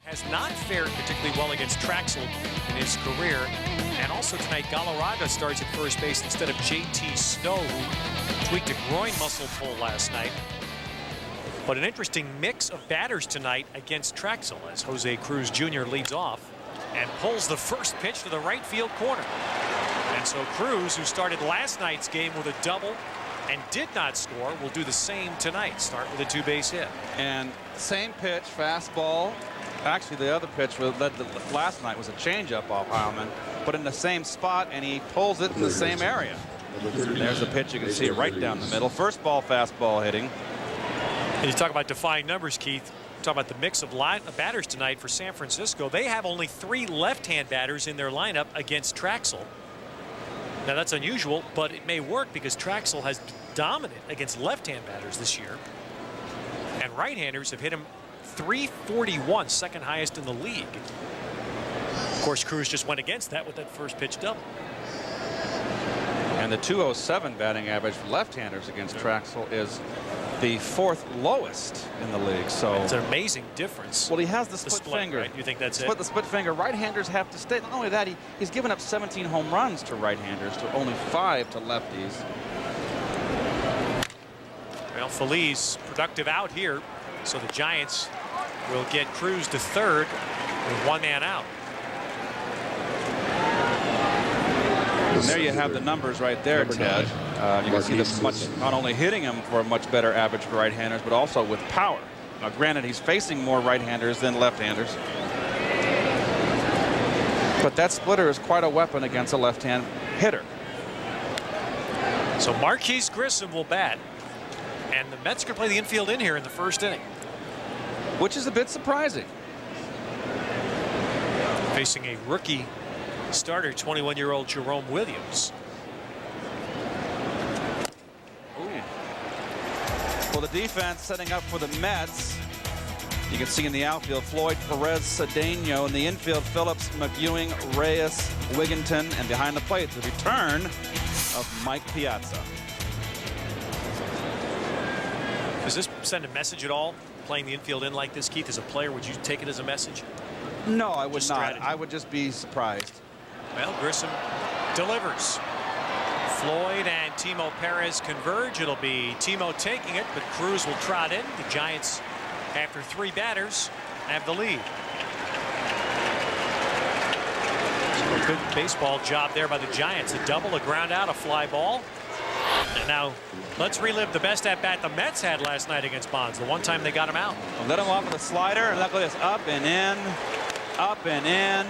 Has not fared particularly well against Trachsel in his career. And also tonight, Galarraga starts at first base instead of JT Snow, who tweaked a groin muscle pull last night. But an interesting mix of batters tonight against Trachsel as Jose Cruz Jr. leads off and pulls the first pitch to the right field corner. And so Cruz, who started last night's game with a double and did not score, will do the same tonight. Start with a two-base hit. And same pitch, fastball. Actually, the other pitch led last night was a changeup off Heilman, but in the same spot, and he pulls it in the same area. There's the pitch. You can see it right down the middle. First ball, fastball hitting. And you talk about defying numbers, Keith. Talk about the mix of batters tonight for San Francisco. They have only 3 left-hand batters in their lineup against Trachsel. Now that's unusual, but it may work because Trachsel has dominant against left-hand batters this year. And right-handers have hit him .341, second highest in the league. Of course, Cruz just went against that with that first pitch double. And the .207 batting average for left-handers against Trachsel is the 4th lowest in the league. So it's an amazing difference. Well, he has the split finger. Right? You think that's it? The split finger. Right-handers have to stay. Not only that, he's given up 17 home runs to right-handers to only 5 to lefties. Well, Feliz productive out here, so the Giants will get Cruz to third with 1 man out. And there you have the numbers right there, Ted. You can see the not only hitting him for a much better average for right-handers, but also with power. Now, granted, he's facing more right-handers than left-handers. But that splitter is quite a weapon against a left-hand hitter. So Marquise Grissom will bat. And the Mets can play the infield in here in the first inning. Which is a bit surprising. Facing a rookie starter, 21-year-old Jerome Williams. Ooh. Well, the defense setting up for the Mets. You can see in the outfield Floyd, Perez, Cedeno. In the infield, Phillips, McEwing, Reyes, Wigginton. And behind the plate, the return of Mike Piazza. Does this send a message at all, playing the infield in like this, Keith? As a player, would you take it as a message? No, I would not. I would just be surprised. Well, Grissom delivers. Floyd and Timo Perez converge. It'll be Timo taking it, but Cruz will trot in. The Giants, after 3 batters, have the lead. So a good baseball job there by the Giants. A double, a ground out, a fly ball. And now let's relive the best at-bat the Mets had last night against Bonds, the one time they got him out. Let him off with a slider, and look at this, up and in, up and in.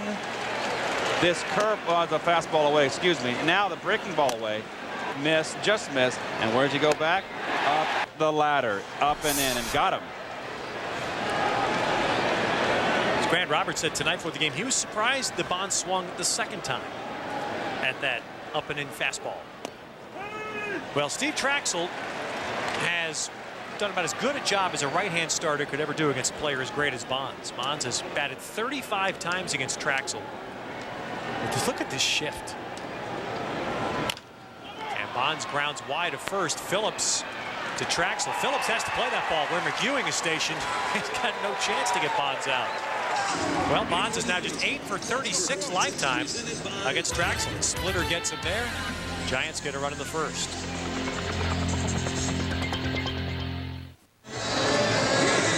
This curve was the fastball away, excuse me. Now the breaking ball away. Miss, just missed. And where'd you go back? Up the ladder, up and in, and got him. As Grant Roberts said tonight before the game, he was surprised the Bonds swung the second time at that up and in fastball. Well, Steve Trachsel has done about as good a job as a right-hand starter could ever do against a player as great as Bonds. Bonds has batted 35 times against Trachsel. But just look at this shift. And Bonds grounds wide of first. Phillips to Trachsel. Phillips has to play that ball where McEwing is stationed. He's got no chance to get Bonds out. Well, Bonds is now just 8 for 36 lifetime against Trachsel. The splitter gets him there. Giants get a run in the first.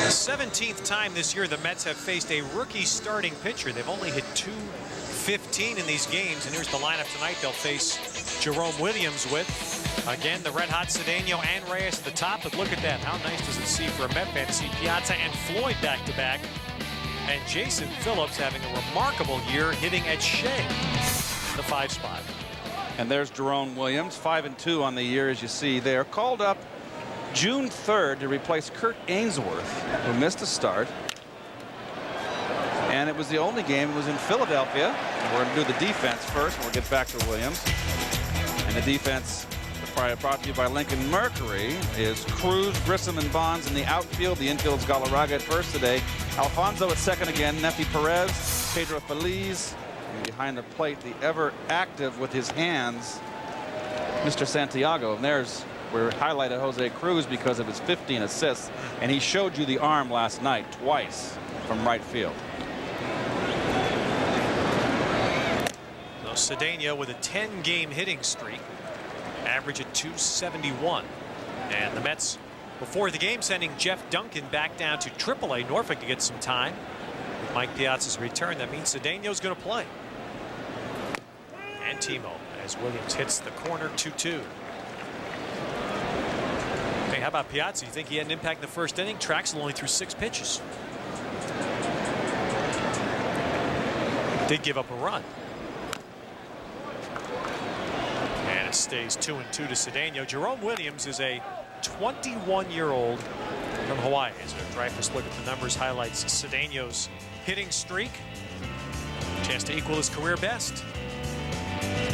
The 17th time this year the Mets have faced a rookie starting pitcher. They've only hit .215 in these games, and here's the lineup tonight. They'll face Jerome Williams with, again, the red-hot Cedeno and Reyes at the top. But look at that. How nice does it see for a Met fan to see Piazza and Floyd back-to-back, and Jason Phillips having a remarkable year hitting at Shea, the 5 spot. And there's Jerome Williams, 5-2 on the year, as you see there. Called up June 3rd to replace Kurt Ainsworth, who missed a start. And it was the only game. It was in Philadelphia. And we're going to do the defense first, and we'll get back to Williams. And the defense, brought to you by Lincoln Mercury, is Cruz, Grissom, and Bonds in the outfield. The infield's Galarraga at first today. Alfonso at second again. Nefi Perez, Pedro Feliz. And behind the plate, the ever active with his hands, Mr. Santiago. And there's, we're highlighted Jose Cruz because of his 15 assists. And he showed you the arm last night twice from right field. Cedeno with a 10-game hitting streak, average at 271. And the Mets, before the game, sending Jeff Duncan back down to AAA Norfolk to get some time. With Mike Piazza's return, that means Cedeno's going to play. And Timo, as Williams hits the corner, 2-2. Hey, how about Piazza? You think he had an impact in the first inning? Trachsel only threw 6 pitches. Did give up a run. And it stays 2-2 to Cedeno. Jerome Williams is a 21-year-old from Hawaii. As a Dreyfus look at the numbers, highlights Cedeno's hitting streak. Chance to equal his career best.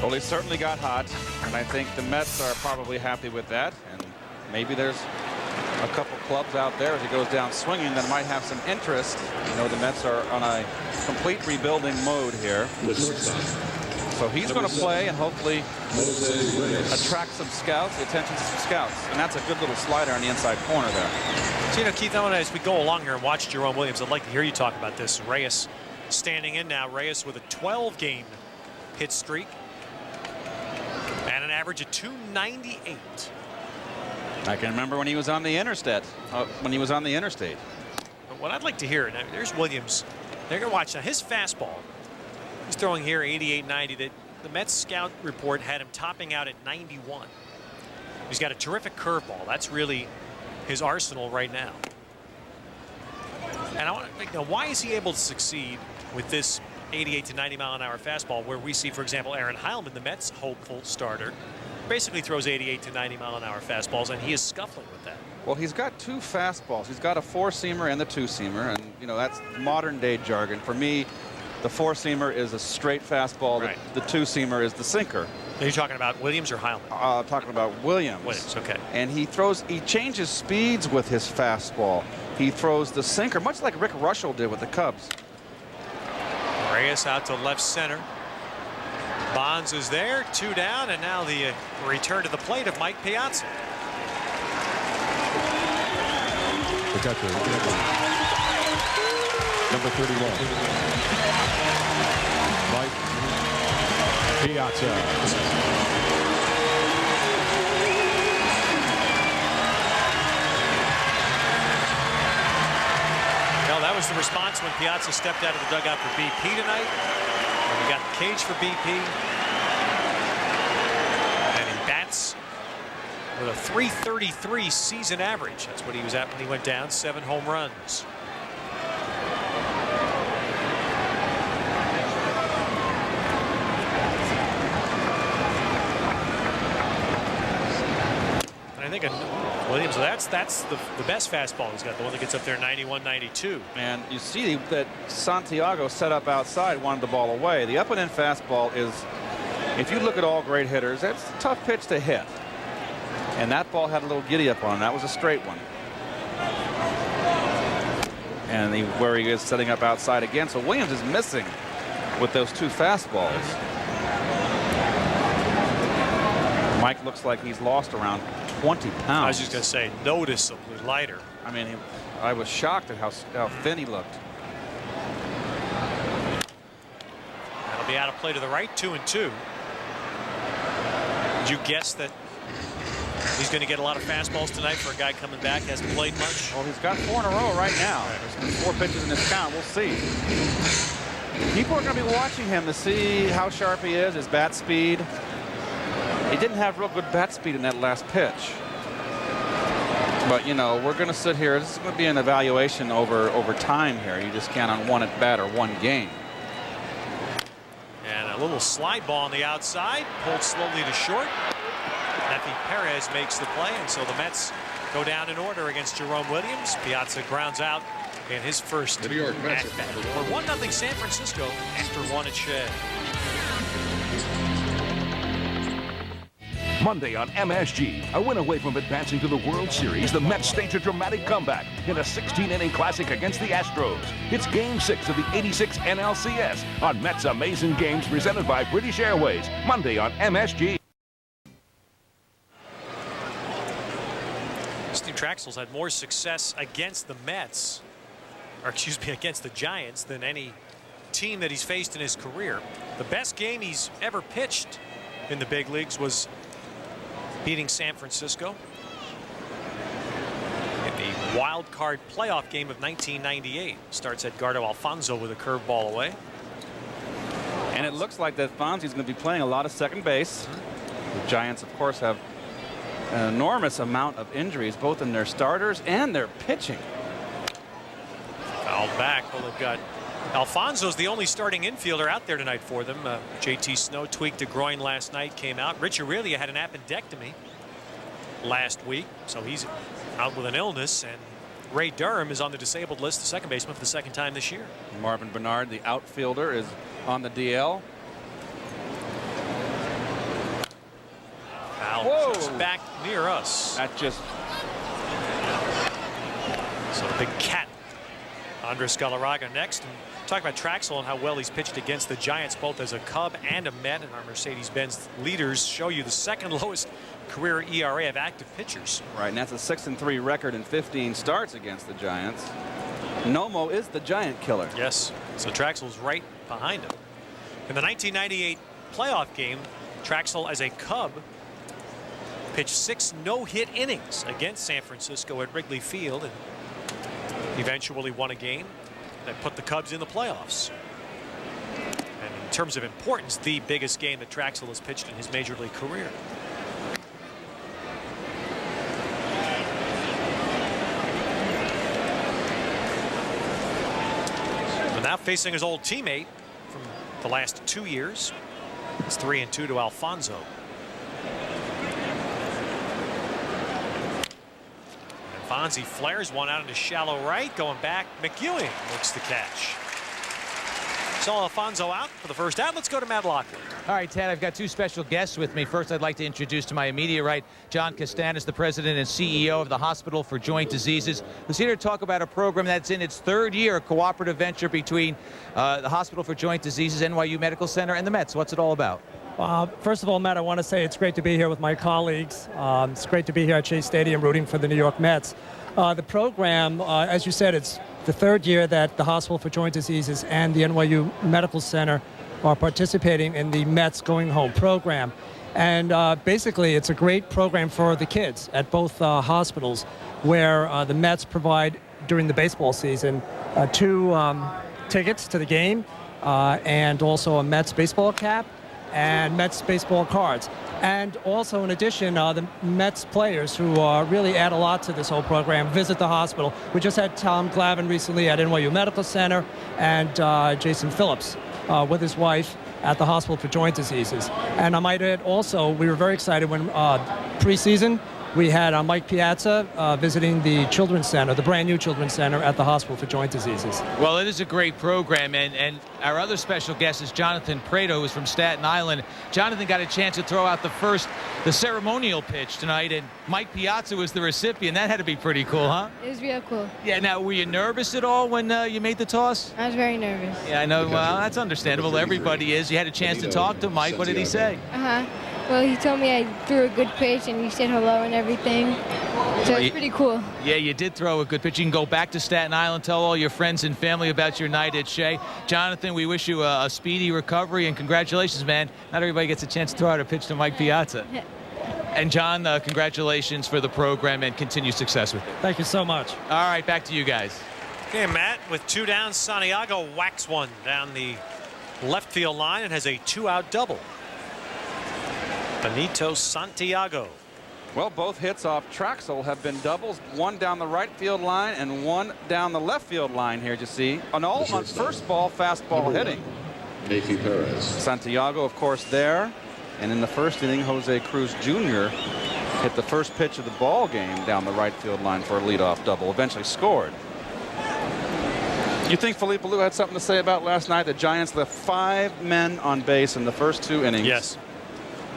Well, he certainly got hot, and I think the Mets are probably happy with that. And maybe there's a couple clubs out there as he goes down swinging that might have some interest. You know, the Mets are on a complete rebuilding mode here. So he's going to play and hopefully attract some scouts, the attention to some scouts. And that's a good little slider on the inside corner there. So, you know, Keith, as we go along here and watch Jerome Williams, I'd like to hear you talk about this. Reyes standing in now. Reyes with a 12-game hit streak and an average of 298. I can remember when he was on the interstate. But what I'd like to hear, now, there's Williams. They're going to watch now his fastball. He's throwing here 88-90. That the Mets scout report had him topping out at 91. He's got a terrific curveball. That's really his arsenal right now. And I want to think, now, why is he able to succeed with this 88 to 90 mile an hour fastball, where we see, for example, Aaron Heilman, the Mets hopeful starter, basically throws 88 to 90 mile an hour fastballs, and he is scuffling with that. Well, he's got 2 fastballs. He's got a 4-seamer and the 2-seamer, and you know that's modern day jargon. For me, the 4-seamer is a straight fastball. Right. The 2-seamer is the sinker. Are you talking about Williams or Heilman? Talking about Williams. Williams, okay. And he changes speeds with his fastball. He throws the sinker, much like Rick Russell did with the Cubs. Reyes out to left center. Bonds is there, 2 down, and now the return to the plate of Mike Piazza. The catcher, number 31, Mike Piazza. Well, that was the response when Piazza stepped out of the dugout for BP tonight. And we got the cage for BP. And he bats with a .333 season average. That's what he was at when he went down. 7 home runs. And I think Williams, that's the best fastball he's got, the one that gets up there 91, 92. And you see that Santiago set up outside, wanted the ball away. The up and in fastball is, if you look at all great hitters, that's a tough pitch to hit. And that ball had a little giddy up on it. That was a straight one. And where he is setting up outside again. So Williams is missing with those 2 fastballs. Mike looks like he's lost around 20 pounds. I was just going to say, noticeably lighter. I mean, I was shocked at how thin he looked. That'll be out of play to the right, 2-2. Did you guess that he's going to get a lot of fastballs tonight for a guy coming back, hasn't played much? Well, he's got 4 in a row right now. There's 4 pitches in this count. We'll see. People are going to be watching him to see how sharp he is, his bat speed. He didn't have real good bat speed in that last pitch. But, you know, we're going to sit here. This is going to be an evaluation over time here. You just can't on one at bat or one game. And a little slide ball on the outside, pulled slowly to short. Nefi Perez makes the play, and so the Mets go down in order against Jerome Williams. Piazza grounds out in his first at-bat. We're 1-0 San Francisco after 1 at Shea. Monday on MSG, a win away from advancing to the World Series, the Mets stage a dramatic comeback in a 16-inning classic against the Astros. It's Game 6 of the '86 NLCS on Mets Amazing Games, presented by British Airways, Monday on MSG. Steve Trachsel's had more success against the Mets, or excuse me, against the Giants than any team that he's faced in his career. The best game he's ever pitched in the big leagues was beating San Francisco in the wild card playoff game of 1998. Starts Edgardo Alfonso with a curveball away. And it looks like that Fonzie's going to be playing a lot of second base. The Giants, of course, have an enormous amount of injuries, both in their starters and their pitching. Fouled back. Well, they've got Alfonso's the only starting infielder out there tonight for them. JT Snow tweaked a groin last night, came out. Rich Aurelia had an appendectomy last week, so he's out with an illness. And Ray Durham is on the disabled list, the second baseman, for the second time this year. Marvin Bernard, the outfielder, is on the DL. Foul just back near us. That just... So the big cat, Andres Galarraga, next. And talk about Trachsel and how well he's pitched against the Giants, both as a Cub and a Met. And our Mercedes-Benz leaders show you the second lowest career ERA of active pitchers. Right, and that's a 6-3 record in 15 starts against the Giants. Nomo is the Giant killer. Yes, so Trachsel's right behind him. In the 1998 playoff game, Trachsel as a Cub pitched 6 no-hit innings against San Francisco at Wrigley Field and eventually won a game that put the Cubs in the playoffs. And in terms of importance, the biggest game that Trachsel has pitched in his major league career. So now facing his old teammate from the last 2 years. It's 3-2 to Alfonso. Fonzie flares one out into shallow right, going back. McEwing makes the catch. Saw Alfonso out for the first out. Let's go to Matt Lockwood. All right, Ted, I've got 2 special guests with me. First, I'd like to introduce to my immediate right, John Castanis, the president and CEO of the Hospital for Joint Diseases, who's here to talk about a program that's in its 3rd year, a cooperative venture between the Hospital for Joint Diseases, NYU Medical Center, and the Mets. What's it all about? First of all, Matt, I want to say it's great to be here with my colleagues. It's great to be here at Shea Stadium rooting for the New York Mets. The program, as you said, it's the 3rd year that the Hospital for Joint Diseases and the NYU Medical Center are participating in the Mets Going Home program. And basically, it's a great program for the kids at both hospitals, where the Mets provide, during the baseball season, 2 tickets to the game and also a Mets baseball cap and Mets baseball cards. And also, in addition, the Mets players, who really add a lot to this whole program, visit the hospital. We just had Tom Glavine recently at NYU Medical Center, and Jason Phillips with his wife at the Hospital for Joint Diseases. And I might add also, we were very excited when preseason, we had Mike Piazza visiting the Children's Center, the brand new Children's Center at the Hospital for Joint Diseases. Well, it is a great program, and our other special guest is Jonathan Prado, who's from Staten Island. Jonathan got a chance to throw out the ceremonial pitch tonight, and Mike Piazza was the recipient. That had to be pretty cool, huh? It was real cool. Yeah, now, were you nervous at all when you made the toss? I was very nervous. Yeah, I know. Well, that's understandable. Everybody is. You had a chance to talk to Mike. What did he say? Well, he told me I threw a good pitch, and he said hello and everything. So it's pretty cool. Yeah, you did throw a good pitch. You can go back to Staten Island, tell all your friends and family about your night at Shea. Jonathan, we wish you a speedy recovery, and congratulations, man. Not everybody gets a chance to throw out a pitch to Mike Piazza. And John, congratulations for the program and continued success with it. Thank you so much. All right, back to you guys. Okay, Matt, with 2 down, Santiago whacks one down the left field line and has a 2-out double. Benito Santiago. Well, both hits off Trachsel have been doubles, 1 down the right field line and 1 down the left field line here, you see. On first ball, fastball hitting. Santiago, of course, there. And in the first inning, Jose Cruz Jr. hit the first pitch of the ball game down the right field line for a leadoff double, eventually scored. You think Felipe Alou had something to say about last night? The Giants left 5 men on base in the first 2 innings. Yes.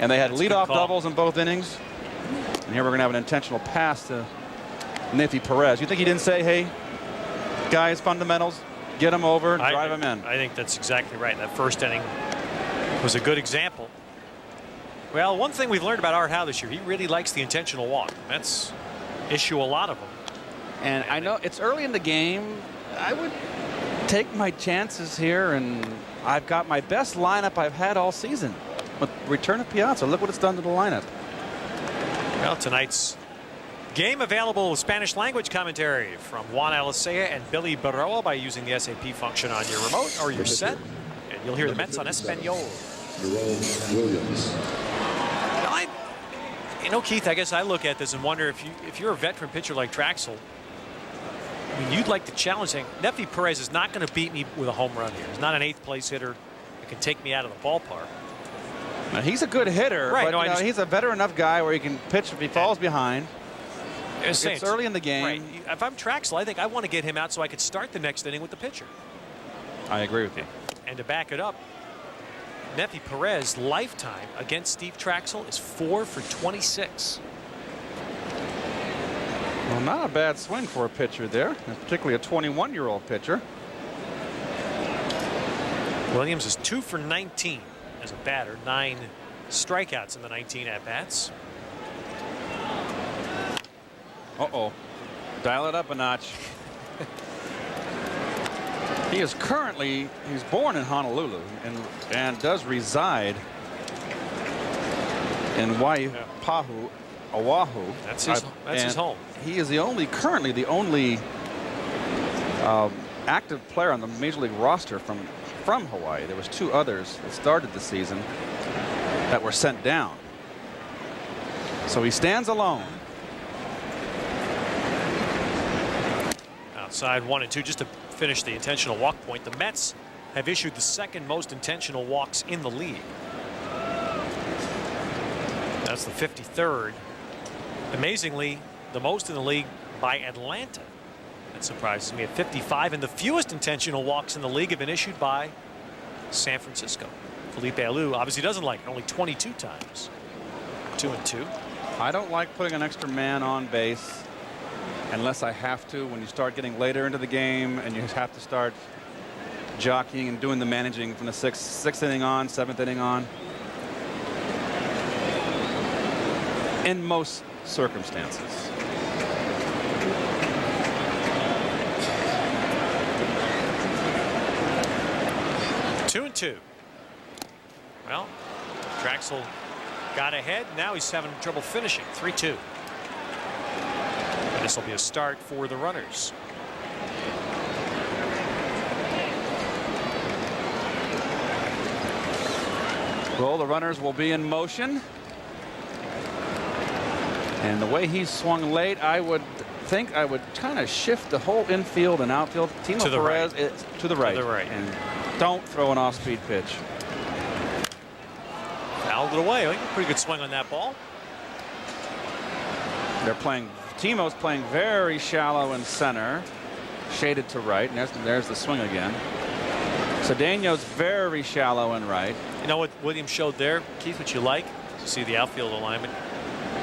And they had leadoff doubles in both innings. And here we're going to have an intentional pass to Nathy Perez. You think he didn't say, hey, guys, fundamentals, get him over, drive him in? I think that's exactly right. That first inning was a good example. Well, one thing we've learned about Art Howe this year, he really likes the intentional walk. Mets issue a lot of them. And I know it's early in the game. I would take my chances here, and I've got my best lineup I've had all season. With return of Piazza, look what it's done to the lineup. Well, tonight's game available with Spanish language commentary from Juan Alicea and Billy Baroa by using the SAP function on your remote or your set. And you'll hear the Mets on Espanol. Jerome Williams. You know, Keith, I guess I look at this and wonder if you're a veteran pitcher like Trachsel, I mean, you'd like to challenge him. Nefi Perez is not going to beat me with a home run here. He's not an 8th place hitter that can take me out of the ballpark. Now, he's a good hitter, right, but no, he's a veteran enough guy where he can pitch if he falls behind. It's early in the game. Right. If I'm Trachsel, I think I want to get him out so I could start the next inning with the pitcher. I agree with you. And to back it up, Nefi Perez lifetime against Steve Trachsel is 4 for 26. Well, not a bad swing for a pitcher there, and particularly a 21-year-old pitcher. Williams is 2 for 19 as a batter, 9 strikeouts in the 19 at-bats. Uh-oh. Dial it up a notch. He is currently, he's born in Honolulu and does reside in Waipahu, Oahu. That's his home. He is currently the only active player on the Major League roster from Hawaii. There was 2 others that started the season that were sent down. So he stands alone. Outside 1 and 2, just to finish the intentional walk point. The Mets have issued the 2nd most intentional walks in the league. That's the 53rd. Amazingly, the most in the league by Atlanta. That surprises me at 55, and the fewest intentional walks in the league have been issued by San Francisco. Felipe Alou obviously doesn't like it, only 22 times. 2 and 2. I don't like putting an extra man on base unless I have to. When you start getting later into the game and you have to start jockeying and doing the managing from the 6th inning on, 7th inning on. In most circumstances. Two and 2. Well, Trachsel got ahead. Now he's having trouble finishing. 3-2. This will be a start for the runners. Well, the runners will be in motion. And the way he swung late, I would think I would kind of shift the whole infield and outfield. Tino Perez is to the right. And don't throw an off-speed pitch. Fouled it away. Pretty good swing on that ball. They're playing. Timo's playing very shallow in center, shaded to right, and there's the swing again. Cedeno's very shallow in right. You know what Williams showed there, Keith, what you like? You see the outfield alignment.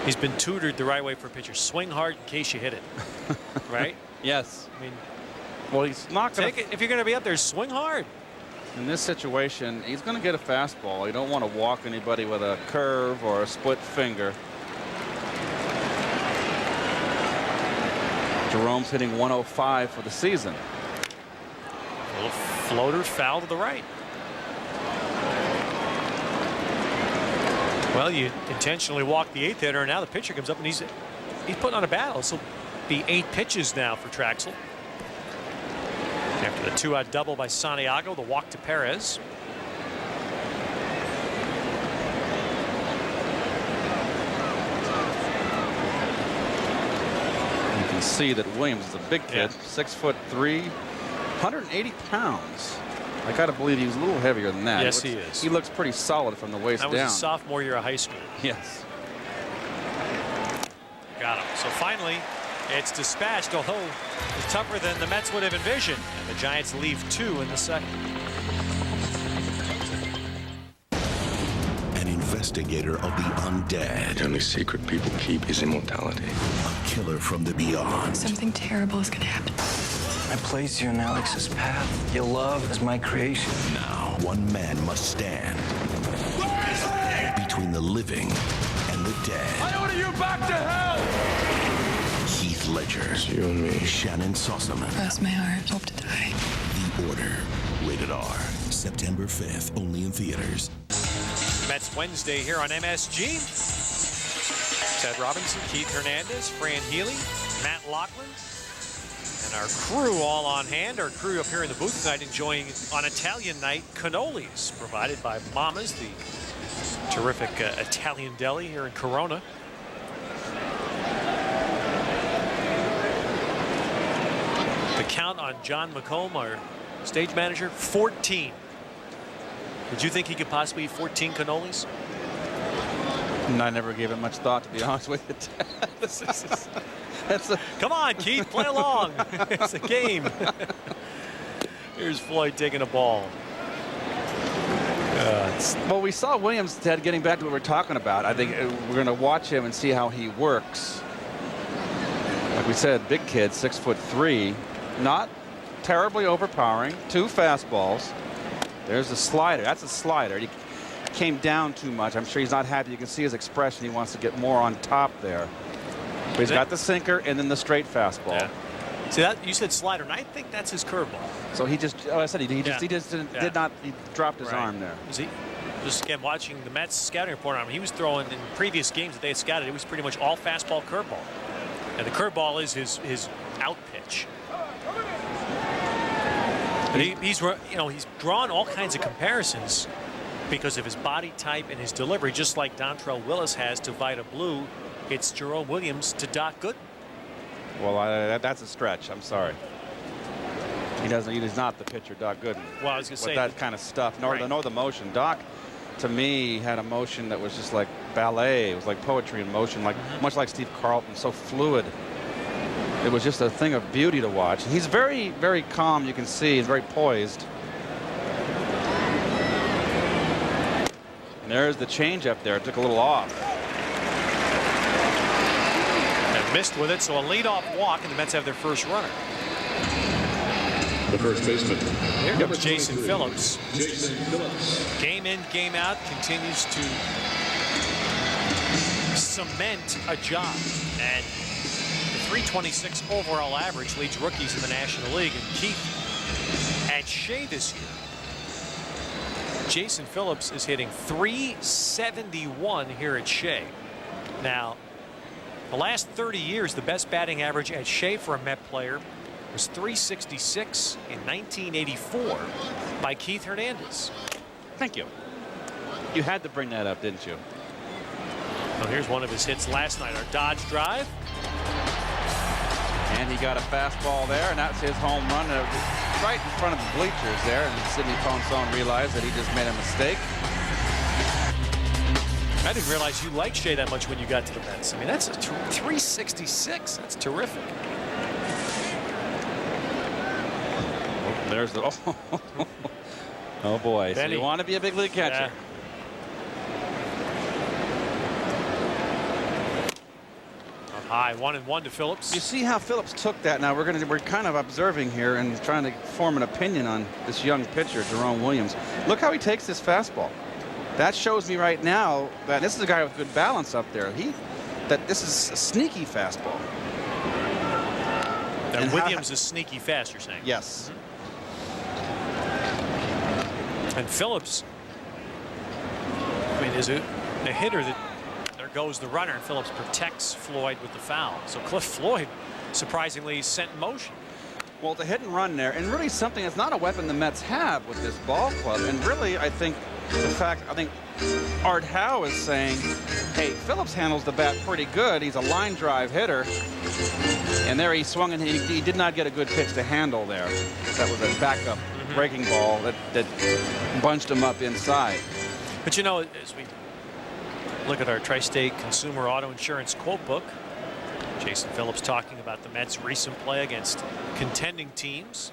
He's been tutored the right way for a pitcher. Swing hard in case you hit it. Right? Yes. I mean, well, he's not going to. If you're going to be up there, swing hard. In this situation, he's going to get a fastball. You don't want to walk anybody with a curve or a split finger. Jerome's hitting 105 for the season. A little floater foul to the right. Well, you intentionally walk the 8th hitter, and now the pitcher comes up and he's putting on a battle. This will be 8 pitches now for Trachsel. After the 2-out double by Santiago, the walk to Perez. See that Williams is a big kid, 6'3", 180 pounds. I gotta believe he was a little heavier than that. Yes, he is. He looks pretty solid from the waist down. That was his sophomore year of high school. Yes. Got him. So finally, it's dispatched, although it's tougher than the Mets would have envisioned. And the Giants leave 2 in the 2nd. Investigator of the undead. The only secret people keep is immortality. A killer from the beyond. Something terrible is going to happen. I placed you in Alex's path. Your love is my creation. Now, one man must stand between the living and the dead. I order you back to hell! Heath Ledger. It's you and me. Shannon Sossaman. Cross my heart. Hope to die. The Order. Rated R. September 5th. Only in theaters. Mets Wednesday here on MSG. Ted Robinson, Keith Hernandez, Fran Healy, Matt Lachlan, and our crew all on hand. Our crew up here in the booth tonight enjoying on Italian night cannolis provided by Mama's, the terrific Italian deli here in Corona. The count on John McComb, our stage manager, 14. Did you think he could possibly eat 14 cannolis? I never gave it much thought, to be honest with you. Come on, Keith, play along. It's a game. Here's Floyd taking a ball. Well, we saw Williams, Ted, getting back to what we're talking about. I think we're going to watch him and see how he works. Like we said, big kid, 6'3", not terribly overpowering. 2 fastballs. There's a slider. That's a slider. He came down too much. I'm sure he's not happy. You can see his expression. He wants to get more on top there. But he's got the sinker and then the straight fastball. Yeah. See that you said slider, and I think that's his curveball. So he just, I said he dropped his arm there. Is he? Just again watching the Mets scouting report on him, he was throwing in previous games that they had scouted. It was pretty much all fastball, curveball, and the curveball is his out pitch. But he's drawn all kinds of comparisons because of his body type and his delivery, just like Dontrell Willis has to Vida Blue. It's Jerome Williams to Doc Gooden. Well, that's a stretch. I'm sorry. He's not the pitcher, Doc Gooden. Well, I was going to say that kind of stuff. Nor the motion. Doc, to me, had a motion that was just like ballet. It was like poetry in motion, like much like Steve Carlton, so fluid. It was just a thing of beauty to watch. He's very, very calm. You can see he's very poised. And there's the changeup there. It took a little off. And missed with it, so a leadoff walk, and the Mets have their first runner. The first baseman. Here comes Jason Phillips. Game in, game out, continues to cement a job. And the 326 overall average leads rookies in the National League. And Keith, at Shea this year, Jason Phillips is hitting .371 here at Shea. Now, the last 30 years, the best batting average at Shea for a Met player was .366 in 1984 by Keith Hernandez. Thank you. You had to bring that up, didn't you? Well, here's one of his hits last night, our Dodge drive. And he got a fastball there, and that's his home run right in front of the bleachers there. And Sidney Ponson realized that he just made a mistake. I didn't realize you liked Shea that much when you got to the Mets. I mean, that's a .366. That's terrific. There's the oh boy. Benny. So you want to be a big league catcher. Up high, 1-1 to Phillips. You see how Phillips took that. Now we're kind of observing here and trying to form an opinion on this young pitcher, Jerome Williams. Look how he takes this fastball. That shows me right now that this is a guy with good balance up there. That this is a sneaky fastball. And Williams is sneaky fast, you're saying? Yes. And Phillips, I mean, is a hitter that there goes the runner, and Phillips protects Floyd with the foul. So Cliff Floyd, surprisingly, sent in motion. Well, the hit and run there, and really something that's not a weapon the Mets have with this ball club. And really, I think Art Howe is saying, hey, Phillips handles the bat pretty good. He's a line drive hitter. And there he swung, and he did not get a good pitch to handle there. That was a backup breaking ball that bunched him up inside. But you know, as we look at our Tri-State Consumer Auto Insurance quote book, Jason Phillips talking about the Mets' recent play against contending teams.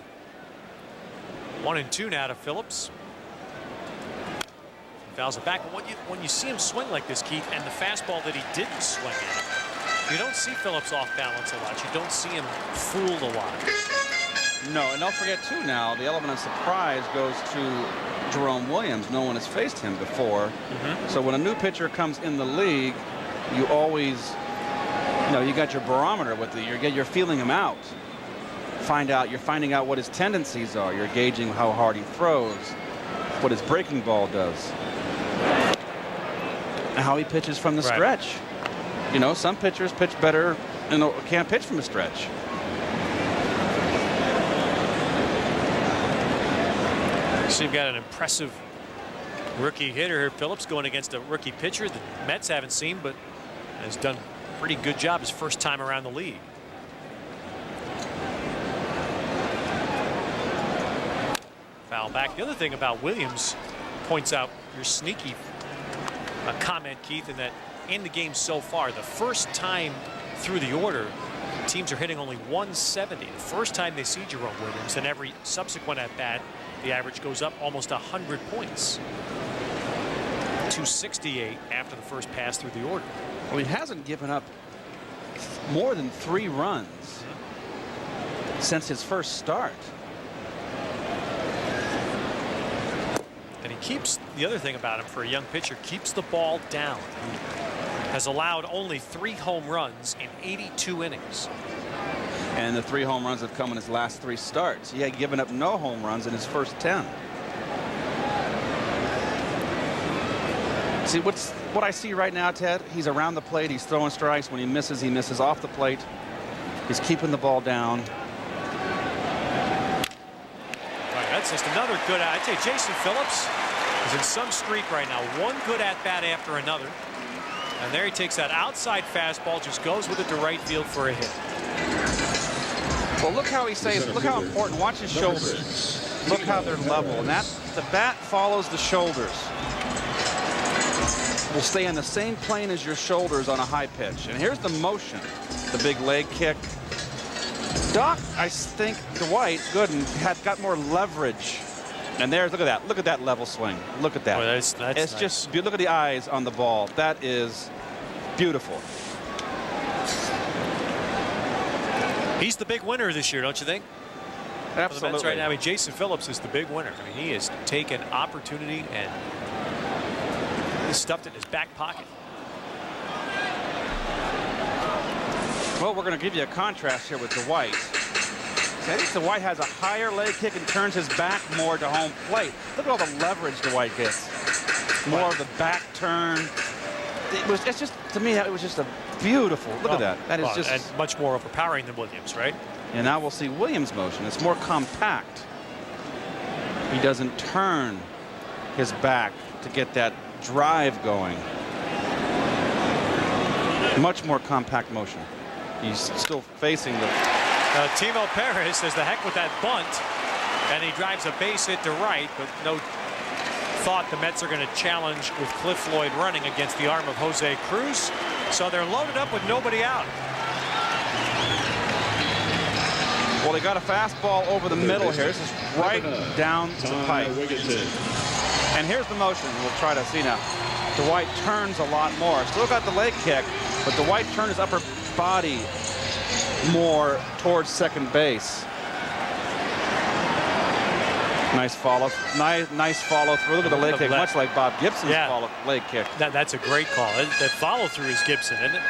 1-2 now to Phillips. Fouls it back. But when you see him swing like this, Keith, and the fastball that he didn't swing at, you don't see Phillips off balance a lot. You don't see him fooled a lot. No, and don't forget, too, now, the element of surprise goes to Jerome Williams. No one has faced him before. So when a new pitcher comes in the league, you always, you got your barometer with you're feeling him out. you're finding out what his tendencies are. You're gauging how hard he throws, what his breaking ball does, and how he pitches from the stretch. You know, some pitchers pitch better and can't pitch from a stretch. So you've got an impressive rookie hitter here, Phillips, going against a rookie pitcher the Mets haven't seen, but has done a pretty good job his first time around the league. Foul back. The other thing about Williams points out your sneaky comment, Keith, in that in the game so far, the first time through the order, teams are hitting only 170. The first time they see Jerome Williams, and every subsequent at bat, the average goes up almost 100 points. 268 after the first pass through the order. Well, he hasn't given up more than 3 runs since his first start. And he keeps, the other thing about him for a young pitcher, keeps the ball down. He has allowed only 3 home runs in 82 innings. And the 3 home runs have come in his last 3 starts. He had given up no home runs in his first 10. See, what I see right now, Ted, he's around the plate, he's throwing strikes. When he misses off the plate. He's keeping the ball down. Right, that's just another good, I'd say Jason Phillips is in some streak right now. One good at-bat after another. And there he takes that outside fastball, just goes with it to right field for a hit. Well, look how he says, look how important. Watch his shoulders. Look how they're level. And the bat follows the shoulders. Will stay on the same plane as your shoulders on a high pitch. And here's the motion. The big leg kick. Doc, I think Dwight Gooden got more leverage. And there's, look at that level swing. Look at that. Boy, that's it's nice. just, look at the eyes on the ball. That is beautiful. He's the big winner this year, don't you think? Absolutely. For the Mets right now, I mean, Jason Phillips is the big winner. I mean, he has taken opportunity and he stuffed it in his back pocket. Well, we're going to give you a contrast here with Dwight. I think Dwight has a higher leg kick and turns his back more to home plate. Look at all the leverage Dwight gets. More of the back turn. It's just, to me, it was just a beautiful. Look at that. That is just. And much more overpowering than Williams, right? And now we'll see Williams' motion. It's more compact. He doesn't turn his back to get that drive going. Much more compact motion. He's still facing the. Timo Perez says the heck with that bunt, and he drives a base hit to right, but no thought the Mets are going to challenge with Cliff Floyd running against the arm of Jose Cruz. So they're loaded up with nobody out. Well, they got a fastball over the middle here. This is right down to the pipe. And here's the motion. We'll try to see now. Dwight turns a lot more. Still got the leg kick, but Dwight turned his upper body more towards second base. Nice follow. Nice follow through. Look at the leg kick, much like Bob Gibson's leg kick. That's a great call. That follow through is Gibson, isn't it?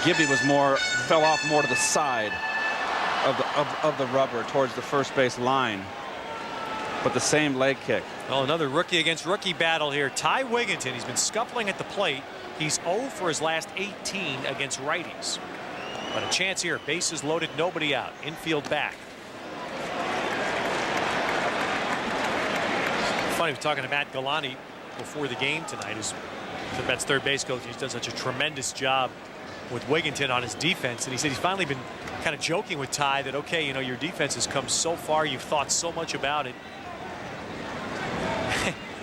Gibby fell off more to the side of the rubber towards the first base line. But the same leg kick. Well, another rookie against rookie battle here. Ty Wigginton, he's been scuffling at the plate. He's 0 for his last 18 against righties. But a chance here. Bases loaded, nobody out. Infield back. Funny, we're talking to Matt Galani before the game tonight. Who's the Mets third base coach. He's done such a tremendous job with Wigginton on his defense. And he said he's finally been kind of joking with Ty that, okay, you know, your defense has come so far. You've thought so much about it.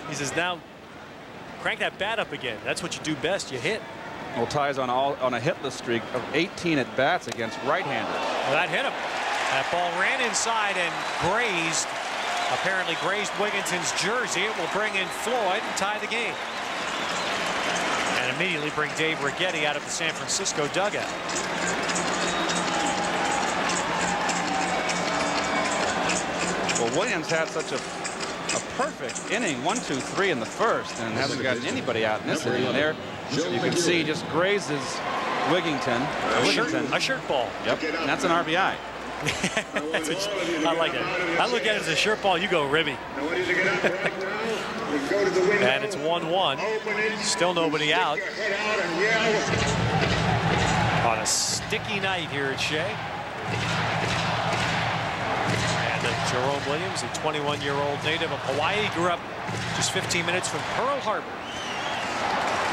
He says, now crank that bat up again. That's what you do best. You hit. Well, Ty's on a hitless streak of 18 at bats against right-handers. Well, that hit him. That ball ran inside and grazed. Apparently grazed Wigginton's jersey. It will bring in Floyd and tie the game. And immediately bring Dave Righetti out of the San Francisco dugout. Well, Williams had such a perfect inning, 1, 2, 3 in the first, and hasn't gotten anybody out in this inning. There, you can see, just grazes Wigington. A shirt ball. Yep, and that's an RBI. I like it. I look at it as a shirt ball. You go Ribby. And it's 1-1. Still nobody out. On a sticky night here at Shea. And Jerome Williams, a 21-year-old native of Hawaii, grew up just 15 minutes from Pearl Harbor.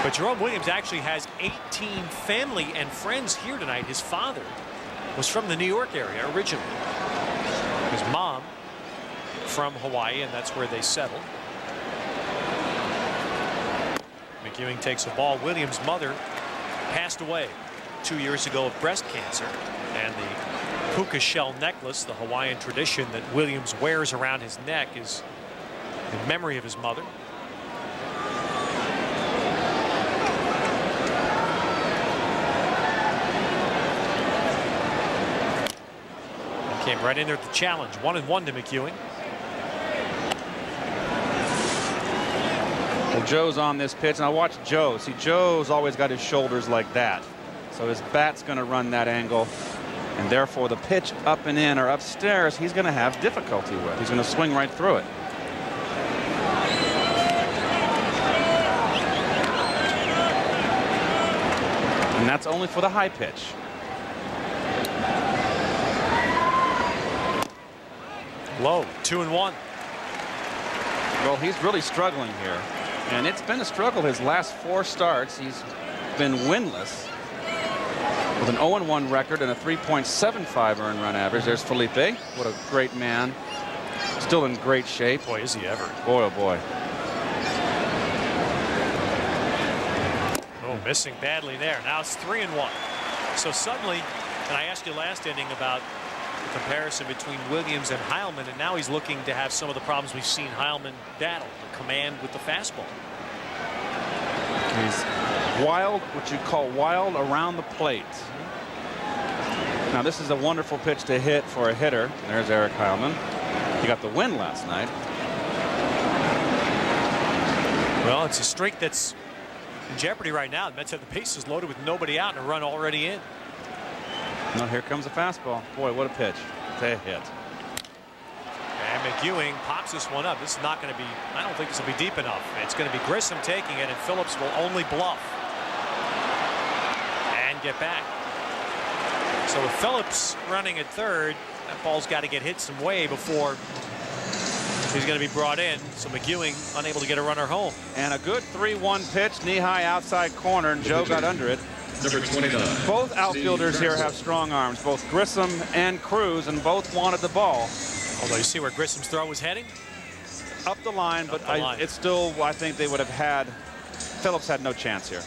But Jerome Williams actually has 18 family and friends here tonight. His father was from the New York area originally. His mom from Hawaii, and that's where they settled. McEwing takes a ball. Williams' mother passed away 2 years ago of breast cancer, and the puka shell necklace, the Hawaiian tradition that Williams wears around his neck, is in memory of his mother. Came right in there at the challenge. 1-1 to McEwing. Well, Joe's on this pitch, and I watched Joe. See, Joe's always got his shoulders like that. So his bat's going to run that angle, and therefore the pitch up and in or upstairs, he's going to have difficulty with. He's going to swing right through it. And that's only for the high pitch. Low, 2-1. Well, he's really struggling here, and it's been a struggle his last 4 starts. He's been winless with an 0-1 record and a 3.75 earned run average. There's Felipe. What a great man. Still in great shape. Boy, is he ever. Boy, oh boy. Oh, missing badly there. Now it's 3-1. So suddenly, and I asked you last inning about the comparison between Williams and Heilman, and now he's looking to have some of the problems we've seen Heilman battle, the command with the fastball. He's wild, what you call wild around the plate. Now this is a wonderful pitch to hit for a hitter. There's Eric Heilman. He got the win last night. Well, it's a streak that's in jeopardy right now. The Mets have the bases loaded with nobody out and a run already in. Now here comes a fastball. Boy, what a pitch. It's a hit. And McEwing pops this one up. This is not going to be, I don't think this will be deep enough. It's going to be Grissom taking it, and Phillips will only bluff and get back. So with Phillips running at third, that ball's got to get hit some way before he's going to be brought in. So McEwing unable to get a runner home. And a good 3-1 pitch, knee-high outside corner, and Joe got under it. Number 29. Both outfielders here have strong arms, both Grissom and Cruz, and both wanted the ball. Although you see where Grissom's throw was heading? Up the line, but it's still, I think they would have had, Phillips had no chance here.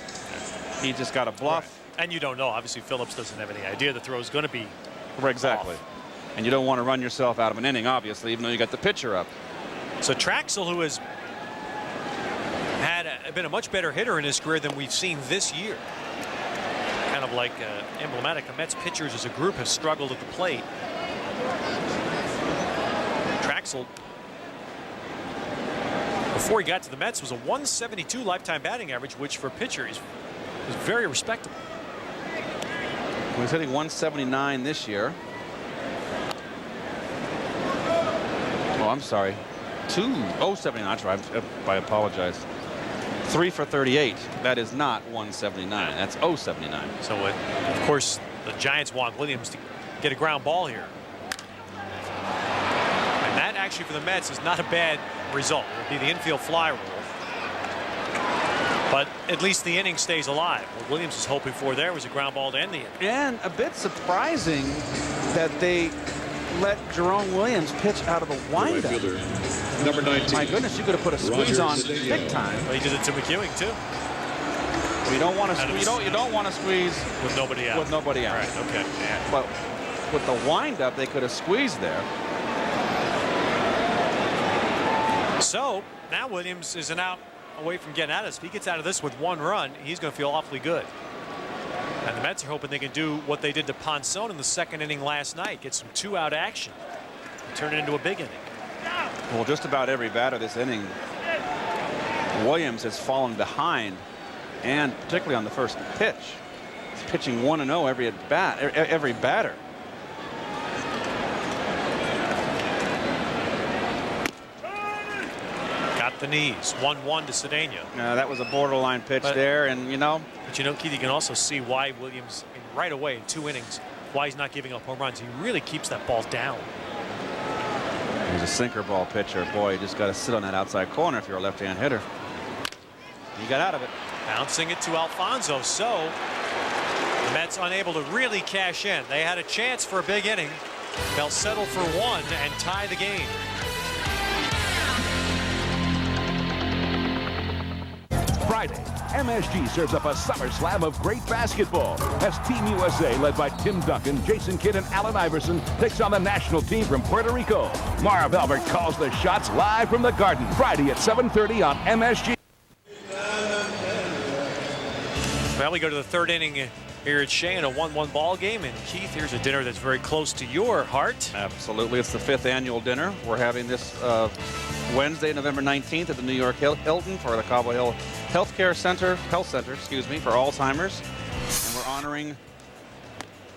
He just got a bluff. Right. And you don't know. Obviously, Phillips doesn't have any idea the throw is going to be exactly. off. And you don't want to run yourself out of an inning, obviously, even though you got the pitcher up. So Trachsel, who has been a much better hitter in his career than we've seen this year. Kind of like emblematic. The Mets pitchers as a group have struggled at the plate. Trachsel, before he got to the Mets, was a 172 lifetime batting average, which for pitchers is very respectable. He's hitting 179 this year. Oh, I'm sorry. 2-0-79. That's right. I apologize. 3 for 38. That is not 179. That's 079. So, of course, the Giants want Williams to get a ground ball here. And that actually for the Mets is not a bad result. It would be the infield fly rule. But at least the inning stays alive. What Williams is hoping for there was a ground ball to end the inning. And a bit surprising that they let Jerome Williams pitch out of a windup. Number 19. My goodness, you could have put a squeeze on big time. Well, he did it to McEwing too. Well, you don't want to squeeze. You don't want to squeeze with nobody out. With nobody out. Right. Okay. Yeah. But with the windup, they could have squeezed there. So now Williams is an out away from getting out of this. If he gets out of this with 1 run, he's going to feel awfully good. And the Mets are hoping they can do what they did to Ponson in the 2nd inning last night, get some 2-out action, and turn it into a big inning. Well, just about every batter this inning, Williams has fallen behind, and particularly on the first pitch. He's pitching 1-0 every at bat, every batter. Got the knees. 1-1 to Cedeno. That was a borderline pitch there, and you know. But you know, Keith, you can also see why Williams, right away in 2 innings, why he's not giving up home runs. He really keeps that ball down. He's a sinker ball pitcher. Boy, you just got to sit on that outside corner if you're a left-hand hitter. He got out of it. Bouncing it to Alfonso. So the Mets unable to really cash in. They had a chance for a big inning. They'll settle for 1 and tie the game. Friday, MSG serves up a summer slam of great basketball as Team USA, led by Tim Duncan, Jason Kidd, and Allen Iverson, takes on the national team from Puerto Rico. Marv Albert calls the shots live from the Garden, Friday at 7:30 on MSG. Well, we go to the 3rd inning here at Shea in a 1-1 ball game. And Keith, here's a dinner that's very close to your heart. Absolutely. It's the 5th annual dinner. We're having this Wednesday, November 19th at the New York Hilton for the Cobble Hill Health Center, for Alzheimer's. And we're honoring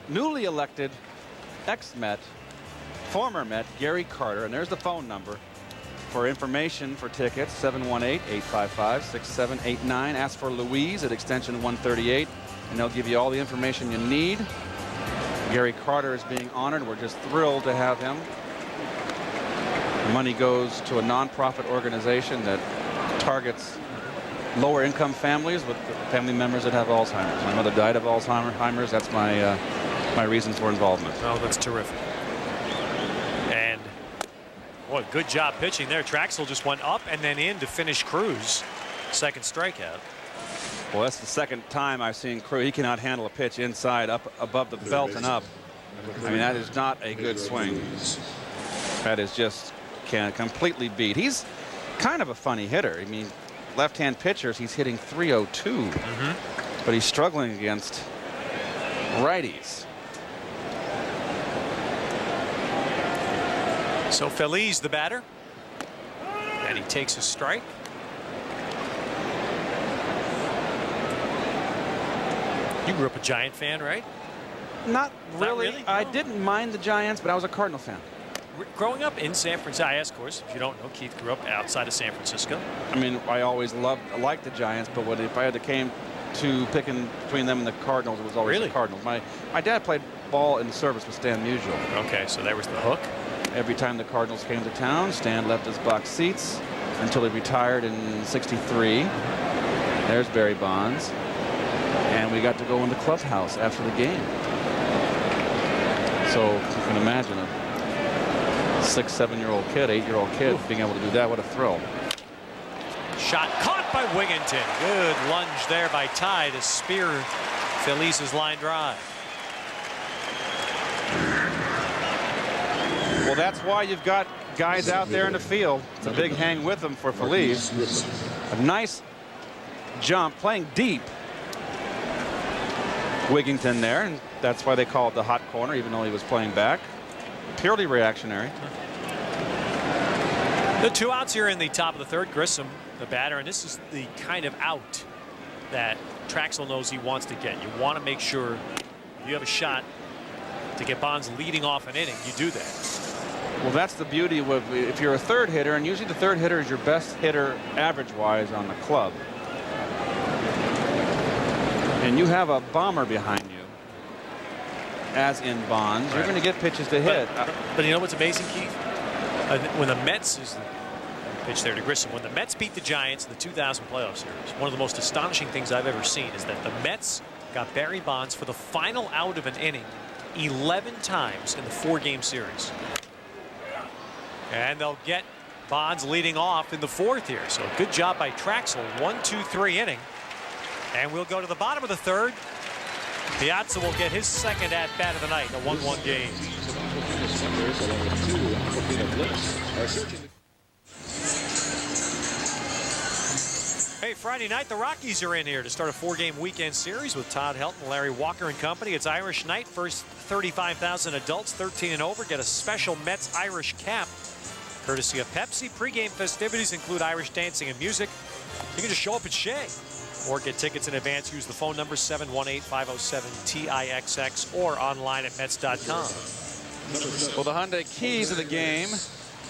newly elected ex-Met, former Met, Gary Carter. And there's the phone number for information for tickets, 718-855-6789. Ask for Louise at extension 138, and they'll give you all the information you need. Gary Carter is being honored. We're just thrilled to have him. The money goes to a nonprofit organization that targets lower income families with family members that have Alzheimer's. My mother died of Alzheimer's. That's my reason for involvement. Oh, that's terrific. And boy, good job pitching there. Trachsel just went up and then in to finish Cruz. 2nd strikeout. Well, that's the 2nd time I've seen Cruz. He cannot handle a pitch inside, up above the belt and up. I mean, that is not a good swing. That is just can completely beat. He's kind of a funny hitter. I mean, left-hand pitchers, he's hitting 302, but he's struggling against righties. So Feliz, the batter, and he takes a strike. You grew up a Giant fan, right? Not really. Not really? I No. didn't mind the Giants, but I was a Cardinal fan. Growing up in San Francisco, of course, if you don't know, Keith grew up outside of San Francisco. I mean, I always liked the Giants, but if I had came to picking between them and the Cardinals, it was always the Cardinals. My dad played ball in the service with Stan Musial. Okay, so there was the hook. Every time the Cardinals came to town, Stan left his box seats until he retired in '63. There's Barry Bonds. And we got to go in the clubhouse after the game. So you can imagine a 6-, 7-year-old kid, 8-year-old kid being able to do that. What a thrill. Shot caught by Wigginton. Good lunge there by Ty to spear Feliz's line drive. Well, that's why you've got guys out there in the field. It's a big hang with them for Feliz. A nice jump, playing deep. Wigginton there, and that's why they call it the hot corner, even though he was playing back. Purely reactionary. The 2 outs here in the top of the 3rd. Grissom, the batter, and this is the kind of out that Trachsel knows he wants to get. You want to make sure you have a shot to get Bonds leading off an inning. You do that. Well, that's the beauty of if you're a 3rd hitter, and usually the 3rd hitter is your best hitter average-wise on the club. And you have a bomber behind you, as in Bonds, you're going to get pitches to hit. But you know what's amazing, Keith? When the Mets is the pitch there to Grissom, when the Mets beat the Giants in the 2000 playoff series, one of the most astonishing things I've ever seen is that the Mets got Barry Bonds for the final out of an inning 11 times in the 4-game series. And they'll get Bonds leading off in the 4th here. So good job by Trachsel. 1-2-3 inning. And we'll go to the bottom of the 3rd. Piazza will get his 2nd at-bat of the night, a 1-1 game. Hey, Friday night, the Rockies are in here to start a 4-game weekend series with Todd Helton, Larry Walker and company. It's Irish night. First 35,000 adults 13 and over get a special Mets Irish cap, courtesy of Pepsi. Pre-game festivities include Irish dancing and music. You can just show up at Shea. or get tickets in advance, use the phone number 718-507-TIXX or online at Mets.com. Well, the Hyundai keys of the game.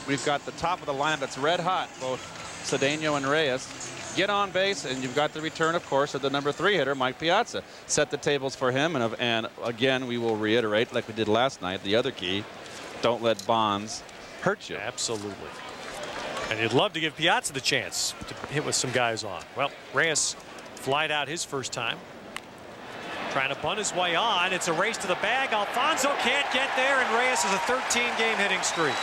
We've got the top of the lineup that's red hot, both Cedeno and Reyes. Get on base, and you've got the return, of course, of the number 3 hitter, Mike Piazza. Set the tables for him, and again, we will reiterate, like we did last night, the other key, don't let Bonds hurt you. Absolutely. And you'd love to give Piazza the chance to hit with some guys on. Well, Reyes flied out his first time. Trying to bunt his way on. It's a race to the bag. Alfonso can't get there, and Reyes has a 13-game hitting streak.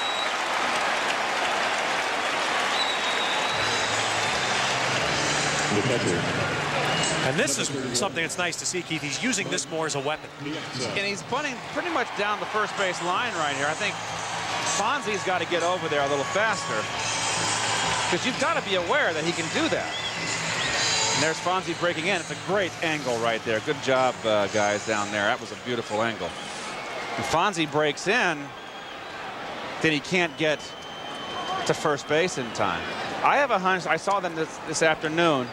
And this is something that's nice to see, Keith. He's using this more as a weapon. And he's bunting pretty much down the first base line right here. I think Fonzie's got to get over there a little faster, because you've got to be aware that he can do that. And there's Fonzie breaking in. It's a great angle right there. Good job, guys, down there. That was a beautiful angle. If Fonzie breaks in, then he can't get to first base in time. I have a hunch. I saw them this afternoon.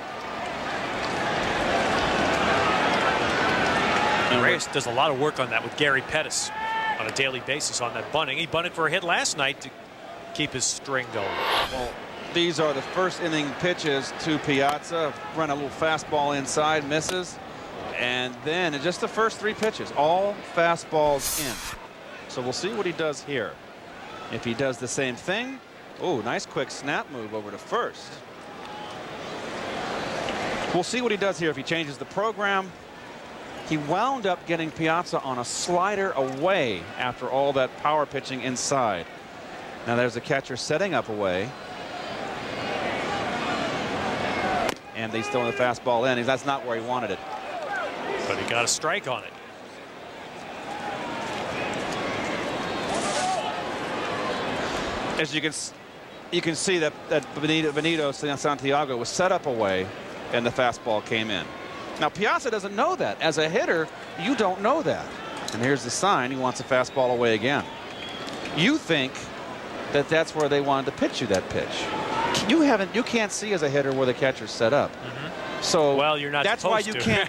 And Reyes does a lot of work on that with Gary Pettis on a daily basis on that bunting. He bunted for a hit last night to keep his string going. Well, these are the first inning pitches to Piazza. Run a little fastball inside, misses. And then just the first 3 pitches, all fastballs in. So we'll see what he does here. If he does the same thing. Oh, nice quick snap move over to first. We'll see what he does here if he changes the program. He wound up getting Piazza on a slider away after all that power pitching inside. Now there's the catcher setting up away. And he's throwing the fastball in. That's not where he wanted it. But he got a strike on it. As you can see that Benito Santiago was set up away, and the fastball came in. Now Piazza doesn't know that. As a hitter, you don't know that. And here's the sign. He wants a fastball away again. You think that that's where they wanted to pitch you that pitch. You can't see as a hitter where the catcher's set up. So well, you're not that's why you can't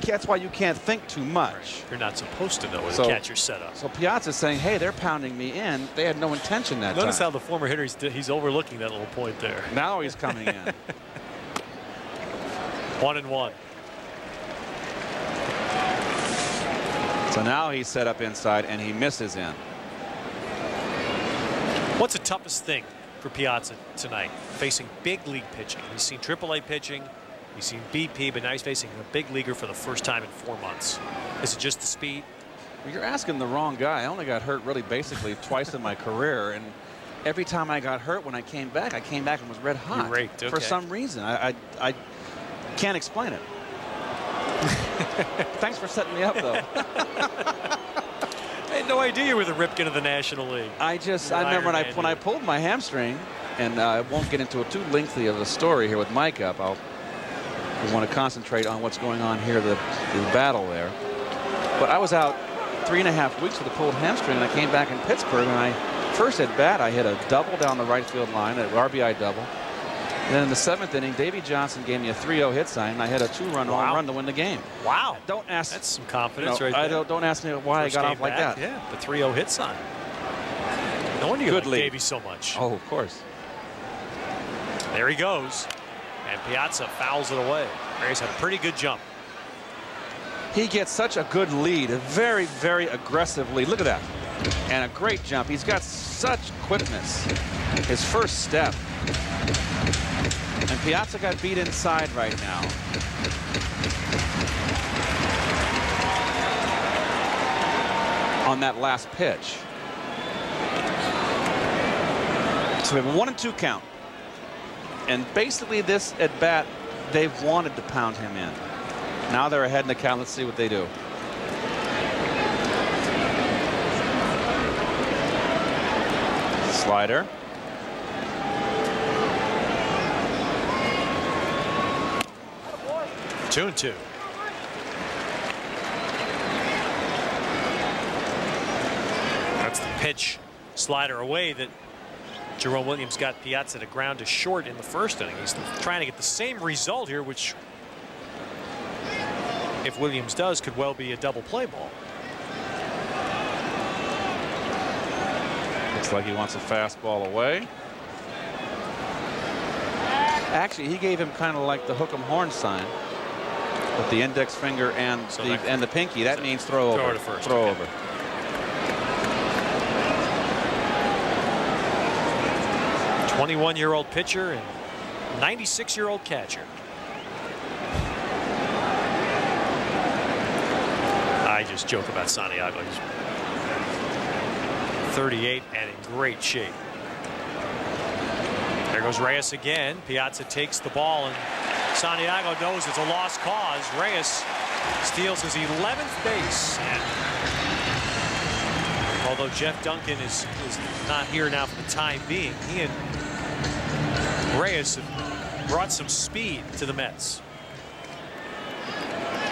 that's why you can't think too much. You're not supposed to know where the catcher's set up. So Piazza's saying, hey, they're pounding me in. They had no intention that time. Notice how the former hitter, he's overlooking that little point there. Now he's coming in. 1-1. So now he's set up inside, and he misses in. What's the toughest thing for Piazza tonight? Facing big league pitching. He's seen AAA pitching. He's seen BP, but now he's facing a big leaguer for the first time in 4 months. Is it just the speed? Well, you're asking the wrong guy. I only got hurt really basically twice in my career, and every time I got hurt, when I came back and was red hot. You raked, okay. For some reason. I can't explain it. Thanks for setting me up, though. I had no idea you were the Ripken of the National League. I remember when I pulled my hamstring, and I won't get into too lengthy of a story here with Mike up. We want to concentrate on what's going on here, the battle there. But I was out 3.5 weeks with a pulled hamstring, and I came back in Pittsburgh, and first at bat, I hit a double down the right field line, an RBI double. And then in the 7th inning, Davey Johnson gave me a 3-0 hit sign, and I hit a 2-run home run to win the game. Wow. Don't ask. That's some confidence right there. Don't ask me why I got off like that. Yeah, the 3-0 hit sign. No wonder you like Davey so much. Oh, of course. There he goes. And Piazza fouls it away. Reyes had a pretty good jump. He gets such a good lead, a very, very aggressive lead. Look at that. And a great jump. He's got such quickness. His first step. And Piazza got beat inside right now. On that last pitch. So we have a 1-2 count. And basically this at bat, they've wanted to pound him in. Now they're ahead in the count. Let's see what they do. Slider. Two and two. That's the pitch. Slider away that Jerome Williams got Piazza to ground to short in the first inning. He's trying to get the same result here, which if Williams does, could well be a double play ball. Looks like he wants a fastball away. Actually, he gave him kind of like the hook 'em horn sign with the index finger and the pinky. That means throw over. Throw to first. Throw over. 21-year-old pitcher and 96-year-old catcher. I just joke about Santiago. He's 38 and in great shape. There goes Reyes again. Piazza takes the ball, and Santiago knows it's a lost cause. Reyes steals his 11th base. And although Jeff Duncan is not here now for the time being, he and Reyes have brought some speed to the Mets.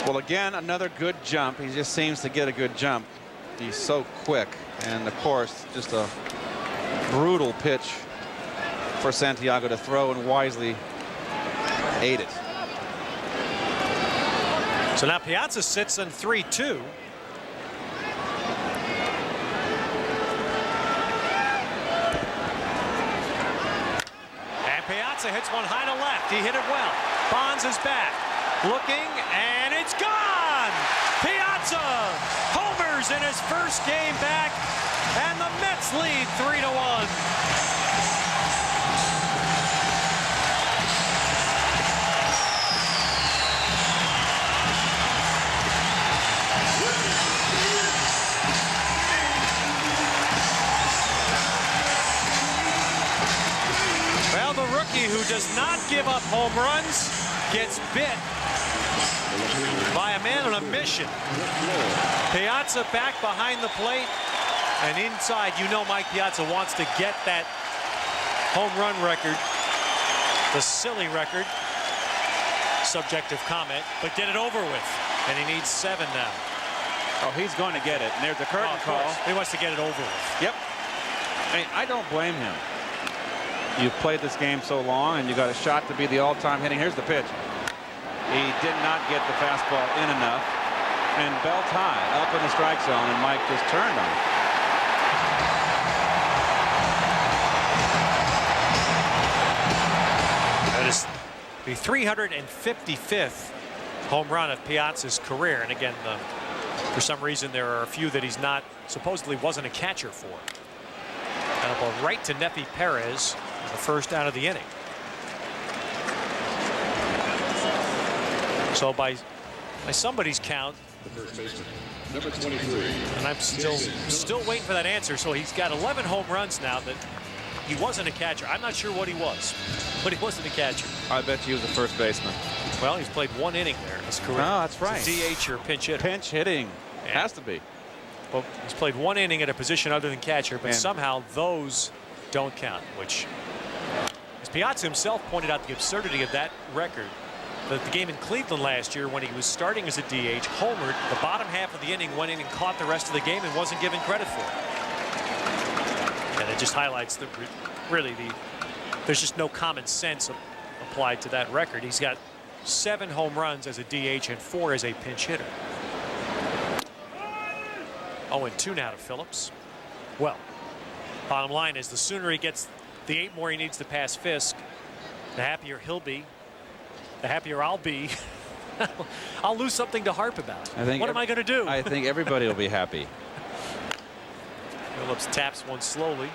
Well, again, another good jump. He just seems to get a good jump. He's so quick. And, of course, just a brutal pitch for Santiago to throw, and wisely ate it. So now Piazza sits in 3-2. And Piazza hits one high to left. He hit it well. Bonds is back. Looking, and it's gone! Piazza homers in his first game back, and the Mets lead 3-1. Well, the rookie who does not give up home runs gets bit by a man on a mission. Piazza back behind the plate, and inside, you know, Mike Piazza wants to get that home run record, the silly record, subjective comment, but get it over with, and he needs 7 now. Oh, he's going to get it, and there's a curtain call. He wants to get it over with. Yep. I don't blame him. You've played this game so long, and you got a shot to be the all-time hitting. Here's the pitch. He did not get the fastball in enough, and belt high up in the strike zone, and Mike just turned on it. That is the 355th home run of Piazza's career, and again, for some reason, there are a few that he's not, supposedly wasn't a catcher for. And a ball right to Nepi Perez, the first out of the inning. So by somebody's count, Number 23. and I'm still waiting for that answer. So he's got 11 home runs now. That he wasn't a catcher. I'm not sure what he was, but he wasn't a catcher. I bet he was a first baseman. Well, he's played 1 inning there in his career. Oh, that's right. It's a DH or pinch hitter. Pinch hitting. Yeah. Has to be. Well, he's played 1 inning at a position other than catcher, but somehow those don't count, which, as Piazza himself pointed out, the absurdity of that record. The game in Cleveland last year, when he was starting as a DH, homered the bottom half of the inning, went in and caught the rest of the game and wasn't given credit for it. And it just highlights that really there's just no common sense applied to that record. He's got 7 home runs as a DH and 4 as a pinch hitter. 0-2 now to Phillips. Well, bottom line is the sooner he gets the 8 more he needs to pass Fisk, the happier he'll be. The happier I'll be. I'll lose something to harp about. What am I going to do? I think everybody will be happy. Phillips taps one slowly.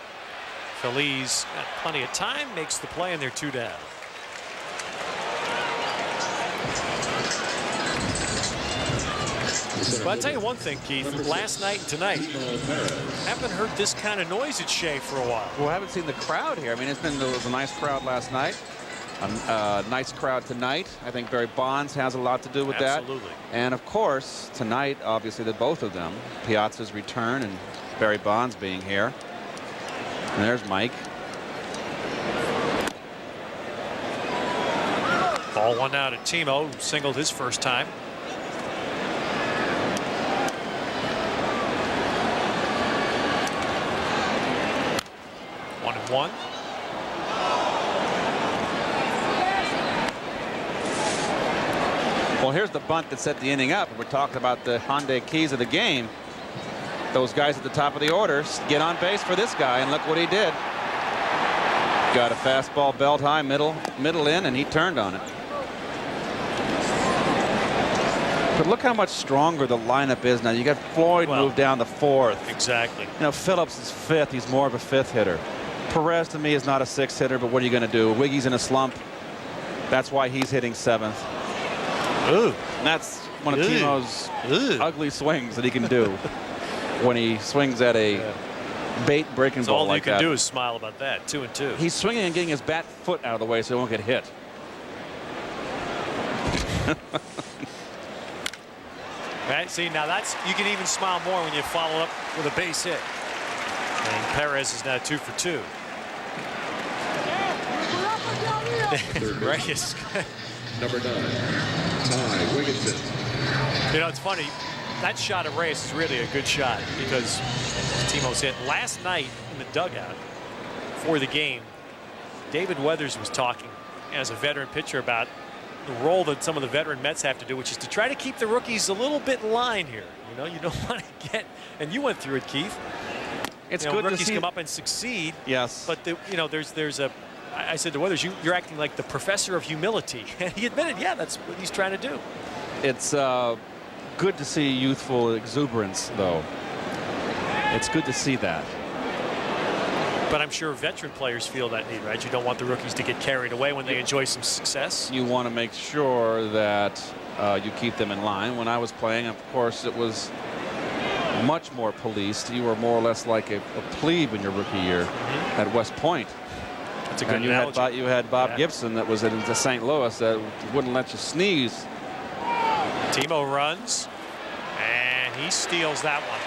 Feliz got plenty of time, makes the play, and they're 2 down. But I'll tell you one thing, Keith. Last night and tonight, haven't heard this kind of noise at Shea for a while. Well, I haven't seen the crowd here. I mean, it was a nice crowd last night. A nice crowd tonight. I think Barry Bonds has a lot to do with that. Absolutely. And of course, tonight, obviously, the both of them, Piazza's return and Barry Bonds being here. And there's Mike. Ball 1 now to Timo, who singled his first time. One and one. Well, here's the bunt that set the inning up. We're talking about the Hyundai keys of the game. Those guys at the top of the order get on base for this guy, and look what he did. Got a fastball belt high, middle in, and he turned on it. But look how much stronger the lineup is now. You got Floyd moved down to 4th. Exactly. You know, Phillips is 5th. He's more of a 5th hitter. Perez to me is not a 6th hitter, but what are you going to do? Wiggy's in a slump. That's why he's hitting 7th. Ooh. And that's one of Timo's ugly swings that he can do when he swings at a bait breaking ball like that. All you can do is smile about that. 2-2. He's swinging and getting his bat foot out of the way so he won't get hit. Right, see, now you can even smile more when you follow up with a base hit. And Perez is now 2 for 2. Reyes. Number 9, Ty Wigginton. You know, it's funny. That shot at Reyes is really a good shot because Timo's hit last night in the dugout for the game. David Weathers was talking as a veteran pitcher about the role that some of the veteran Mets have to do, which is to try to keep the rookies a little bit in line here. You know, you don't want to get, and you went through it, Keith. It's good good rookies to see come up and succeed. Yes. But you know, there's a. I said to Weathers, you're acting like the professor of humility, and he admitted, yeah, that's what he's trying to do. It's good to see youthful exuberance, though. It's good to see that. But I'm sure veteran players feel that need, right? You don't want the rookies to get carried away when they enjoy some success. You want to make sure that you keep them in line. When I was playing, of course, it was much more policed. You were more or less like a plebe in your rookie year at West Point. That's a good analogy. You had Bob Gibson that was in St. Louis that wouldn't let you sneeze. Timo runs, and he steals that one.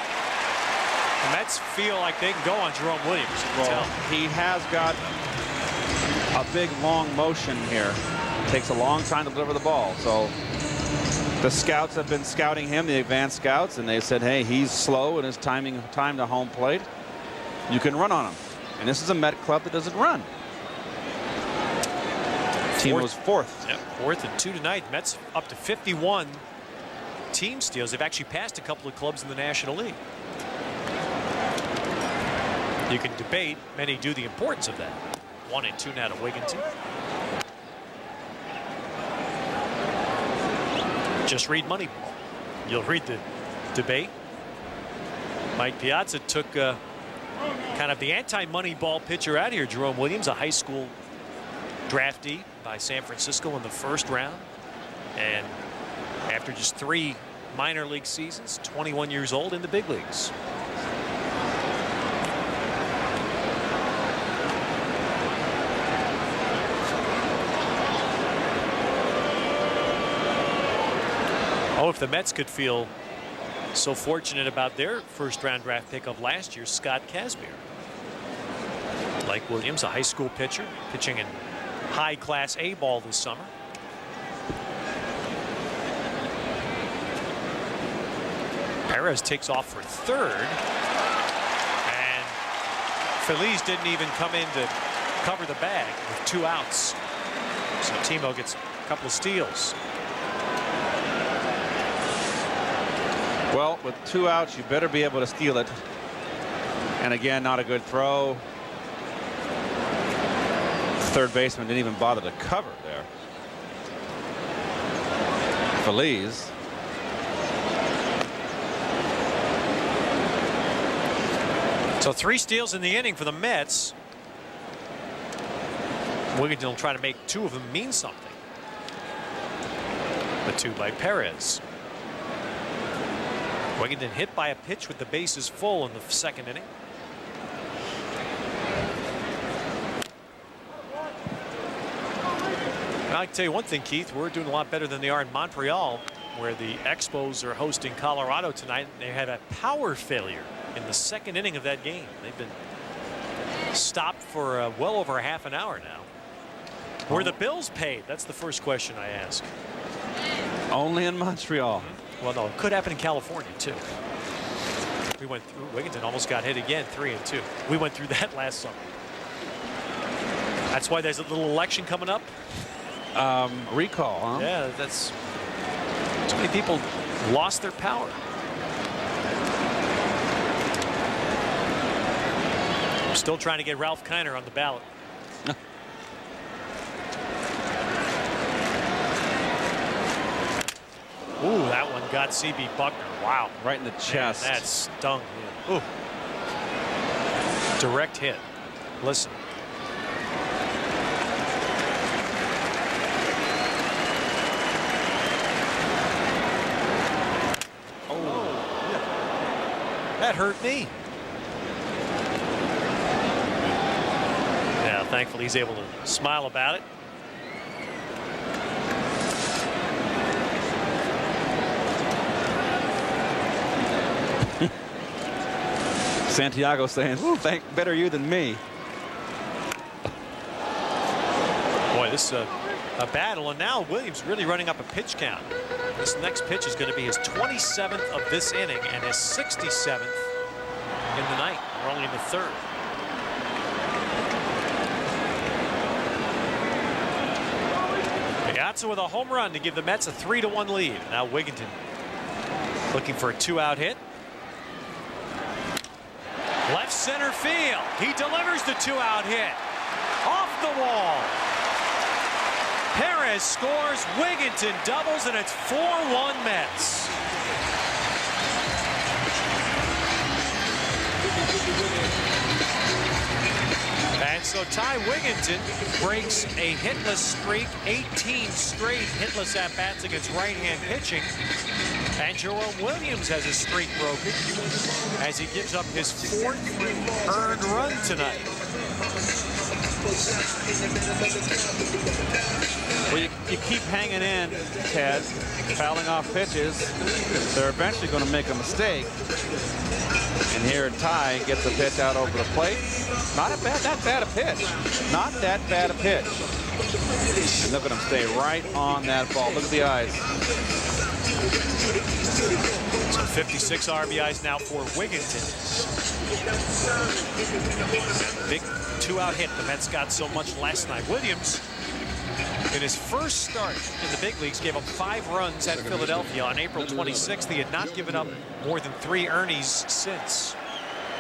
The Mets feel like they can go on Jerome Williams. Well, he has got a big, long motion here. Takes a long time to deliver the ball. So the scouts have been scouting him, the advanced scouts, and they said, hey, he's slow in his time to home plate. You can run on him. And this is a Met club that doesn't run. Timo's 4th. Yep, 4th and 2 tonight. Mets up to 51 team steals. They've actually passed a couple of clubs in the National League. You can debate, many do, the importance of that. 1 and 2 now to Wigginton. Just read Moneyball. You'll read the debate. Mike Piazza took kind of the anti-Moneyball pitcher out here, Jerome Williams, a high school draftee by San Francisco in the 1st round. And after just 3 minor league seasons, 21 years old in the big leagues. Oh, if the Mets could feel so fortunate about their 1st round draft pick of last year, Scott Kazmir. Like Williams, a high school pitcher, pitching in high class A ball this summer. Perez takes off for 3rd. And Feliz didn't even come in to cover the bag with 2 outs. So Timo gets a couple of steals. Well, with 2 outs, you better be able to steal it. And again, not a good throw. 3rd baseman didn't even bother to cover there. Feliz. So 3 steals in the inning for the Mets. Wigginton will try to make 2 of them mean something. The 2 by Perez. Wigginton hit by a pitch with the bases full in the 2nd inning. I can tell you one thing, Keith, we're doing a lot better than they are in Montreal, where the Expos are hosting Colorado tonight. They had a power failure in the 2nd inning of that game. They've been stopped for well over a half an hour now. Were the bills paid? That's the first question I ask. Only in Montreal. Well, no, it could happen in California, too. We went through, Wigginton almost got hit again, 3 and 2. We went through that last summer. That's why there's a little election coming up. Recall, huh? Yeah, that's. Too many people lost their power. I'm still trying to get Ralph Kiner on the ballot. Ooh, that one got C.B. Buckner. Wow. Right in the chest. Man, that stung. Yeah. Ooh. Direct hit. Listen. Oh. That hurt me. Yeah, thankfully he's able to smile about it. Santiago saying, "Ooh, better you than me." Boy, this is a battle, and now Williams really running up a pitch count. This next pitch is going to be his 27th of this inning and his 67th in the night. We're only in the third. Piazza with a home run to give the Mets a 3-1 lead. Now Wigginton looking for a 2-out hit. Left center field. He delivers the 2-out hit. Off the wall. Perez scores. Wigginton doubles, and it's 4-1 Mets. And so Ty Wigginton breaks a hitless streak, 18 straight hitless at-bats against right-hand pitching. And Jerome Williams has his streak broken as he gives up his 4th earned run tonight. Well, you keep hanging in, Ted, fouling off pitches. They're eventually going to make a mistake. And here Ty gets a pitch out over the plate. Not that bad a pitch. Not that bad a pitch. And look at him stay right on that ball. Look at the eyes. So 56 RBIs now for Wigginton. Big 2-out hit the Mets got so much last night. Williams, in his first start in the big leagues, gave up 5 runs at Philadelphia on April 26th. He had not given up more than 3 earnings since.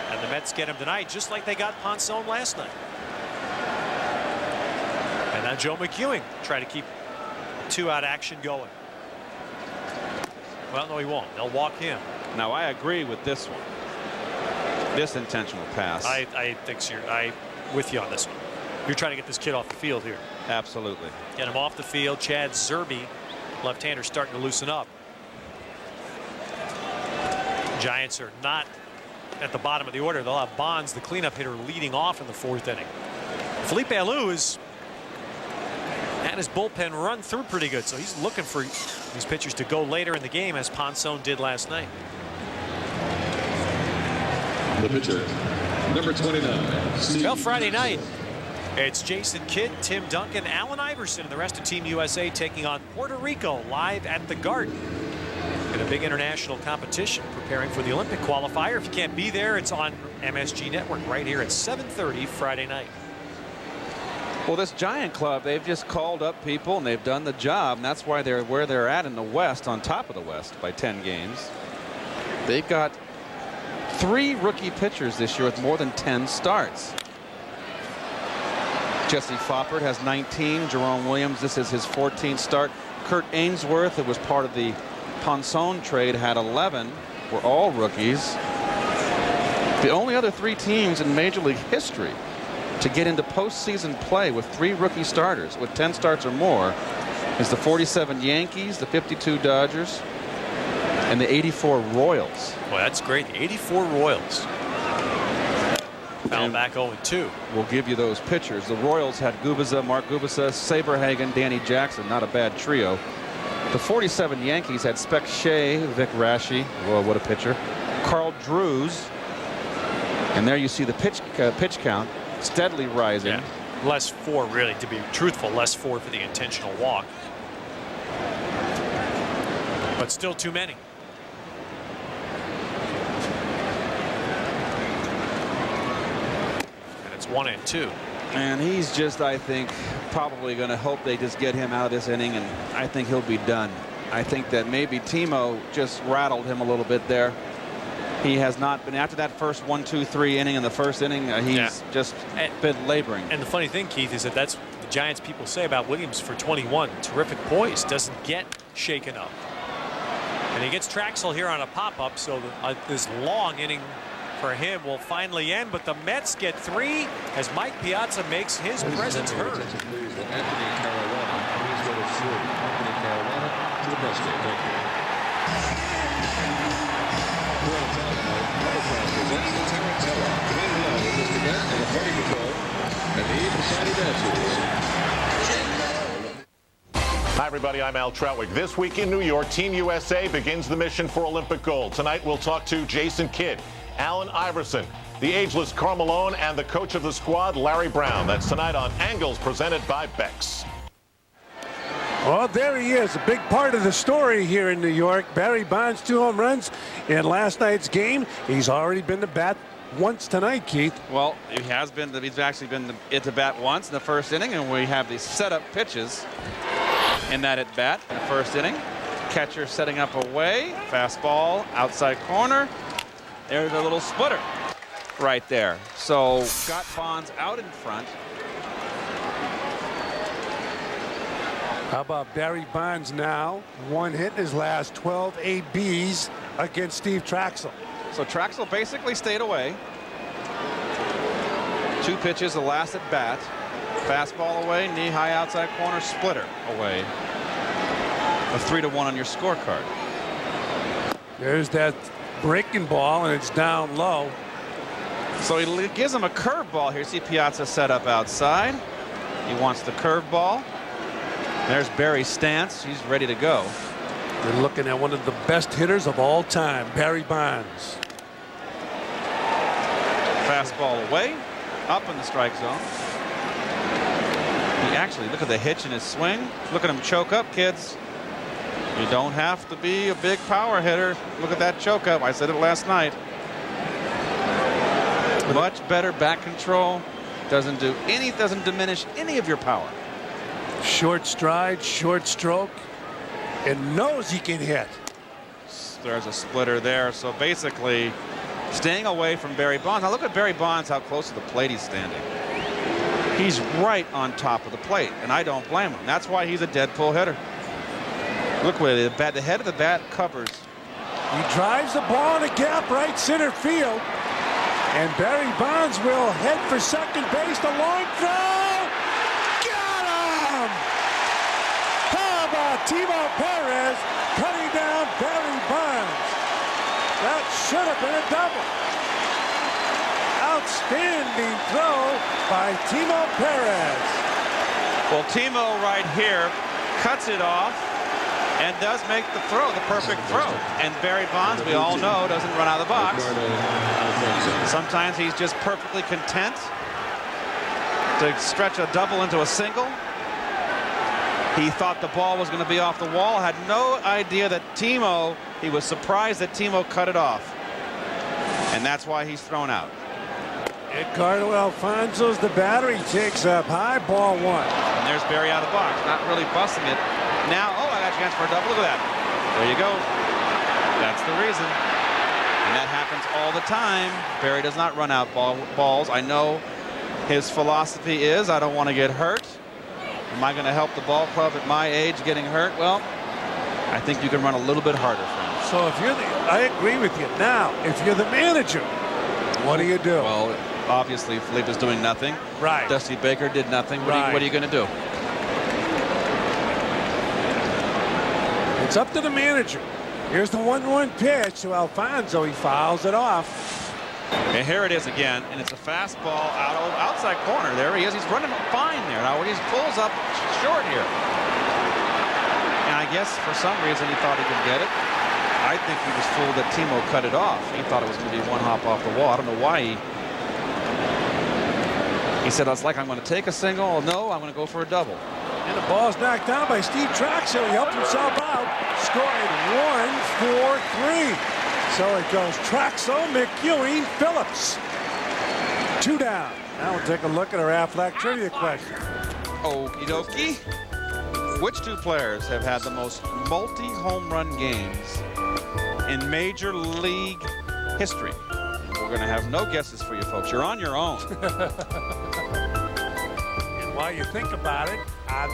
And the Mets get him tonight, just like they got Ponson last night. And now Joe McEwing try to keep 2-out action going. Well, no, he won't. They'll walk him. Now, I agree with this one. This intentional pass. I think so. I'm with you on this one. You're trying to get this kid off the field here. Absolutely. Get him off the field. Chad Zerbe, left-hander, starting to loosen up. Giants are not at the bottom of the order. They'll have Bonds, the cleanup hitter, leading off in the 4th inning. Felipe Alou is and his bullpen run through pretty good, so he's looking for these pitchers to go later in the game, as Ponson did last night. The pitcher, number 29. Well, Friday night, it's Jason Kidd, Tim Duncan, Allen Iverson, and the rest of Team USA taking on Puerto Rico live at the Garden in a big international competition, preparing for the Olympic qualifier. If you can't be there, it's on MSG Network right here at 7:30 Friday night. Well, this Giant club, they've just called up people and they've done the job, and that's why they're where they're at in the West, on top of the West by 10 games. They've got 3 rookie pitchers this year with more than 10 starts. Jesse Foppert has 19. Jerome Williams, this is his 14th start. Kurt Ainsworth, who was part of the Ponson trade, had 11. We're all rookies. The only other 3 teams in Major League history to get into postseason play with 3 rookie starters with 10 starts or more is the 47 Yankees, the 52 Dodgers, and the 84 Royals. Well, that's great. The 84 Royals. Foul back 0-2. We'll give you those pitchers. The Royals had Gubiza, Mark Gubiza, Saberhagen, Danny Jackson. Not a bad trio. The 47 Yankees had Spec Shea, Vic Raschi. Well, what a pitcher. Carl Drews. And there you see the pitch count steadily rising. Yeah. Less 4, really, to be truthful. Less 4 for the intentional walk. But still too many. And it's 1-2. And he's just, I think, probably going to hope they just get him out of this inning, and I think he'll be done. I think that maybe Timo just rattled him a little bit there. He has not been, after that first 1-2-3 inning in the first inning, he's just been laboring. And the funny thing, Keith, is that that's what the Giants people say about Williams for 21. Terrific poise, doesn't get shaken up. And he gets Trachsel here on a pop-up, so this long inning for him will finally end. But the Mets get 3 as Mike Piazza makes his presence heard. Hi, everybody. I'm Al Troutwig. This week in New York, Team USA begins the mission for Olympic gold. Tonight, we'll talk to Jason Kidd, Allen Iverson, the ageless Karl Malone, and the coach of the squad, Larry Brown. That's tonight on Angles, presented by Bex. Well, there he is, a big part of the story here in New York. Barry Bonds, 2 home runs in last night's game. He's already been to bat once tonight, Keith. Well, he's actually been at the bat once in the first inning, and we have these setup pitches in that at bat in the first inning. Catcher setting up away, fastball, outside corner. There's a little splitter right there. So got Bonds out in front. How about Barry Bonds now? 1 hit in his last 12 ABs against Steve Trachsel. So Trachsel basically stayed away. 2 pitches the last at bat. Fastball away, knee high outside corner, splitter away. A 3-1 on your scorecard. There's that breaking ball, and it's down low. So he gives him a curveball here. See Piazza set up outside. He wants the curveball. There's Barry's stance. He's ready to go. We're looking at one of the best hitters of all time, Barry Bonds. Fastball away, up in the strike zone. He actually, look at the hitch in his swing. Look at him choke up, kids. You don't have to be a big power hitter. Look at that choke up. I said it last night. Much better back control. Doesn't diminish any of your power. Short stride, short stroke, and knows he can hit. There's a splitter there. So basically staying away from Barry Bonds. Now look at Barry Bonds, how close to the plate he's standing. He's right on top of the plate, and I don't blame him. That's why he's a dead pull hitter. Look where the head of the bat covers. He drives the ball in a gap right center field, and Barry Bonds will head for second base. The long throw. How about Timo Perez cutting down Barry Bonds? That should have been a double. Outstanding throw by Timo Perez. Well, Timo right here cuts it off and does make the throw, the perfect throw. And Barry Bonds, we all know, doesn't run out of the box. Sometimes he's just perfectly content to stretch a double into a single. He thought the ball was going to be off the wall, had no idea that he was surprised that Timo cut it off. And that's why he's thrown out. Edgardo Alfonso's the batter. He takes up high, ball 1. And there's Barry out of the box, not really busting it. Now, I got a chance for a double. Look at that. There you go. That's the reason. And that happens all the time. Barry does not run out balls. I know his philosophy is, I don't want to get hurt. Am I going to help the ball club at my age getting hurt? Well, I think you can run a little bit harder, friends. So if you're I agree with you. Now, if you're the manager, what do you do? Well, obviously, Felipe's doing nothing. Right. Dusty Baker did nothing. What are you going to do? It's up to the manager. Here's the 1-1 pitch to Alfonso. He fouls it off. And here it is again, and it's a fastball outside corner. There he is. He's running fine there. Now he pulls up short here. And I guess for some reason he thought he could get it. I think he was fooled that Timo cut it off. He thought it was going to be 1 hop off the wall. I don't know why he said, it's like I'm going to take a single. Oh, no, I'm going to go for a double. And the ball's knocked down by Steve Trachsel. He helped himself out. Scored 1-4-3. So it goes Trachsel, McEwing, Phillips. 2 down. Now we'll take a look at our Aflac trivia question. Okie dokie. Which two players have had the most multi-home run games in Major League history? We're going to have no guesses for you folks. You're on your own. And while you think about it,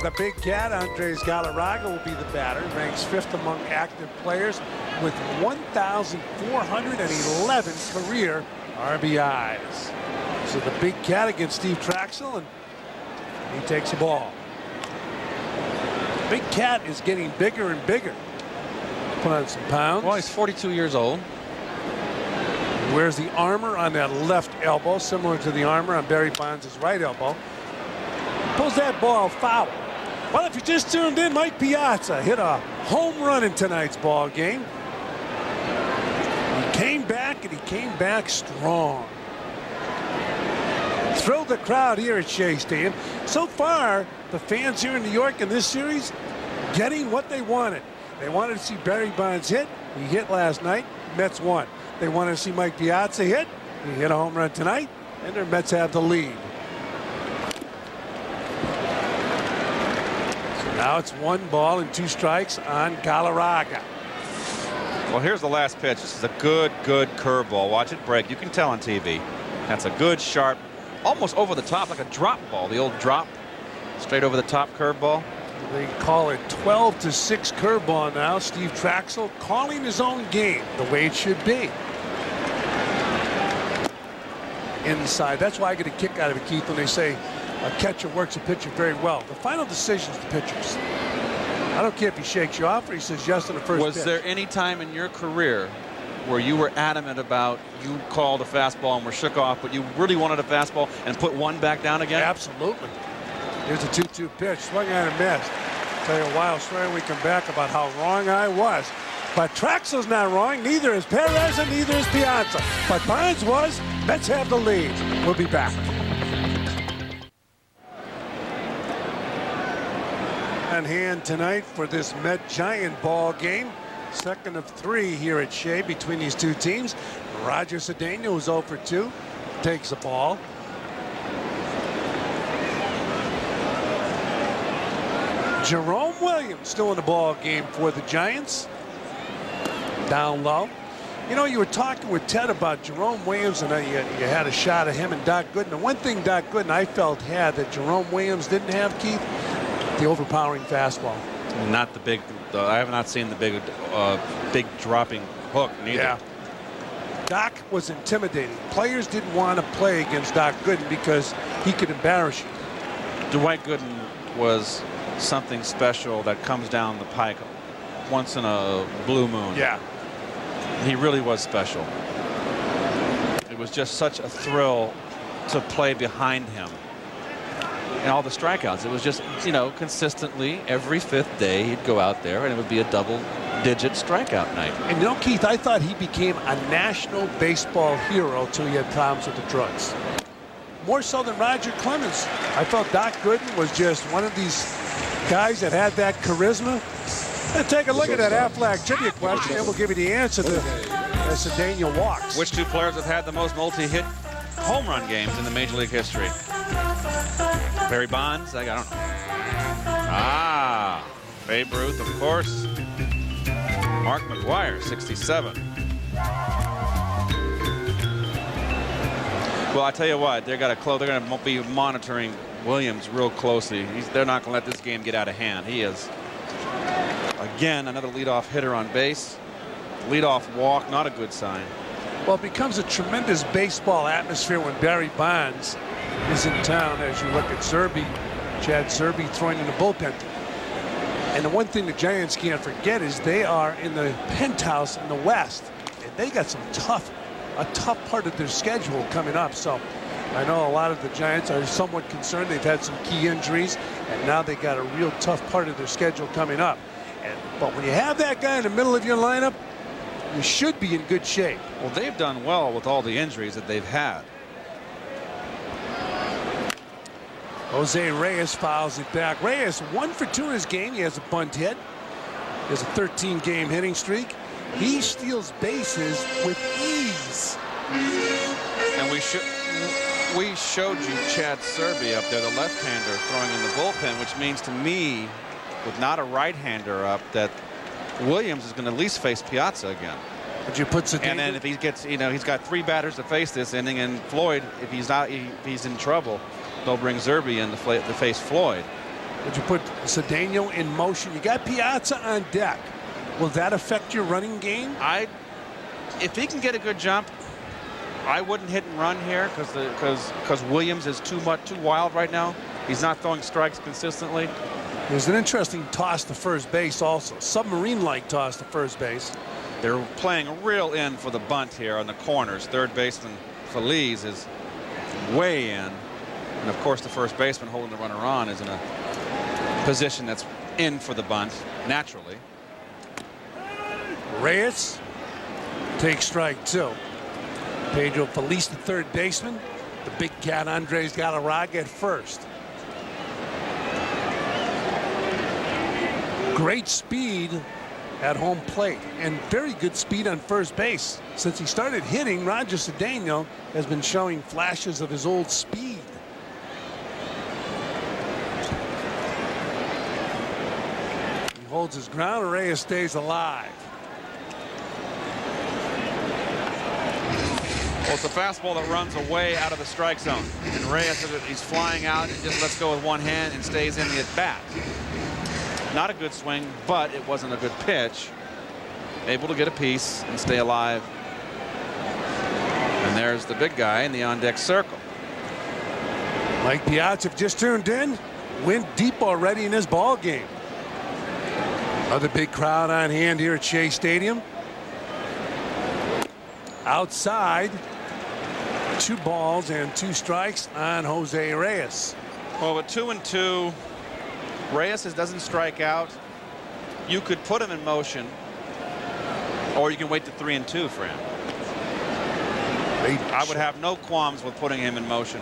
the big cat, Andres Galarraga, will be the batter. Ranks 5th among active players with 1,411 career RBIs. So the big cat against Steve Trachsel, and he takes the ball. Big cat is getting bigger and bigger. Put on some pounds. Well, he's 42 years old. Wears the armor on that left elbow, similar to the armor on Barry Bonds' right elbow. Pulls that ball foul. Well, if you just tuned in, Mike Piazza hit a home run in tonight's ball game. He came back, and he came back strong. Thrilled the crowd here at Shea Stadium. So far, the fans here in New York in this series getting what they wanted. They wanted to see Barry Bonds hit. He hit last night. Mets won. They wanted to see Mike Piazza hit. He hit a home run tonight, and their Mets have the lead. So now it's 1 ball and 2 strikes on Galarraga. Well, here's the last pitch. This is a good curveball. Watch it break. You can tell on TV. That's a good, sharp, almost over the top, like a drop ball. The old drop, straight over the top curveball. They call it 12-6 curveball now. Steve Trachsel calling his own game the way it should be. Inside. That's why I get a kick out of it, Keith, when they say a catcher works a pitcher very well. The final decision is the pitcher's. I don't care if he shakes you off or he says yes on the first pitch. Was there any time in your career where you were adamant about you called a fastball and were shook off, but you really wanted a fastball and put one back down again? Absolutely. Here's a 2-2 pitch. Swung on and missed. Tell you a wild story when we come back about how wrong I was. But Trachsel's not wrong. Neither is Perez and neither is Piazza. But Bonds was. Mets have the lead. We'll be back. On hand tonight for this Met-Giant ball game. Second of 3 here at Shea between these two teams. Roger Cedeno, who's 0 for 2, takes the ball. Jerome Williams still in the ball game for the Giants. Down low. You know, you were talking with Ted about Jerome Williams, and you had a shot of him and Doc Gooden. The one thing Doc Gooden I felt had that Jerome Williams didn't have, Keith, the overpowering fastball. Not the big. I have not seen the big dropping hook neither. Yeah. Doc was intimidating. Players didn't want to play against Doc Gooden because he could embarrass you. Dwight Gooden was something special that comes down the pike once in a blue moon. Yeah. He really was special. It was just such a thrill to play behind him. And all the strikeouts. It was just, you know, consistently every 5th day he'd go out there and it would be a double-digit strikeout night. And you know, Keith, I thought he became a national baseball hero till he had problems with the drugs. More so than Roger Clemens. I felt Doc Gooden was just one of these guys that had that charisma. And take a look at that Aflac trivia question, and we'll give you the answer to Cedeno walks. Which two players have had the most multi-hit home run games in the Major League history? Barry Bonds? I don't know. Ah, Babe Ruth, of course. Mark McGwire, 67. Well, I tell you what, they're going to be monitoring Williams real closely. They're not going to let this game get out of hand. He is, again, another leadoff hitter on base. Leadoff walk, not a good sign. Well, it becomes a tremendous baseball atmosphere when Barry Bonds is in town, as you look at Chad Zerbe throwing in the bullpen. And the one thing the Giants can't forget is they are in the penthouse in the West, and they got a tough part of their schedule coming up. So I know a lot of the Giants are somewhat concerned. They've had some key injuries, and now they got a real tough part of their schedule coming up. But when you have that guy in the middle of your lineup, you should be in good shape. Well, they've done well with all the injuries that they've had. Jose Reyes fouls it back. Reyes 1 for 2 in his game. He has a bunt hit. He has a 13-game hitting streak. He steals bases with ease. And we showed you Chad Zerbe up there, the left-hander throwing in the bullpen, which means to me with not a right-hander up, that Williams is going to at least face Piazza again. Would you put Cedeno? And then if he gets, he's got 3 batters to face this inning, and Floyd, if he's in trouble, they'll bring Zerbe in to face Floyd. Would you put Cedeno in motion? You got Piazza on deck. Will that affect your running game? If he can get a good jump, I wouldn't hit and run here because Williams is too wild right now. He's not throwing strikes consistently. There's an interesting toss to first base also. Submarine-like toss to first base. They're playing a real in for the bunt here on the corners. Third baseman Feliz is way in. And of course the first baseman holding the runner on is in a position that's in for the bunt naturally. Reyes takes strike 2. Pedro Feliz, the third baseman. The big cat Andres Galarraga at first. Great speed at home plate and very good speed on first base. Since he started hitting, Roger Cedeno has been showing flashes of his old speed. He holds his ground. Reyes stays alive. Well, it's a fastball that runs away out of the strike zone. And Reyes, he's flying out and just lets go with one hand and stays in the at-bat. Not a good swing, but it wasn't a good pitch. Able to get a piece and stay alive. And there's the big guy in the on-deck circle. Mike Piazza just tuned in. Went deep already in this ball game. Another big crowd on hand here at Shea Stadium. Outside, 2 balls and 2 strikes on Jose Reyes. Well, with 2-2, Reyes doesn't strike out. You could put him in motion, or you can wait to 3-2 for him. I would have no qualms with putting him in motion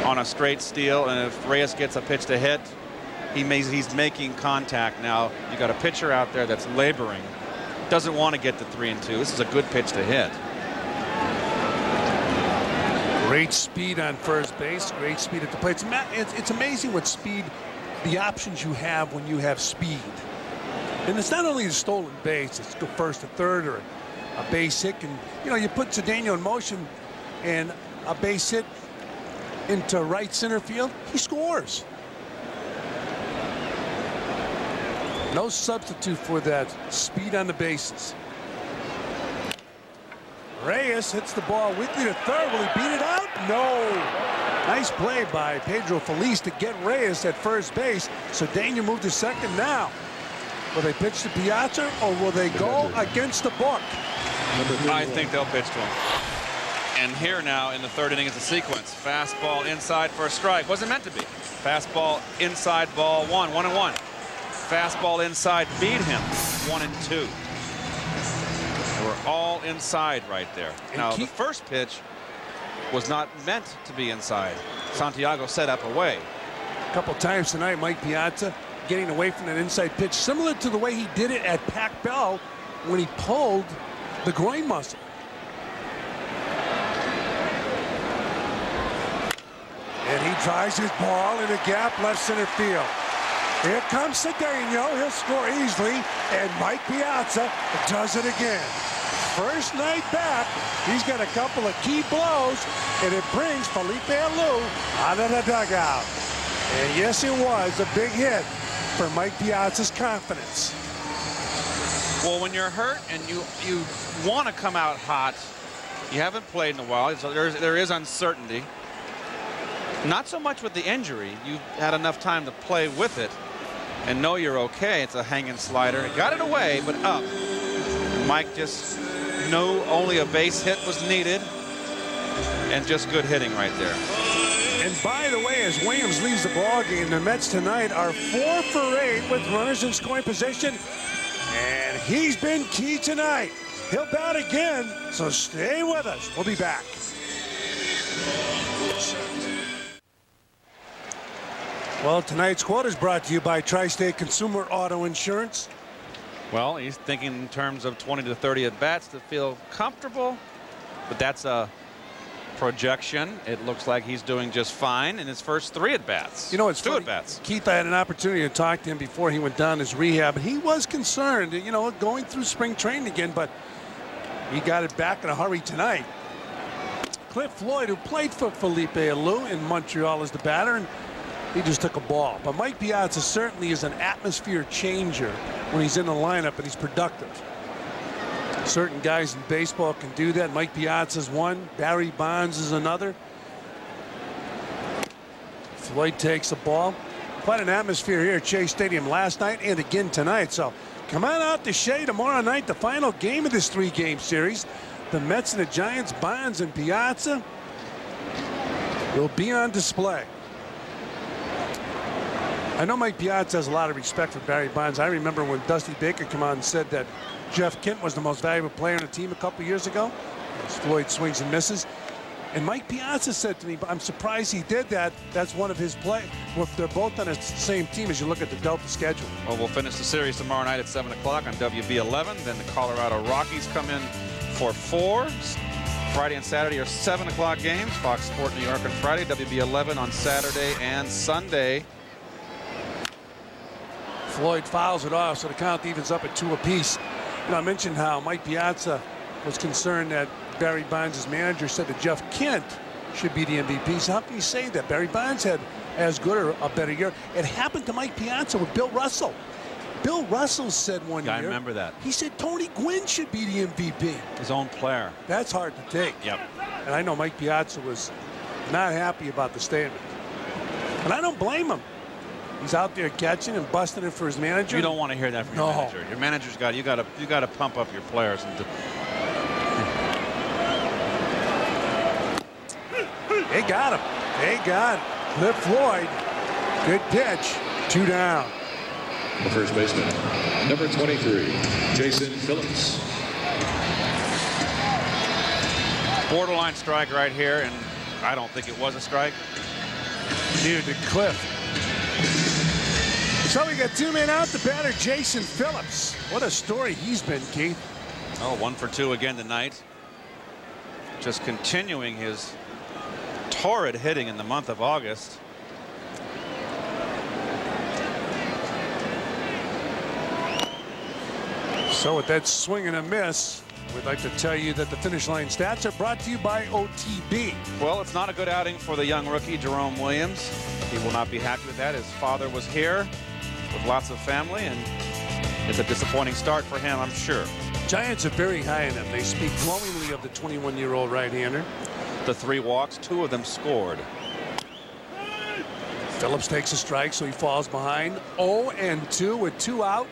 on a straight steal, and if Reyes gets a pitch to hit, he's making contact now. You got a pitcher out there that's laboring, doesn't want to get to 3-2. This is a good pitch to hit. Great speed on first base, great speed at the plate. It's amazing what speed, the options you have when you have speed. And it's not only the stolen base, it's go first to third or a base hit. And, you put Cedeno in motion and a base hit into right center field, he scores. No substitute for that speed on the bases. Reyes hits the ball weakly to third. Will he beat it out? No. Nice play by Pedro Feliz to get Reyes at first base. Cedeno moved to second now. Will they pitch to Piazza or will they go against the book? I think they'll pitch to him. And here now in the third inning is a sequence. Fastball inside for a strike. Wasn't meant to be. Fastball inside, ball 1, 1-1. Fastball inside, beat him, 1-2. They were all inside right there. Now the first pitch was not meant to be inside. Santiago set up away. A couple times tonight, Mike Piazza getting away from that inside pitch, similar to the way he did it at Pac Bell when he pulled the groin muscle. And he drives his ball in a gap left center field. Here comes Cedeno. He'll score easily. And Mike Piazza does it again. First night back, he's got a couple of key blows, and it brings Felipe Alou out of the dugout. And yes, it was a big hit for Mike Piazza's confidence. Well, when you're hurt and you want to come out hot, you haven't played in a while, so there is uncertainty. Not so much with the injury. You've had enough time to play with it and know you're okay. It's a hanging slider. It got it away, but up. Mike just knew only a base hit was needed, and just good hitting right there. And by the way, as Williams leaves the ball game, the Mets tonight are 4 for 8 with runners in scoring position, and he's been key tonight. He'll bat again, so stay with us. We'll be back. Well, tonight's quote is brought to you by Tri-State Consumer Auto Insurance. Well, he's thinking in terms of 20 to 30 at bats to feel comfortable, but that's a projection, it looks like he's doing just fine in his first 3 at-bats. You know, it's 2 funny. at-bats. Keith, I had an opportunity to talk to him before he went down his rehab, and he was concerned, you know, going through spring training again, but he got it back in a hurry tonight. Cliff Floyd, who played for Felipe Alou in Montreal as the batter, and he just took a ball. But Mike Piazza certainly is an atmosphere changer when he's in the lineup and he's productive. Certain guys in baseball can do that. Mike Piazza's one. Barry Bonds is another. Floyd takes the ball. Quite an atmosphere here at Shea Stadium last night and again tonight. So come on out to Shea tomorrow night, the final game of this 3-game series. The Mets and the Giants, Bonds and Piazza will be on display. I know Mike Piazza has a lot of respect for Barry Bonds. I remember when Dusty Baker came out and said that Jeff Kent was the most valuable player on the team a couple years ago. As Floyd swings and misses. And Mike Piazza said to me, I'm surprised he did that. That's one of his play. Well, they're both on the same team as you look at the Delta schedule. Well, we'll finish the series tomorrow night at 7 o'clock on WB11. Then the Colorado Rockies come in for 4. Friday and Saturday are 7 o'clock games. Fox Sport New York on Friday, WB11 on Saturday and Sunday. Floyd fouls it off, so the count evens up at 2 apiece. You know, I mentioned how Mike Piazza was concerned that Barry Bonds' manager said that Jeff Kent should be the MVP. So how can you say that? Barry Bonds had as good or a better year. It happened to Mike Piazza with Bill Russell. Bill Russell said one year. I remember that. He said Tony Gwynn should be the MVP. His own player. That's hard to take. Yep. And I know Mike Piazza was not happy about the statement. And I don't blame him. He's out there catching and busting it for his manager. You don't want to hear that from your manager. Your manager's got you got to pump up your players. And they got him. They got Cliff Floyd. Good pitch. 2 down. The first baseman, number 23, Jason Phillips. Borderline strike right here, and I don't think it was a strike. Neither did Cliff. So we got 2 men out. The batter, Jason Phillips. What a story he's been, Keith. Oh, 1 for 2 again tonight. Just continuing his torrid hitting in the month of August. So with that swing and a miss, we'd like to tell you that the finish line stats are brought to you by OTB. Well, it's not a good outing for the young rookie, Jerome Williams. He will not be happy with that. His father was here with lots of family, and it's a disappointing start for him, I'm sure. Giants are very high in him. They speak glowingly of the 21-year-old right-hander. The 3 walks, 2 of them scored. Phillips takes a strike, so he falls behind. 0-2 with 2 out.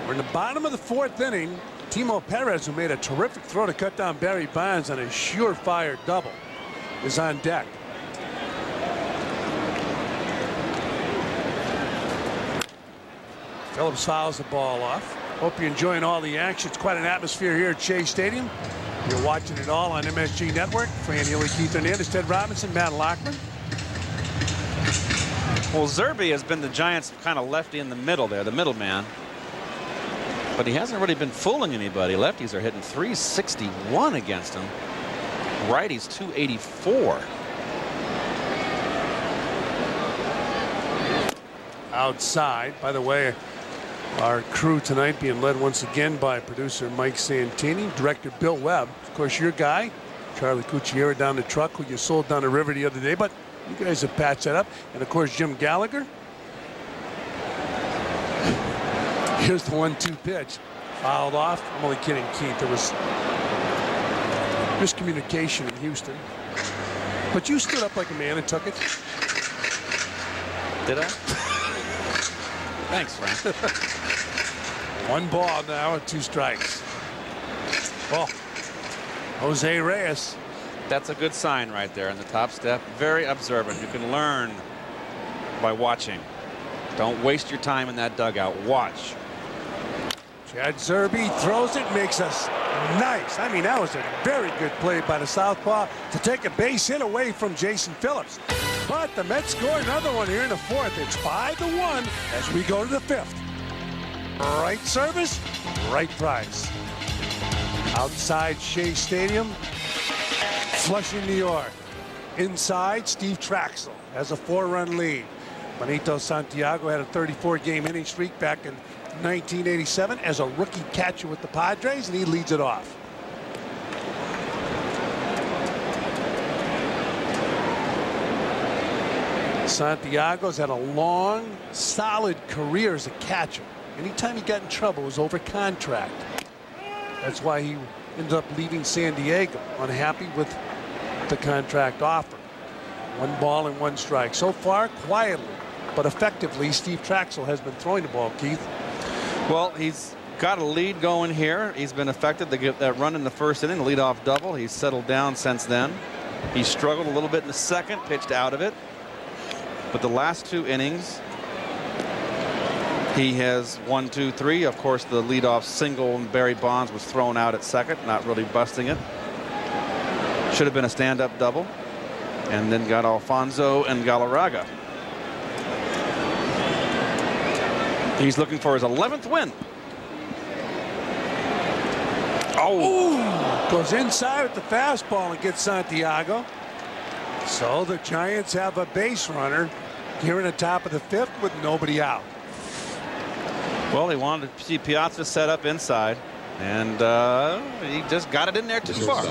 We're in the bottom of the 4th inning. Timo Perez, who made a terrific throw to cut down Barry Bonds on a surefire double, is on deck. Phillips fouls the ball off. Hope you're enjoying all the action. It's quite an atmosphere here at Shea Stadium. You're watching it all on MSG Network. Fran Healy, Keith Hernandez, Ted Robinson, Matt Lockman. Well, Zerbe has been the Giants' kind of lefty in the middle there, the middleman. But he hasn't really been fooling anybody. Lefties are hitting .361 against him. Righties .284. Outside, by the way, our crew tonight being led once again by producer Mike Santini, director Bill Webb, of course your guy, Charlie Cucchiera down the truck, who you sold down the river the other day, but you guys have patched that up, and of course Jim Gallagher. Here's the 1-2 pitch. Fouled off. I'm only kidding, Keith. There was miscommunication in Houston. But you stood up like a man and took it. Did I? Thanks, Frank. 1 ball now and 2 strikes. Oh, Jose Reyes. That's a good sign right there on the top step. Very observant. You can learn by watching. Don't waste your time in that dugout. Watch. Chad Zerbe throws it, makes us nice. I mean, that was a very good play by the southpaw to take a base hit away from Jason Phillips. But the Mets score another one here in the 4th. It's 5-1 as we go to the 5th. Right service, right price. Outside Shea Stadium. Flushing, New York. Inside, Steve Trachsel has a 4-run lead. Benito Santiago had a 34-game inning streak back in 1987 as a rookie catcher with the Padres, and he leads it off. Santiago's had a long, solid career as a catcher. Anytime he got in trouble, it was over contract. That's why he ended up leaving San Diego, unhappy with the contract offer. 1 ball and 1 strike. So far, quietly but effectively, Steve Trachsel has been throwing the ball, Keith. Well, he's got a lead going here. He's been effective to get that run in the first inning, the leadoff double. He's settled down since then. He struggled a little bit in the second, pitched out of it. But the last 2 innings, he has 1, 2, 3. Of course, the leadoff single and Barry Bonds was thrown out at second, not really busting it. Should have been a stand-up double. And then got Alfonso and Galarraga. He's looking for his 11th win. Oh, goes inside with the fastball and gets Santiago. So the Giants have a base runner here in the top of the 5th with nobody out. Well, he wanted to see Piazza set up inside, and he just got it in there too far.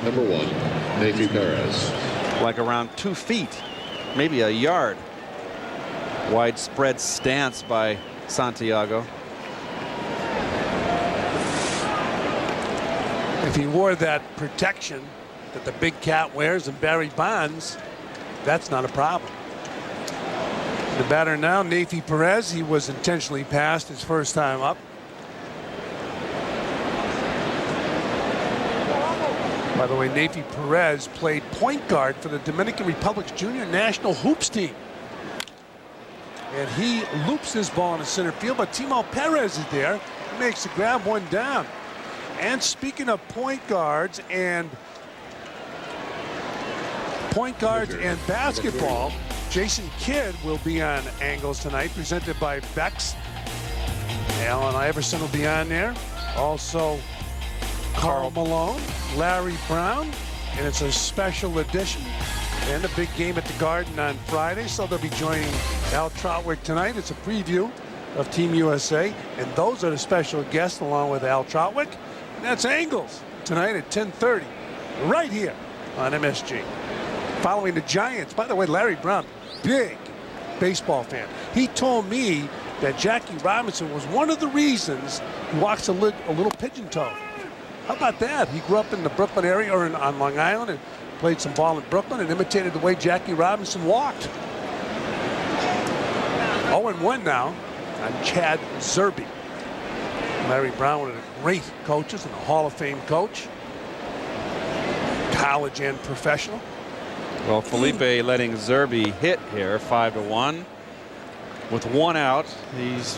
Number 1, Navy Perez. Like around 2 feet, maybe a yard. Widespread stance by Santiago. If he wore that protection that the big cat wears and Barry Bonds, that's not a problem. The batter now, Navy Perez. He was intentionally passed his first time up. By the way, Navy Perez played point guard for the Dominican Republic's junior national hoops team. And he loops this ball in the center field, but Timo Perez is there. He makes the grab, 1 down. And speaking of point guards and basketball, Jason Kidd will be on Angles tonight, presented by Bex. Allen Iverson will be on there. Also, Karl Malone, Larry Brown, and it's a special edition. And a big game at the Garden on Friday, so they'll be joining Al Trautwig tonight. It's a preview of Team USA, and those are the special guests along with Al Trautwig. And that's Angles tonight at 10:30, right here on MSG. Following the Giants. By the way, Larry Brown, big baseball fan. He told me that Jackie Robinson was one of the reasons he walks a little pigeon-toed. How about that? He grew up in the Brooklyn area or on Long Island and played some ball in Brooklyn and imitated the way Jackie Robinson walked. 0-1 now on Chad Zerbe. Larry Brown, one of the great coaches and a Hall of Fame coach. College and professional. Well, Felipe letting Zerbe hit here, 5-1. With 1 out, these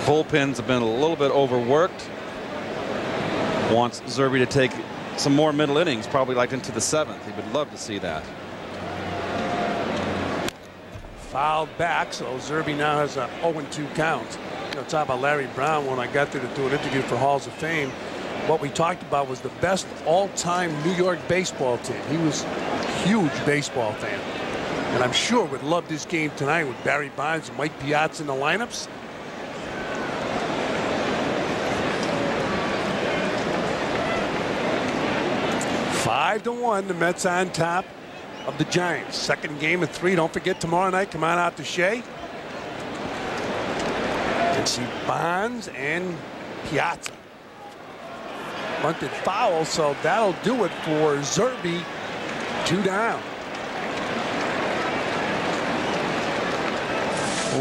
bullpens have been a little bit overworked. Wants Zerbe to take some more middle innings, probably like into the 7th. He would love to see that. Fouled back, so Zerbe now has a 0-2 count. You know, talk about Larry Brown. When I got there to do an interview for Halls of Fame, what we talked about was the best all-time New York baseball team. He was a huge baseball fan, and I'm sure would love this game tonight with Barry Bonds and Mike Piazza in the lineups. Five to 1, the Mets on top of the Giants. Second game of 3. Don't forget tomorrow night. Come on out to Shea. And see Bonds and Piazza. Bunted foul, so that'll do it for Zerbe. 2 down.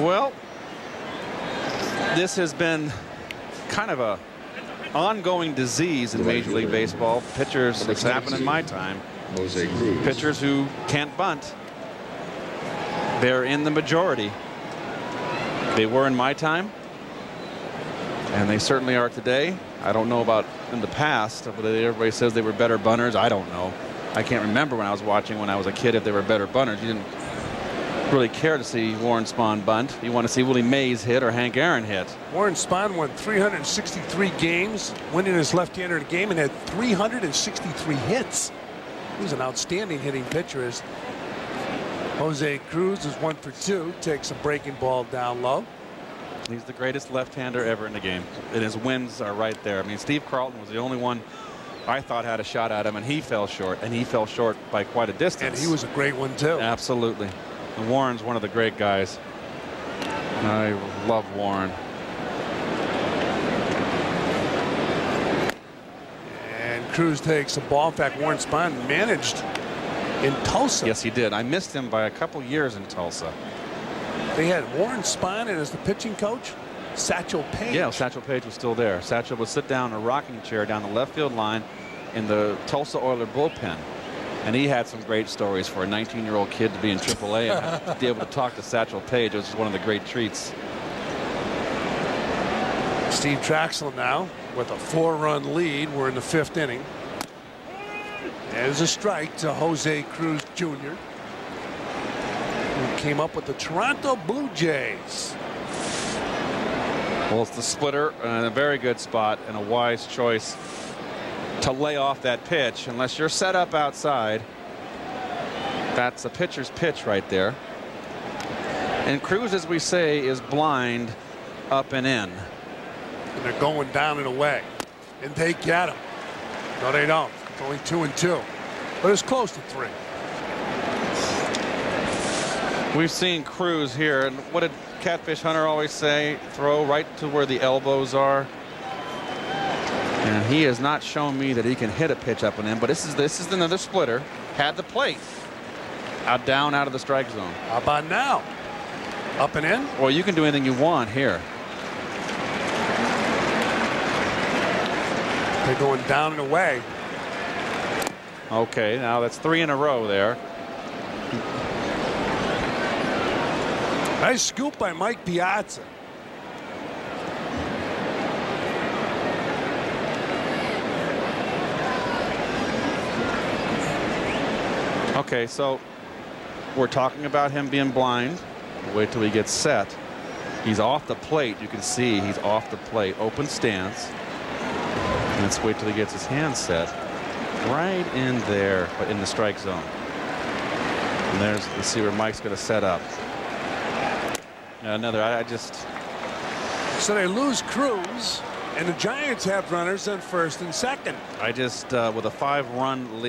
Well, this has been kind of a ongoing disease in Major League Baseball. Pitchers, it's happened in my time. Pitchers who can't bunt. They're in the majority. They were in my time, and they certainly are today. I don't know about in the past, but everybody says they were better bunters. I don't know. I can't remember when I was watching when I was a kid if they were better bunters. You didn't really care to see Warren Spahn bunt. You want to see Willie Mays hit or Hank Aaron hit. Warren Spahn won 363 games, winning his left-hander game, and had 363 hits. who's an outstanding hitting pitcher, is Jose Cruz is 1 for 2. Takes a breaking ball down low. He's the greatest left-hander ever in the game, and his wins are right there. I mean, Steve Carlton was the only one I thought had a shot at him, and he fell short, by quite a distance. And he was a great one too. Absolutely. And Warren's one of the great guys. I love Warren. And Cruz takes a ball. In fact, Warren Spahn managed in Tulsa. Yes, he did. I missed him by a couple years in Tulsa. They had Warren Spahn and as the pitching coach, Satchel Paige. Yeah, Satchel Paige was still there. Satchel would sit down in a rocking chair down the left field line in the Tulsa Oiler bullpen. And he had some great stories for a 19-year-old kid to be in AAA and to be able to talk to Satchel Paige. It was one of the great treats. Steve Trachsel now with a 4-run lead. We're in the 5th inning. There's a strike to Jose Cruz Jr., who came up with the Toronto Blue Jays. Well, it's the splitter and a very good spot and a wise choice to lay off that pitch. Unless you're set up outside, that's a pitcher's pitch right there. And Cruz, as we say, is blind up and in. And they're going down and away. And they get him. No, they don't. It's only 2-2. But it's close to 3. We've seen Cruz here, and what did Catfish Hunter always say? Throw right to where the elbows are. And he has not shown me that he can hit a pitch up and in, but this is another splitter. Had the plate. Down out of the strike zone. How about now? Up and in? Well, you can do anything you want here. They're going down and away. Okay, now that's 3 in a row there. Nice scoop by Mike Piazza. Okay, so we're talking about him being blind. Wait till he gets set. He's off the plate. You can see he's off the plate. Open stance. Let's wait till he gets his hand set. Right in there, but in the strike zone. And let's see where Mike's going to set up. Another, So they lose Cruz, and the Giants have runners on first and second. With a 5-1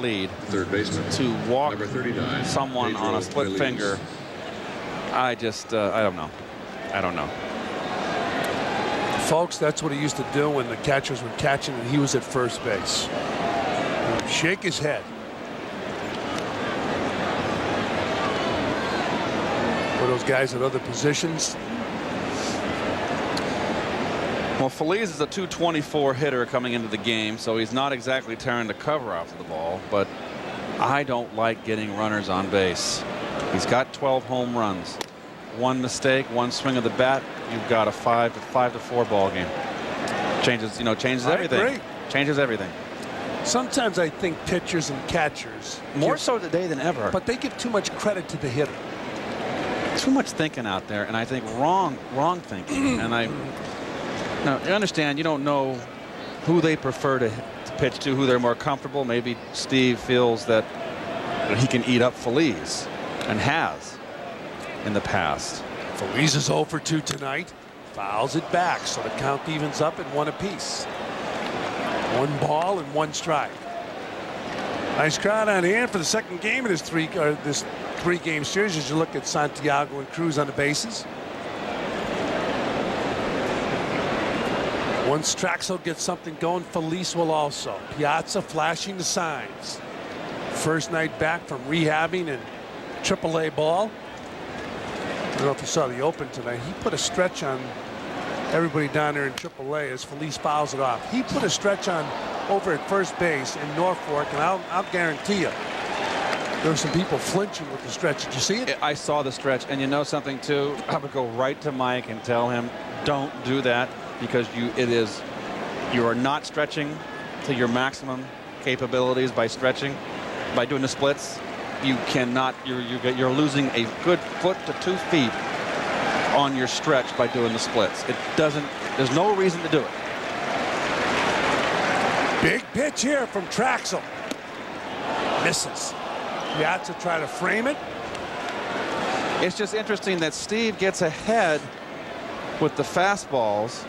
lead, third baseman, to walk number 39, someone on a split finger, I don't know. I don't know. Folks, that's what he used to do when the catchers were catching and he was at first base. He'd shake his head. For those guys at other positions. Well, Feliz is a .224 hitter coming into the game, so he's not exactly tearing the cover off of the ball, but I don't like getting runners on base. He's got 12 home runs. One mistake, one swing of the bat, you've got a 5-4 ball game. Changes everything. Agree. Changes everything. Sometimes I think pitchers and catchers more so today than ever. But they give too much credit to the hitter. Too much thinking out there, and I think wrong thinking. And now you understand, you don't know who they prefer to pitch to, who they're more comfortable. Maybe Steve feels that he can eat up Feliz, and has in the past. Feliz is 0 for 2 tonight. Fouls it back, so the count evens up at 1 apiece. 1 ball and 1 strike. Nice crowd on hand for the second game of this three-game series as you look at Santiago and Cruz on the bases. Once Trachsel gets something going, Feliz will also. Piazza flashing the signs. First night back from rehabbing and AAA ball. I don't know if you saw the open tonight. He put a stretch on everybody down there in AAA as Feliz fouls it off. He put a stretch on over at first base in Norfolk, and I'll guarantee you there were some people flinching with the stretch. Did you see it? I saw the stretch, and you know something too? I would go right to Mike and tell him, don't do that, because you are not stretching to your maximum capabilities by stretching. By doing the splits, you cannot. You're losing a good foot to 2 feet on your stretch by doing the splits. It doesn't. There's no reason to do it. Big pitch here from Trachsel. Misses. Piazza try to frame it. It's just interesting that Steve gets ahead with the fastballs,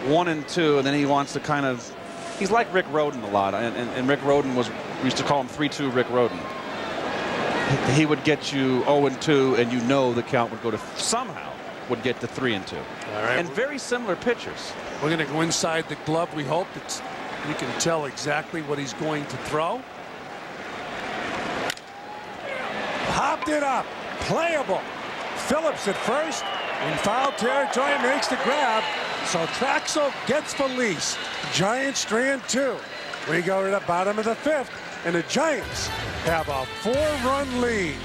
1 and 2, and then he wants to kind of, he's like Rick Rhoden a lot, and Rick Rhoden was, we used to call him 3-2 Rick Rhoden. He would get you 0 and 2, and you know the count would go to, somehow would get to 3 and 2. All right. And very similar pitchers. We're going to go inside the glove. We hope that you can tell exactly what he's going to throw. Hopped it up. Playable. Phillips at first. In foul territory, makes the grab. So Trachsel gets Felice. Giants strand 2. We go to the bottom of the 5th, and the Giants have a 4-run lead.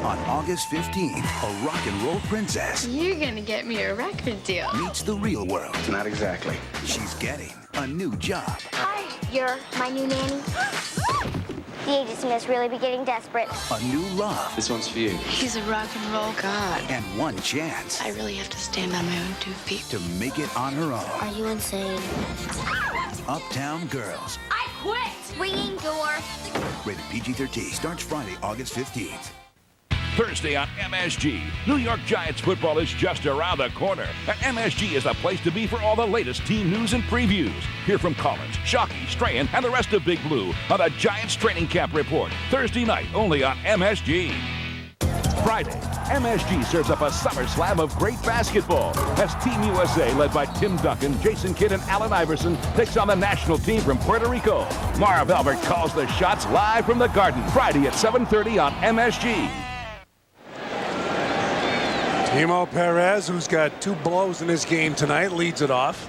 On August 15th, a rock and roll princess You're gonna get me a record deal. meets the real world. Not exactly. She's getting a new job. Hi, you're my new nanny. The agency must really be getting desperate. A new love. This one's for you. He's a rock and roll god. And one chance I really have to stand on my own 2 feet. to make it on her own. Are you insane? Uptown Girls. I quit! Swinging door. Rated PG-13. Starts Friday, August 15th. Thursday on MSG. New York Giants football is just around the corner, and MSG is the place to be for all the latest team news and previews. Hear from Collins, Shockey, Strahan, and the rest of Big Blue on the Giants Training Camp Report. Thursday night only on MSG. Friday, MSG serves up a summer slam of great basketball as Team USA, led by Tim Duncan, Jason Kidd, and Allen Iverson, takes on the national team from Puerto Rico. Marv Albert calls the shots live from the Garden, Friday at 7:30 on MSG. Timo Perez, who's got 2 blows in his game tonight, leads it off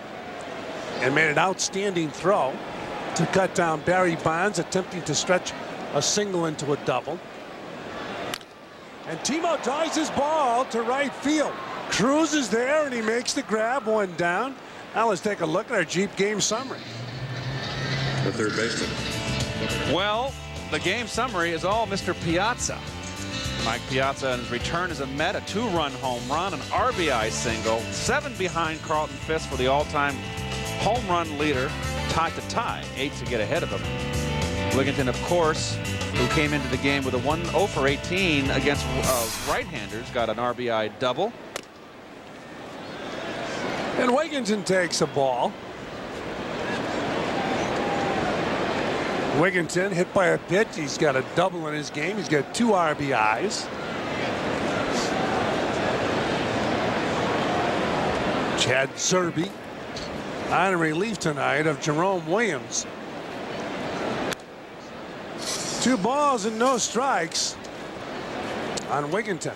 and made an outstanding throw to cut down Barry Bonds, attempting to stretch a single into a double. And Timo drives his ball to right field. Cruz is there, and he makes the grab, 1 down. Now let's take a look at our Jeep game summary. The third baseman. Well, the game summary is all Mr. Piazza. Mike Piazza in his return as a Met, a 2-run home run, an RBI single, 7 behind Carlton Fisk for the all-time home run leader, tie to tie, 8 to get ahead of him. Wigginton, of course, who came into the game with a 0 for 18 against right-handers, got an RBI double. And Wigginton takes a ball. Wigginton hit by a pitch. He's got a double in his game. He's got 2 RBIs. Chad Zerbe on relief tonight of Jerome Williams. 2 balls and no strikes on Wigginton.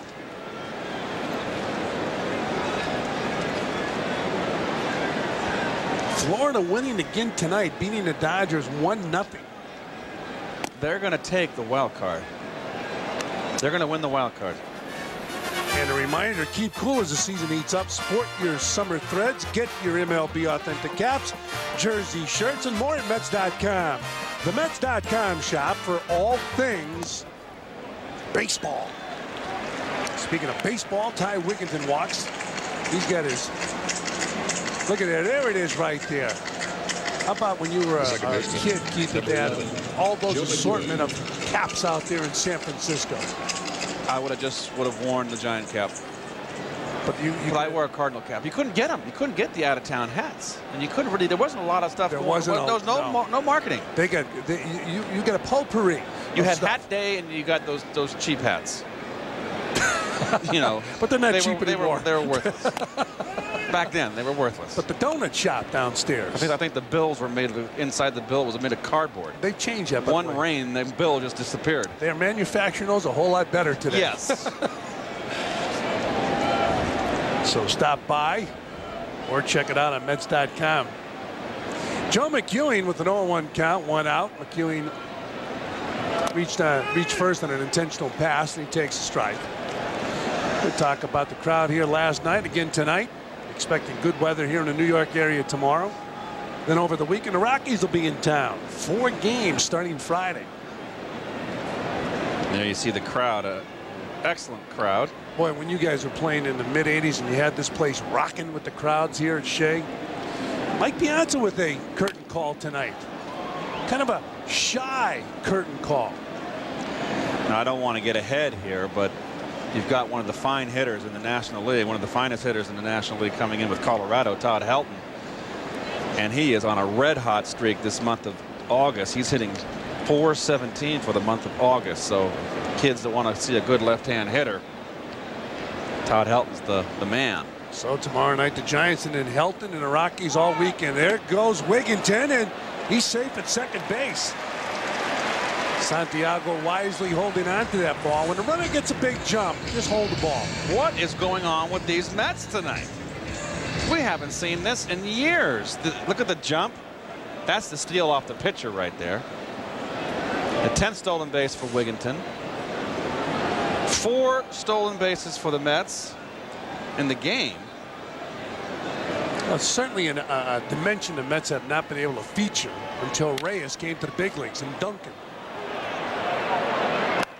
Florida winning again tonight, beating the Dodgers 1-0. They're going to take the wild card. They're going to win the wild card. And a reminder to keep cool as the season heats up. Sport your summer threads. Get your MLB authentic caps, jersey, shirts, and more at Mets.com. The Mets.com shop for all things baseball. Speaking of baseball, Ty Wigginton walks. He's got his, look at that, there it is right there. How about when you were a kid, Keith, that had all those assortment of caps out there in San Francisco? I would have worn the Giant cap. But I wore a Cardinal cap. You couldn't get them. You couldn't get the out-of-town hats, and you couldn't really. There wasn't a lot of stuff. There wasn't. There was no marketing. You got a potpourri. You had Hat Day, and you got those cheap hats. You know, but they're not cheap anymore. They were worthless. Back then, they were worthless. But the donut shop downstairs. I think the bills were made inside the bill was made of cardboard. They changed that. One rain, the bill just disappeared. They're manufacturing those a whole lot better today. Yes. So stop by or check it out on Mets.com. Joe McEwing with an 0-1 count, 1 out. McEwing reached first on an intentional pass, and he takes a strike. We'll talk about the crowd here last night, again tonight. Expecting good weather here in the New York area tomorrow. Then over the weekend, the Rockies will be in town. 4 games starting Friday. There you see the crowd. Excellent crowd. Boy, when you guys were playing in the mid-'80s and you had this place rocking with the crowds here at Shea. Mike Piazza with a curtain call. call tonight. Kind of a shy curtain call. Now, I don't want to get ahead here, but you've got one of the fine hitters in the National League, one of the finest hitters in the National League coming in with Colorado, Todd Helton. And he is on a red-hot streak this month of August. He's hitting .417 for the month of August. So kids that want to see a good left-hand hitter, Todd Helton's the man. So tomorrow night, the Giants and then Helton and the Rockies all weekend. There goes Wigginton, and he's safe at second base. Santiago wisely holding on to that ball. When the runner gets a big jump, just hold the ball. What is going on with these Mets tonight? We haven't seen this in years. Look at the jump. That's the steal off the pitcher right there. The 10th stolen base for Wigginton. 4 stolen bases for the Mets in the game. Well, certainly a dimension the Mets have not been able to feature until Reyes came to the big leagues and Duncan.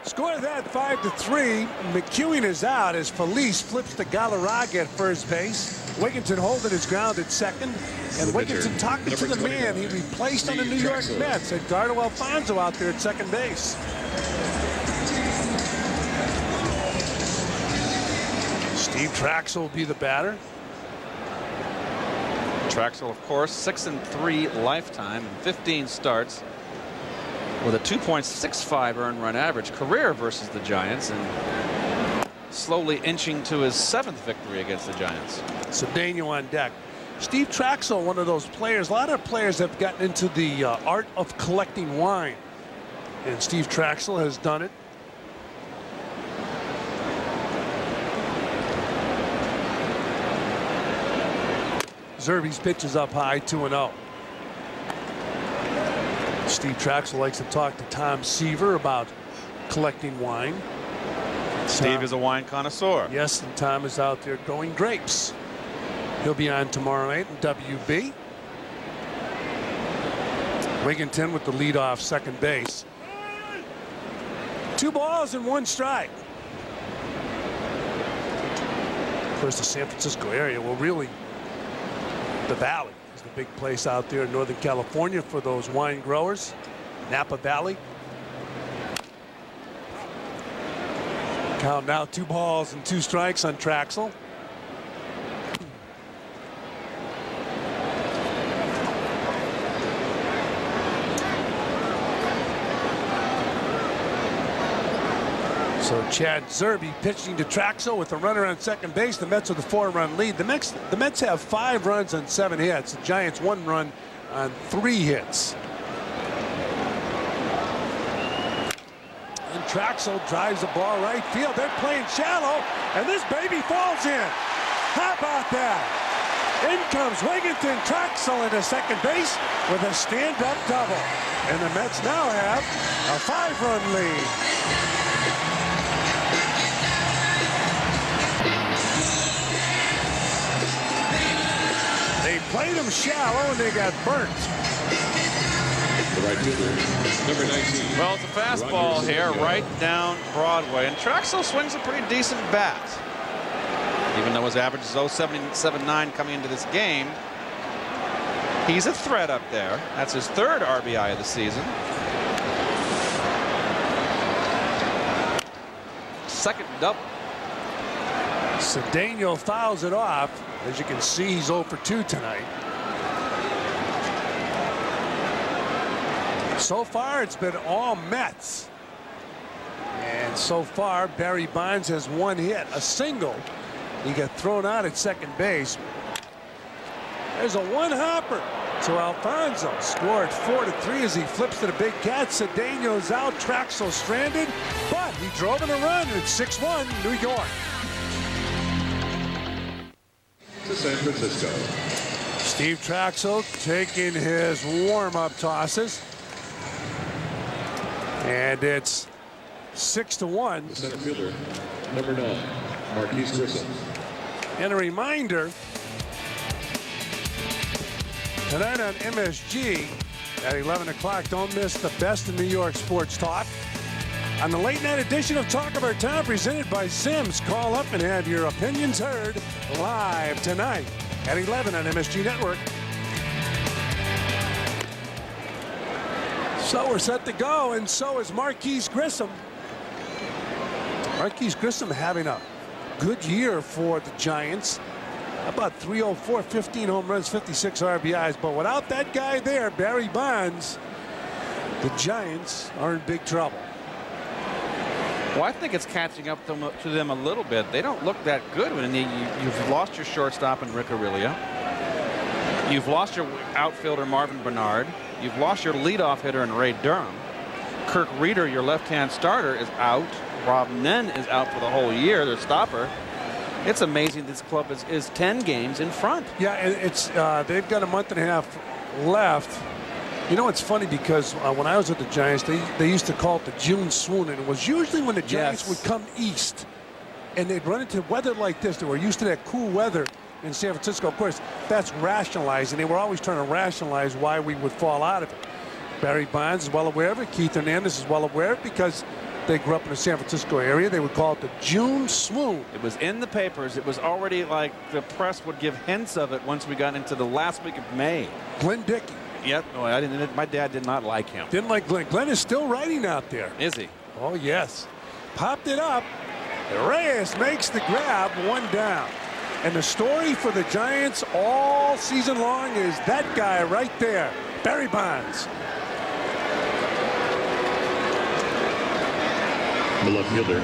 Score that 5-3. McEwing is out as Felice flips to Galarraga at first base. Wigginton holding his ground at second. And Wigginton talking to the man he replaced on the New York Mets, Edgardo Alfonso, out there at second base. Steve Trachsel will be the batter. Trachsel, of course, 6-3 lifetime and 15 starts with a 2.65 earned run average career versus the Giants, and slowly inching to his 7th victory against the Giants. Cedeno on deck. Steve Trachsel, one of those players. A lot of players have gotten into the art of collecting wine, and Steve Trachsel has done it. Zerbe's pitch is up high, 2-0. Steve Trachsel likes to talk to Tom Seaver about collecting wine. Steve is a wine connoisseur. Yes, and Tom is out there growing grapes. He'll be on tomorrow night in WB. Wigginton with the leadoff second base. 2 balls and 1 strike. Of course, the San Francisco area will really, the Valley is the big place out there in Northern California for those wine growers. Napa Valley. Count now 2 balls and 2 strikes on Trachsel. So Chad Zerbe pitching to Trachsel with a runner on second base. The Mets with a 4-run lead. The Mets have 5 runs on 7 hits. The Giants 1 run on 3 hits. And Trachsel drives the ball right field. They're playing shallow, and this baby falls in. How about that? In comes Wigginton. Trachsel into second base with a stand-up double. And the Mets now have a 5-run lead. They played them shallow and they got burnt. The right fielder, number 19. Well, it's a fastball here right down Broadway, and Trachsel swings a pretty decent bat. Even though his average is 0.779 coming into this game, he's a threat up there. That's his 3rd RBI of the season. 2nd double. Cedeno fouls it off. As you can see, he's 0 for 2 tonight. So far, it's been all Mets. And so far, Barry Bonds has 1 hit, a single. He got thrown out at second base. There's a 1-hopper. So Alfonso scored 4-3 as he flips to the big cat. Cedeno's out. Trachsel stranded, but he drove in a run. It's 6-1 New York. To San Francisco. Steve Trachsel taking his warm-up tosses. And it's 6-1. Center fielder, number 9, Marquise Grissom. And a reminder, tonight on MSG at 11 o'clock, don't miss the best in New York sports talk. On the late night edition of Talk of Our Town, presented by Sims. Call up and have your opinions heard live tonight at 11 on MSG Network. So we're set to go, and so is Marquise Grissom. Marquise Grissom having a good year for the Giants. About 304, 15 home runs, 56 RBIs. But without that guy there, Barry Bonds, the Giants are in big trouble. Well, I think it's catching up to them a little bit. They don't look that good when you've lost your shortstop in Rick Aurelio. You've lost your outfielder Marvin Bernard. You've lost your leadoff hitter in Ray Durham. Kirk Reeder, your left-hand starter, is out. Rob Nen is out for the whole year, their stopper. It's amazing this club is 10 games in front. Yeah, and it's they've got a month and a half left. You know, it's funny because when I was with the Giants, they used to call it the June swoon, and it was usually when the Giants would come east and they'd run into weather like this. They were used to that cool weather in San Francisco. Of course, that's rationalized, and they were always trying to rationalize why we would fall out of it. Barry Bonds is well aware of it. Keith Hernandez is well aware of it because they grew up in the San Francisco area. They would call it the June swoon. It was in the papers. It was already like the press would give hints of it once we got into the last week of May. Glenn Dickey. Yep. No, I didn't. My dad did not like him. Didn't like Glenn. Glenn is still writing out there. Is he? Oh, yes. Popped it up. Reyes makes the grab, one down. And the story for the Giants all season long is that guy right there, Barry Bonds. The left fielder.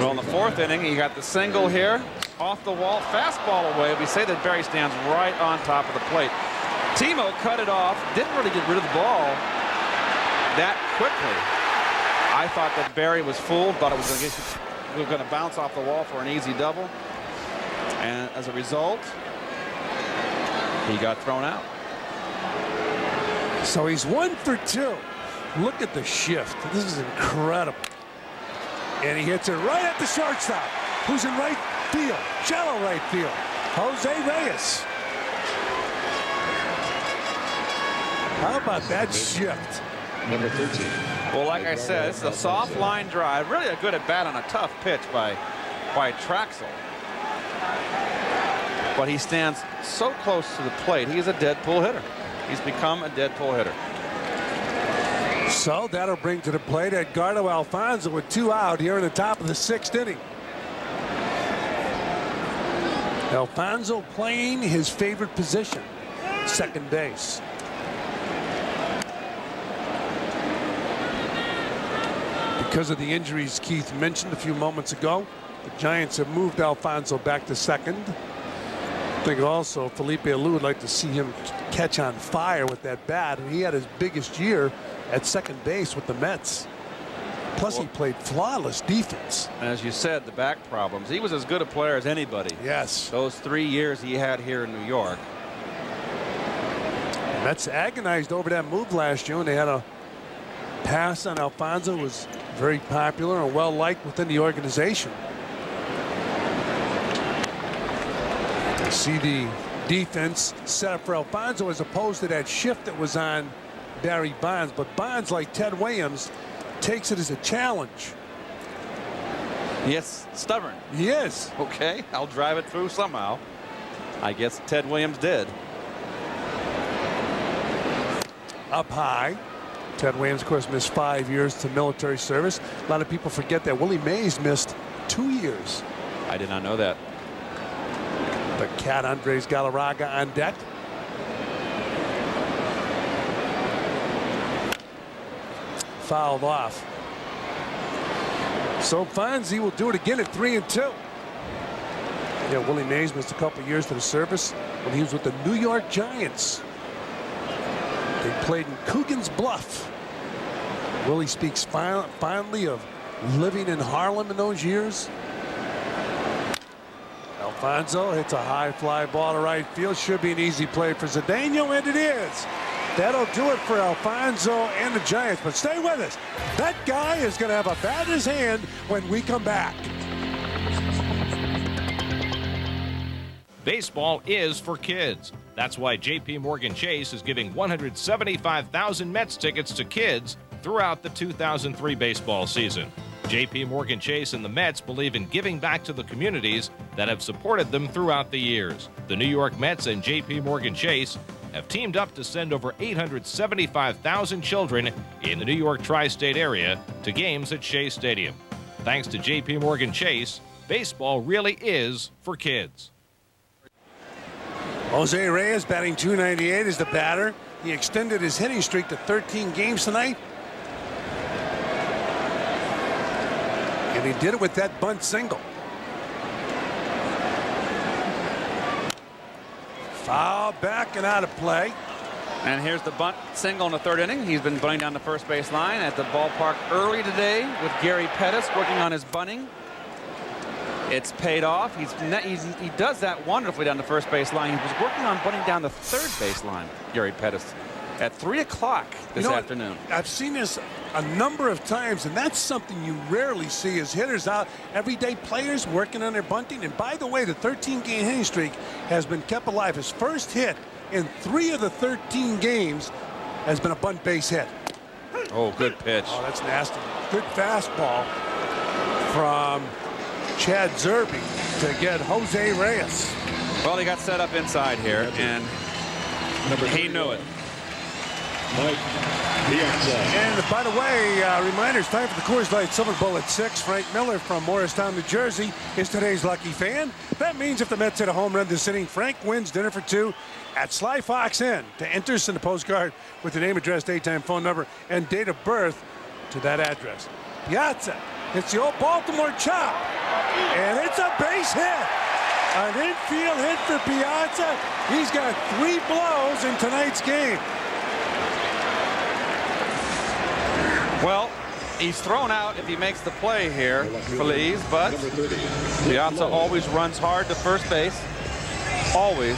Well, in the fourth inning, he got the single here, off the wall, fastball away. We say that Barry stands right on top of the plate. Timo cut it off, didn't really get rid of the ball that quickly. I thought that Barry was fooled, thought it was going to bounce off the wall for an easy double. And as a result, he got thrown out. So he's 1 for 2. Look at the shift. This is incredible. And he hits it right at the shortstop, who's in right field, shallow right field, Jose Reyes. How about that shift? Number 13. Well, like I said, it's a soft line drive. Really a good at bat on a tough pitch by Trachsel. But he stands so close to the plate. He's a dead pull hitter. He's become a dead pull hitter. So that'll bring to the plate Edgardo Alfonzo with 2 out here in the top of the 6th inning. Alfonzo playing his favorite position, second base. Because of the injuries Keith mentioned a few moments ago, the Giants have moved Alfonzo back to second. I think also Felipe Alou would like to see him catch on fire with that bat, and he had his biggest year at second base with the Mets. Plus, he played flawless defense. As you said, the back problems. He was as good a player as anybody. Yes. Those 3 years he had here in New York. The Mets agonized over that move last year, and they had a pass on Alfonso. Was very popular and well liked within the organization. You see the defense set up for Alfonso as opposed to that shift that was on Barry Bonds. But Bonds, like Ted Williams, takes it as a challenge. Yes, stubborn. He is. Okay, I'll drive it through somehow. I guess Ted Williams did. Up high. Ted Williams, of course, missed 5 years to military service. A lot of people forget that Willie Mays missed 2 years. I did not know that. The cat Andres Galarraga on deck. Fouled off. So Fonzie will do it again at 3-2. Yeah, Willie Mays missed a couple years to the service when he was with the New York Giants. They played in Coogan's Bluff. Willie speaks fondly of living in Harlem in those years. Alfonso hits a high fly ball to right field. Should be an easy play for Cedeno, and it is. That'll do it for Alfonso and the Giants. But stay with us. That guy is going to have a bat in his hand when we come back. Baseball is for kids. That's why J.P. Morgan Chase is giving 175,000 Mets tickets to kids throughout the 2003 baseball season. J.P. Morgan Chase and the Mets believe in giving back to the communities that have supported them throughout the years. The New York Mets and J.P. Morgan Chase have teamed up to send over 875,000 children in the New York tri-state area to games at Shea Stadium. Thanks to J.P. Morgan Chase, baseball really is for kids. Jose Reyes batting .298 is the batter. He extended his hitting streak to 13 games tonight. And he did it with that bunt single. Foul back and out of play. And here's the bunt single in the third inning. He's been bunting down the first base line at the ballpark early today with Gary Pettis working on his bunting. It's paid off. He does that wonderfully down the first base line. He was working on bunting down the third base line, Gary Pettis, at 3 o'clock this afternoon. I've seen this a number of times, and that's something you rarely see as hitters out, everyday players working on their bunting. And by the way, the 13-game hitting streak has been kept alive. His first hit in 3 of the 13 games has been a bunt base hit. Oh, good pitch. Oh, that's nasty. Good fastball from Chad Zerbe to get Jose Reyes. Well, he got set up inside here, and he knew it. Mike Piazza. And by the way, reminders, time for the Coors Light Silver Bowl at 6. Frank Miller from Morristown, New Jersey is today's lucky fan. That means if the Mets hit a home run this inning, Frank wins dinner for 2 at Sly Fox Inn. To enter, send a postcard with the name, address, date, time, phone number, and date of birth to that address. Piazza hits the old Baltimore chop, and it's a base hit. An infield hit for Piazza. He's got 3 blows in tonight's game. Well, he's thrown out if he makes the play here, Feliz, but Piazza always runs hard to first base, always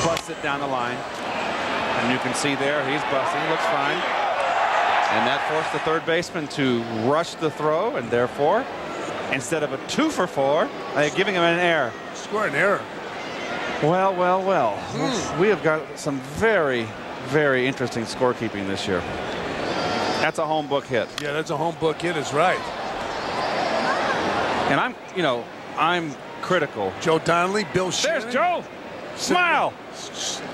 busts it down the line. And you can see there, he's busting, looks fine. And that forced the third baseman to rush the throw, and therefore, instead of a 2 for 4, they're giving him an error. Score an error. Well, well, well. We have got some very, very interesting scorekeeping this year. That's a home book hit. Yeah, that's a home book hit is right. And I'm critical. Joe Donnelly, Bill Shannon. There's Joe. Smile.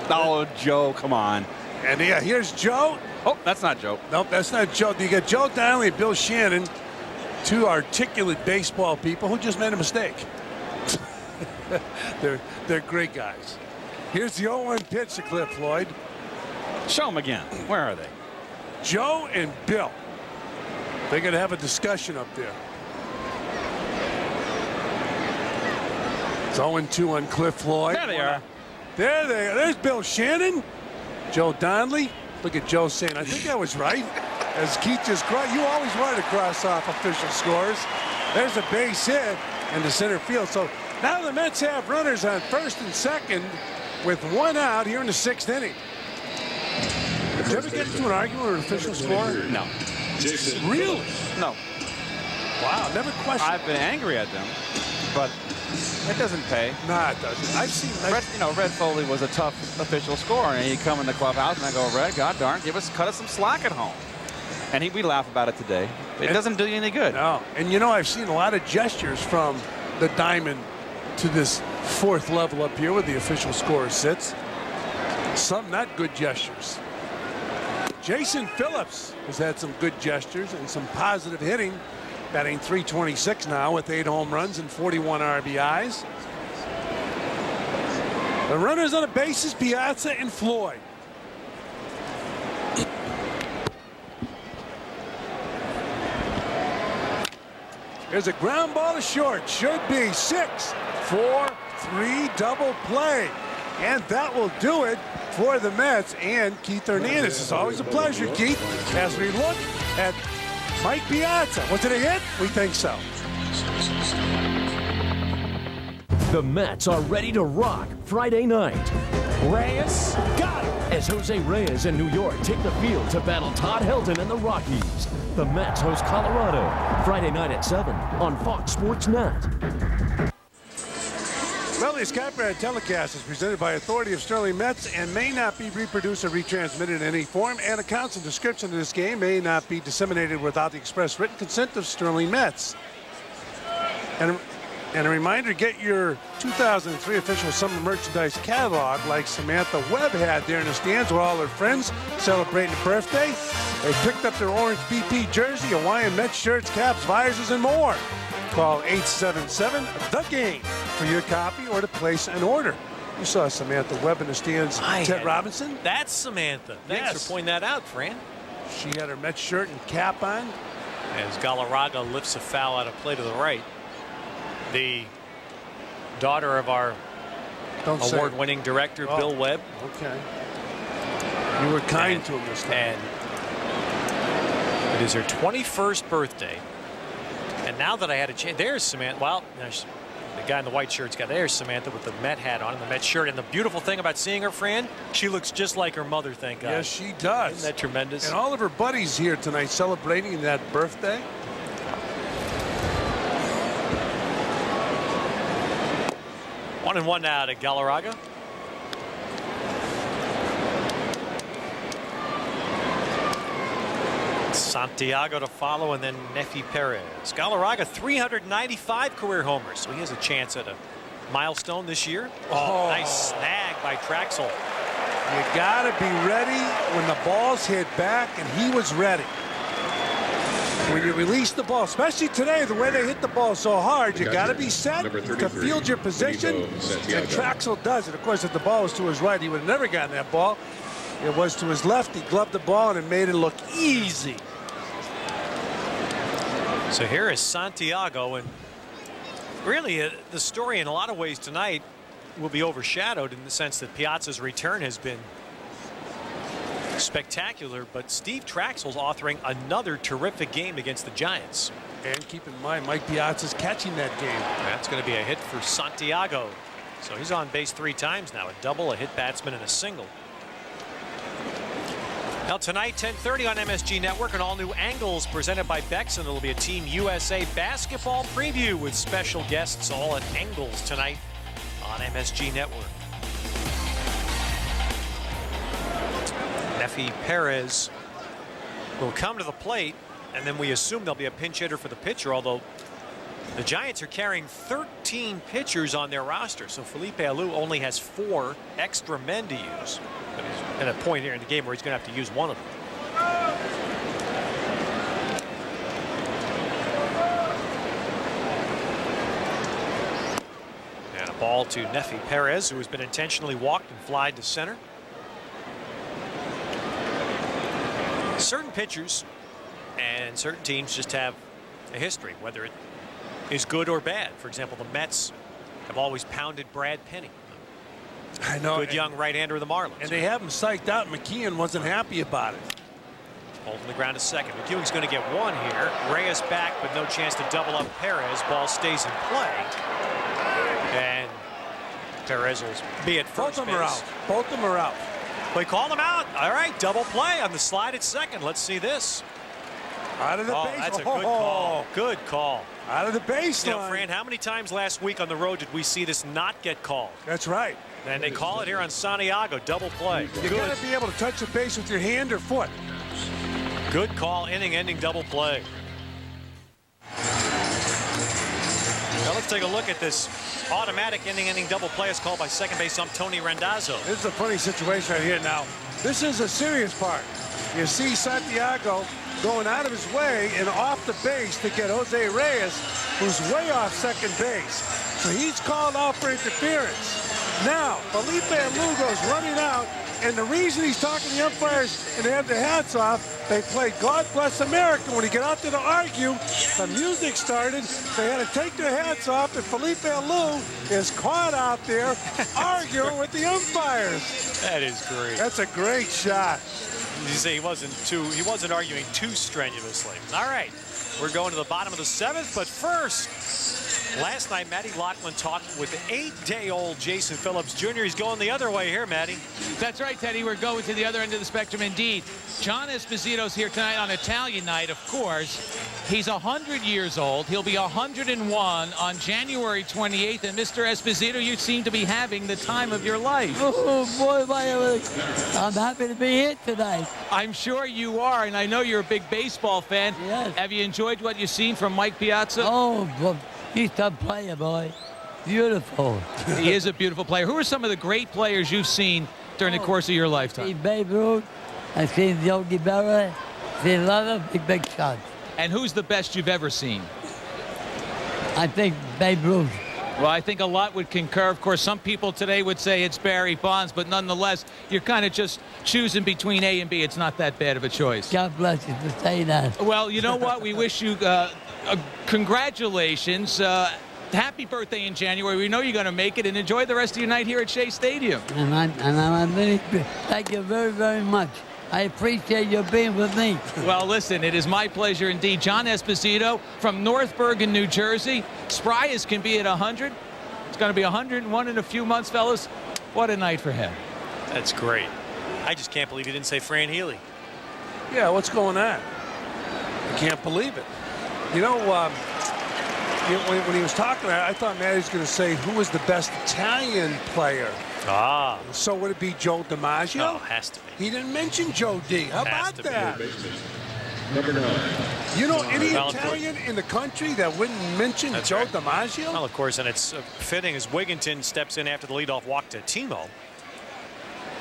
Oh, Joe, come on. And yeah, here's Joe. Oh, that's not Joe. Nope, that's not Joe. You got Joe Donnelly and Bill Shannon, 2 articulate baseball people who just made a mistake. They're great guys. Here's the 0-1 pitch to Cliff Floyd. Show them again. Where are they? Joe and Bill. They're going to have a discussion up there. It's 0-2 on Cliff Floyd. There they are. There they are. There's Bill Shannon. Joe Donnelly. Look at Joe saying, I think I was right. As Keith just cried, you always wanted to cross off official scores. There's a base hit into center field. So now the Mets have runners on first and second with 1 out here in the 6th inning. Did you ever get into an argument with an official score? No. Really? No. Wow, never questioned. I've been angry at them, but it doesn't pay. Nah, it doesn't. I've seen Red Foley was a tough official scorer, and he'd come in the clubhouse and I go, Red, God darn, cut us some slack at home. And we laugh about it today. It doesn't do you any good. No. And I've seen a lot of gestures from the diamond to this 4th level up here where the official scorer sits. Some not good gestures. Jason Phillips has had some good gestures and some positive hitting, batting .326 now with 8 home runs and 41 RBIs. The runners on the bases, Piazza and Floyd. There's a ground ball to short. Should be 6, 4, 3 double play. And that will do it for the Mets and Keith Hernandez. It's always a pleasure, Keith, as we look at Mike Piazza. Was it a hit? We think so. The Mets are ready to rock Friday night. Reyes got it. As Jose Reyes and New York take the field to battle Todd Helton and the Rockies. The Mets host Colorado Friday night at 7 on Fox Sports Net. Well, the Scott Brad telecast is presented by authority of Sterling Mets and may not be reproduced or retransmitted in any form, and accounts and description of this game may not be disseminated without the express written consent of Sterling Mets. And And a reminder, get your 2003 official summer merchandise catalog like Samantha Webb had there in the stands with all her friends celebrating a birthday. They picked up their orange BP jersey, Hawaiian Mets shirts, caps, visors, and more. Call 877-THE-GAME for your copy or to place an order. You saw Samantha Webb in the stands. Ted Robinson? That's Samantha. Thanks for pointing that out, Fran. She had her Mets shirt and cap on. As Galarraga lifts a foul out of play to the right. The daughter of our award-winning director, Bill Webb. Okay. You were kind to him this time. And it is her 21st birthday. And now that I had a chance, there's Samantha. Well, the guy in the white shirt's got, there's Samantha with the Met hat on and the Met shirt. And the beautiful thing about seeing her, Fran, she looks just like her mother, thank God. Yes, she does. Isn't that tremendous? And all of her buddies here tonight celebrating that birthday. One and one now to Galarraga. Santiago to follow, and then Nefi Perez. Galarraga 395 career homers, so he has a chance at a milestone this year. Oh, nice snag by Trachsel. You gotta be ready when the ball's hit back, and he was ready. When you release the ball, especially today, the way they hit the ball so hard, you got to be set to field your position, and Trachsel does it. Of course, if the ball was to his right, he would have never gotten that ball. It was to his left. He gloved the ball, and it made it look easy. So here is Santiago, and really the story in a lot of ways tonight will be overshadowed in the sense that Piazza's return has been spectacular, but Steve Trachsel's authoring another terrific game against the Giants. And keep in mind, Mike Piazza's catching that game. That's going to be a hit for Santiago. So he's on base 3 times now, a double, a hit batsman, and a single. Now tonight, 10:30 on MSG Network, an all-new Angles presented by Bex, and it'll be a Team USA basketball preview with special guests all at Angles tonight on MSG Network. Nefi Perez will come to the plate, and then we assume there'll be a pinch hitter for the pitcher, although the Giants are carrying 13 pitchers on their roster, so Felipe Alou only has 4 extra men to use. But he's at a point here in the game where he's going to have to use one of them. And a ball to Nefi Perez, who has been intentionally walked and flied to center. Certain pitchers and certain teams just have a history, whether it is good or bad. For example, the Mets have always pounded Brad Penny. I know. Good young right-hander of the Marlins. And they have him psyched out. McKeon wasn't happy about it. Holding the ground a second. McEwing's going to get one here. Reyes back, but no chance to double up Perez. Ball stays in play. And Perez will be at first base. Both of them are out. Both of them are out. We call them out. All right, double play on the slide at second. Let's see this. Out of the base. That's a good call. Good call. Out of the baseline. You know, Fran, how many times last week on the road did we see this not get called? That's right. And they call it here on Santiago. Double play. You got to be able to touch the base with your hand or foot. Good call. Inning-ending double play. Now let's take a look at this automatic inning-ending double play. It's called by second base ump Tony Randazzo. This is a funny situation right here now. This is a serious part. You see Santiago going out of his way and off the base to get Jose Reyes, who's way off second base. So he's called out for interference. Now, Felipe Alou goes running out, and the reason he's talking to the umpires and they have their hats off, they played God Bless America. When he got out there to argue, the music started. They had to take their hats off, and Felipe Alou is caught out there arguing with the umpires. That is great. That's a great shot. You say he wasn't arguing too strenuously. All right, we're going to the bottom of the 7th, but first, last night, Matty Loughlin talked with 8-day-old Jason Phillips Jr. He's going the other way here, Matty. That's right, Teddy. We're going to the other end of the spectrum indeed. John Esposito's here tonight on Italian night, of course. He's 100 years old. He'll be 101 on January 28th. And Mr. Esposito, you seem to be having the time of your life. Oh, boy, I'm happy to be here tonight. I'm sure you are, and I know you're a big baseball fan. Yes. Have you enjoyed what you've seen from Mike Piazza? Oh, well, He's a tough player, boy. Beautiful. He is a beautiful player. Who are some of the great players you've seen during the course of your lifetime? I've seen Babe Ruth. I've seen Yogi Berra. I've seen a lot of big shots. And who's the best you've ever seen? I think Babe Ruth. Well, I think a lot would concur. Of course, some people today would say it's Barry Bonds, but nonetheless, you're kind of just choosing between A and B. It's not that bad of a choice. God bless you for saying that. Well, you know what? We wish you congratulations. Happy birthday in January. We know you're going to make it, and enjoy the rest of your night here at Shea Stadium. And I'm really, thank you very, very much. I appreciate you being with me. Well, listen, it is my pleasure indeed. John Esposito from North Bergen, New Jersey. Spry as can be at 100. It's going to be 101 in a few months, fellas. What a night for him. That's great. I just can't believe you didn't say Fran Healy. Yeah, what's going on? I can't believe it. You know, when he was talking, I thought Matty was going to say who was the best Italian player. Ah. So would it be Joe DiMaggio? No, has to be. He didn't mention Joe D. How about that? Number 9. You know any Italian in the country that wouldn't mention Joe DiMaggio? Well, of course, and it's fitting as Wigginton steps in after the leadoff walk to Timo.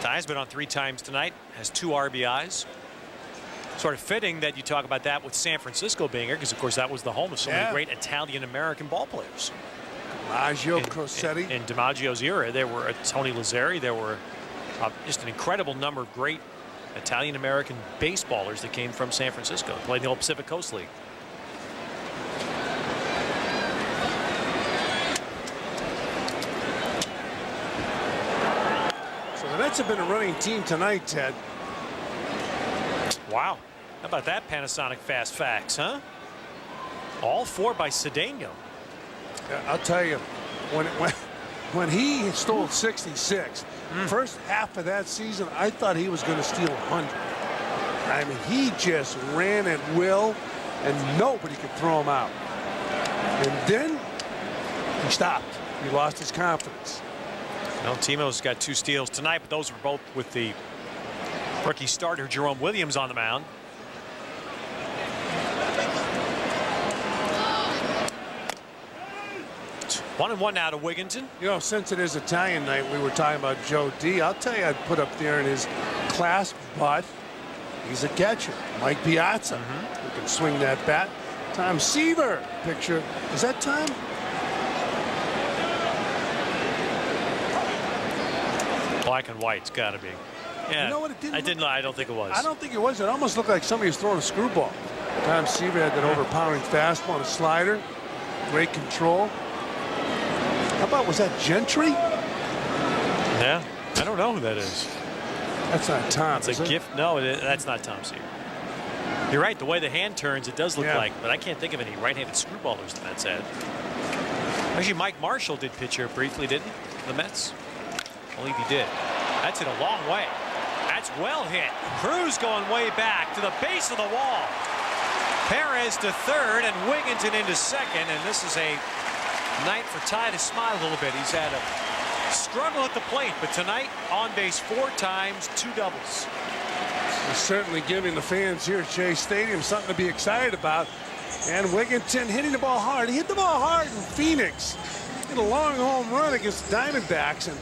Ty's been on 3 times tonight, has 2 RBIs. Sort of fitting that you talk about that with San Francisco being here, because of course that was the home of so many great Italian-American ball players. DiMaggio, Crosetti. In DiMaggio's era, there were Tony Lazzeri, there were just an incredible number of great Italian-American baseballers that came from San Francisco, played in the old Pacific Coast League. So the Mets have been a running team tonight, Ted. Wow. How about that Panasonic Fast Facts, huh? All 4 by Cedeno. Yeah, I'll tell you, when he stole 66, first half of that season, I thought he was going to steal 100. I mean, he just ran at will, and nobody could throw him out. And then he stopped. He lost his confidence. Well, Timo's got 2 steals tonight, but those were both with the rookie starter Jerome Williams on the mound. It's 1-1 now to Wigginton. You know, since it is Italian night, we were talking about Joe D. I'll tell you, I'd put up there in his class, but he's a catcher. Mike Piazza, who can swing that bat. Tom Seaver picture. Is that Tom? Black and white's got to be. Yeah, you know what, it didn't I don't think it was. I don't think it was. It almost looked like somebody was throwing a screwball. Tom Seaver had that overpowering fastball and a slider. Great control. How about, was that Gentry? Yeah, I don't know who that is. That's not Tom. It's a gift. No, that's not Tom Seaver. You're right. The way the hand turns, it does look like, but I can't think of any right-handed screwballers the Mets had. Actually, Mike Marshall did pitch here briefly, didn't he? The Mets. I believe he did. That's hit a long way. That's well hit. Cruz going way back to the base of the wall. Perez to third and Wigginton into second, and this is a night for Ty to smile a little bit. He's had a struggle at the plate, but tonight on base 4 times, 2 doubles. He's certainly giving the fans here at Shea Stadium something to be excited about. And Wigginton hitting the ball hard. He hit the ball hard in Phoenix. Hit a long home run against the Diamondbacks, and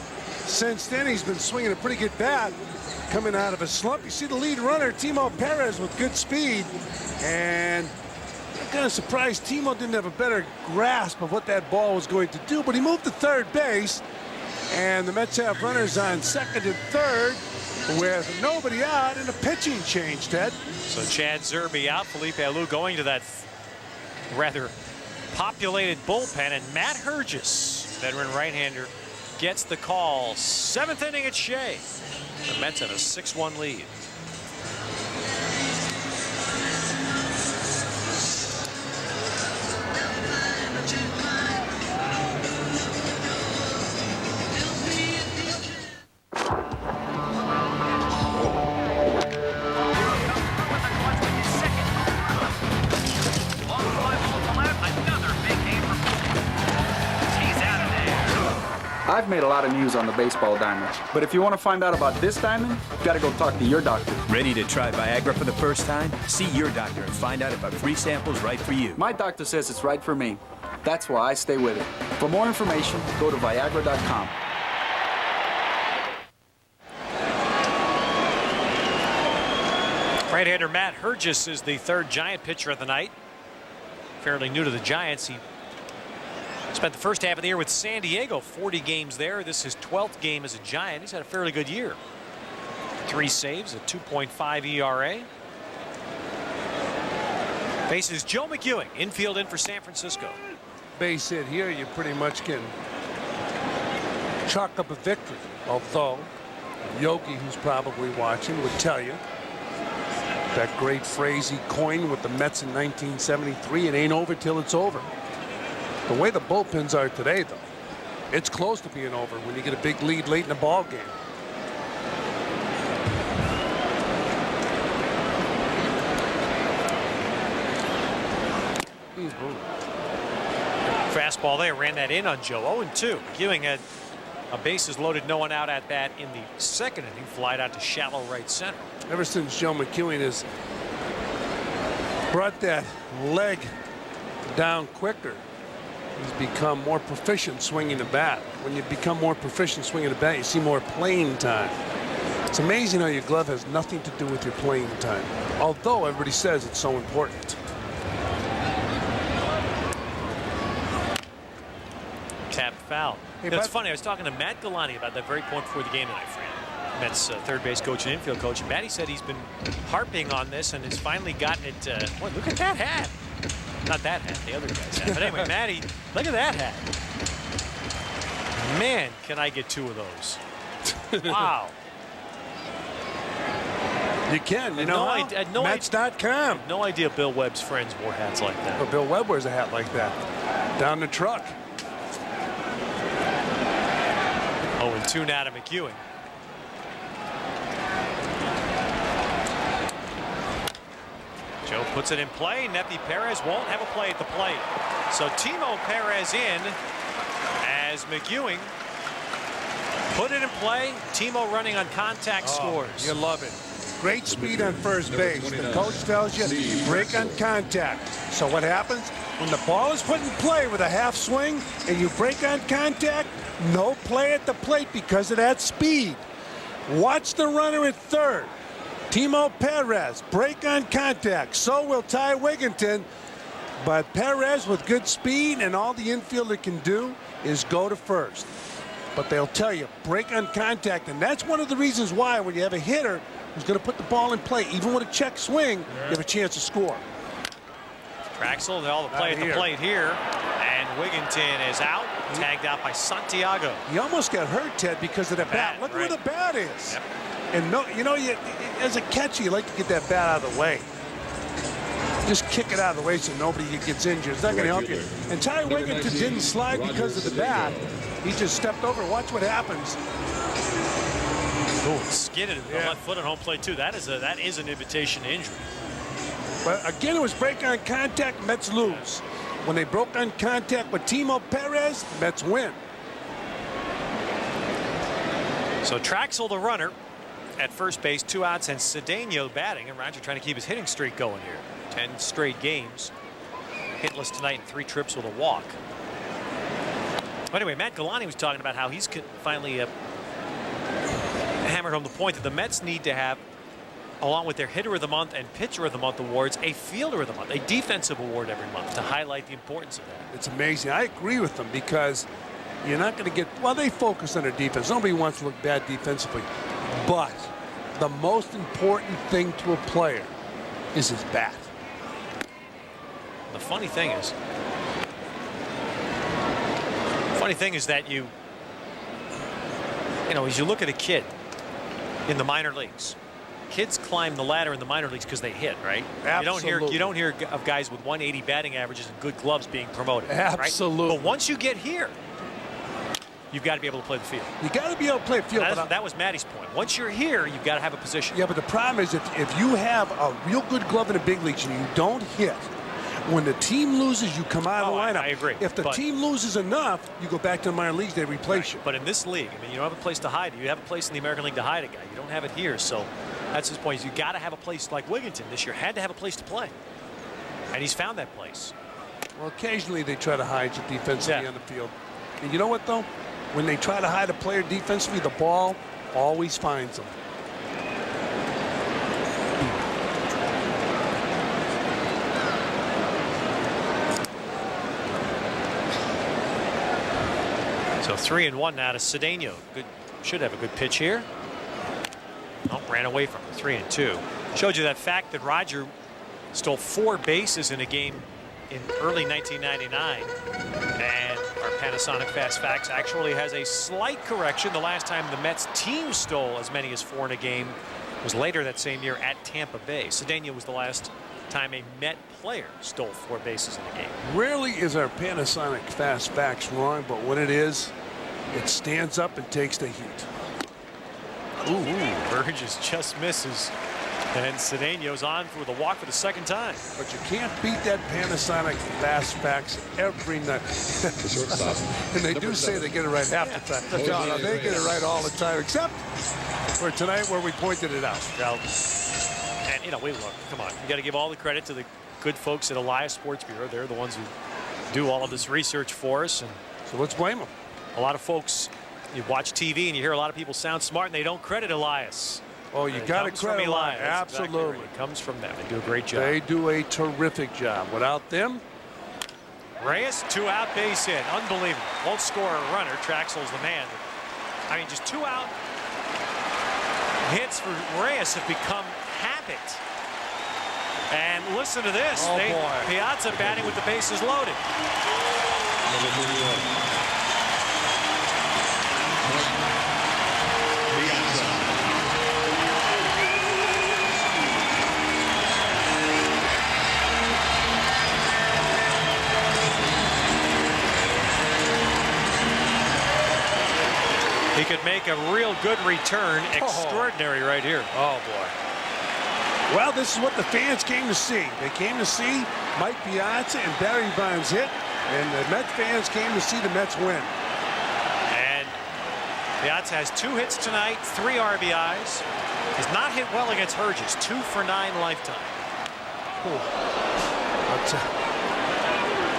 since then he's been swinging a pretty good bat coming out of a slump. You see the lead runner, Timo Perez, with good speed, and I'm kind of surprised Timo didn't have a better grasp of what that ball was going to do, but he moved to third base, and the Mets have runners on second and third with nobody out and a pitching change, Ted. So Chad Zerbe out, Felipe Alou going to that rather populated bullpen, and Matt Hergis, veteran right-hander, gets the call. 7th inning at Shea. The Mets have a 6-1 lead. I've made a lot of news on the baseball diamond, but if you want to find out about this diamond, you gotta go talk to your doctor. Ready to try Viagra for the first time? See your doctor and find out if a free sample's right for you. My doctor says it's right for me. That's why I stay with it. For more information, go to Viagra.com. Right-hander Matt Hergis is the third Giant pitcher of the night. Fairly new to the Giants. He spent the first half of the year with San Diego, 40 games there. This is his 12th game as a Giant. He's had a fairly good year. 3 saves, a 2.5 ERA. Faces Joe McEwing, infield in for San Francisco. Base hit here, you pretty much can chalk up a victory. Although Yogi, who's probably watching, would tell you that great phrase he coined with the Mets in 1973, it ain't over till it's over. The way the bullpens are today, though, it's close to being over when you get a big lead late in the ball game. Fastball there, ran that in on Joe. 0-2. McEwing had a bases loaded, no one out at bat in the second inning. Flied out to shallow right center. Ever since Joe McEwing has brought that leg down quicker, he's become more proficient swinging the bat. When you become more proficient swinging the bat, you see more playing time. It's amazing how your glove has nothing to do with your playing time, although everybody says it's so important. Tap foul. Hey, It's funny, I was talking to Matt Galani about that very point before the game tonight, Fran. Mets third base coach and infield coach. And Matty said he's been harping on this and has finally gotten it. Boy, look at that hat. Not that hat, the other guy's hat. But anyway, Matty, look at that hat. Man, can I get 2 of those? Wow. You can. You know how? Mets.com. No idea Bill Webb's friends wore hats like that. Well, Bill Webb wears a hat like that. Down the truck. 0-2 now to McEwing. Joe puts it in play. Nepi Perez won't have a play at the plate. So Timo Perez in as McEwing put it in play. Timo running on contact scores. You love it. Great speed on first base. The coach tells you break on contact. So what happens? When the ball is put in play with a half swing and you break on contact, no play at the plate because of that speed. Watch the runner at third. Timo Perez, break on contact. So will Ty Wigginton. But Perez with good speed, and all the infielder can do is go to first. But they'll tell you, break on contact. And that's one of the reasons why when you have a hitter who's going to put the ball in play, even with a check swing, you have a chance to score. Trachsel, all the play at the plate here. And Wigginton is out, tagged out by Santiago. He almost got hurt, Ted, because of the bat. Look where the bat is. Yep. And no, you know, as a catcher, you like to get that bat out of the way. Just kick it out of the way so nobody gets injured. It's not going to help you. And Ty Wigginton didn't slide because of the bat. He just stepped over. Watch what happens. Oh, skidded the left foot on home plate too. That is an invitation to injury. But again, it was break on contact. Mets lose. When they broke on contact with Timo Perez, Mets win. So Trachsel the runner at first base, 2 outs, and Cedeno batting. And Roger trying to keep his hitting streak going here. 10 straight games. Hitless tonight and 3 trips with a walk. But anyway, Matt Galani was talking about how he's finally hammered home the point that the Mets need to have, along with their Hitter of the Month and Pitcher of the Month awards, a Fielder of the Month, a defensive award every month to highlight the importance of that. It's amazing. I agree with them because you're not going to get, well, they focus on their defense. Nobody wants to look bad defensively. But the most important thing to a player is his bat. The funny thing is that you know, as you look at a kid in the minor leagues, kids climb the ladder in the minor leagues because they hit, right? Absolutely. You don't hear of guys with 180 batting averages and good gloves being promoted. Absolutely. Right? But once you get here, you've got to be able to play the field. You got to be able to play the field. That was Matty's point. Once you're here, you've got to have a position. Yeah, but the problem is if you have a real good glove in the big leagues and you don't hit, when the team loses, you come out of the lineup. I agree. If the team loses enough, you go back to the minor leagues, they replace you. But in this league, I mean, you don't have a place to hide it. You have a place in the American League to hide a guy. You don't have it here. So that's his point. You got to have a place like Wigginton this year had to have a place to play. And he's found that place. Well, occasionally they try to hide you defensively on the field. And you know what, though? When they try to hide a player defensively, the ball always finds them. So 3-1 now to Cedeno. Good, should have a good pitch here. Oh, ran away from it. 3-2. Showed you that fact that Roger stole 4 bases in a game in early 1999. And our Panasonic Fast Facts actually has a slight correction. The last time the Mets team stole as many as 4 in a game was later that same year at Tampa Bay. Cedeno was the last time a Met player stole 4 bases in a game. Rarely is our Panasonic Fast Facts wrong, but when it is, it stands up and takes the heat. Burgess just misses. And Cedeno's on for the walk for the second time. But you can't beat that Panasonic Fast Facts every night. And they do say they get it right half the time. No, they get it right all the time, except for tonight where we pointed it out. And, you know, we look, come on. You got to give all the credit to the good folks at Elias Sports Bureau. They're the ones who do all of this research for us. And so let's blame them. A lot of folks, you watch TV and you hear a lot of people sound smart and they don't credit Elias. Oh, you got to credit Elias. Absolutely. Exactly right. It comes from them. They do a great job. They do a terrific job. Without them, Reyes, 2-out base hit. Unbelievable. Won't score a runner. Trachsel's the man. I mean, just 2-out hits for Reyes have become habit. And listen to this. Oh, boy. Piazza batting with the bases loaded. He could make a real good return. Extraordinary right here. Oh, boy. Well, this is what the fans came to see. They came to see Mike Piazza and Barry Bonds hit, and the Mets fans came to see the Mets win. And Piazza has 2 hits tonight, 3 RBIs. Has not hit well against Herges. 2 for 9 lifetime.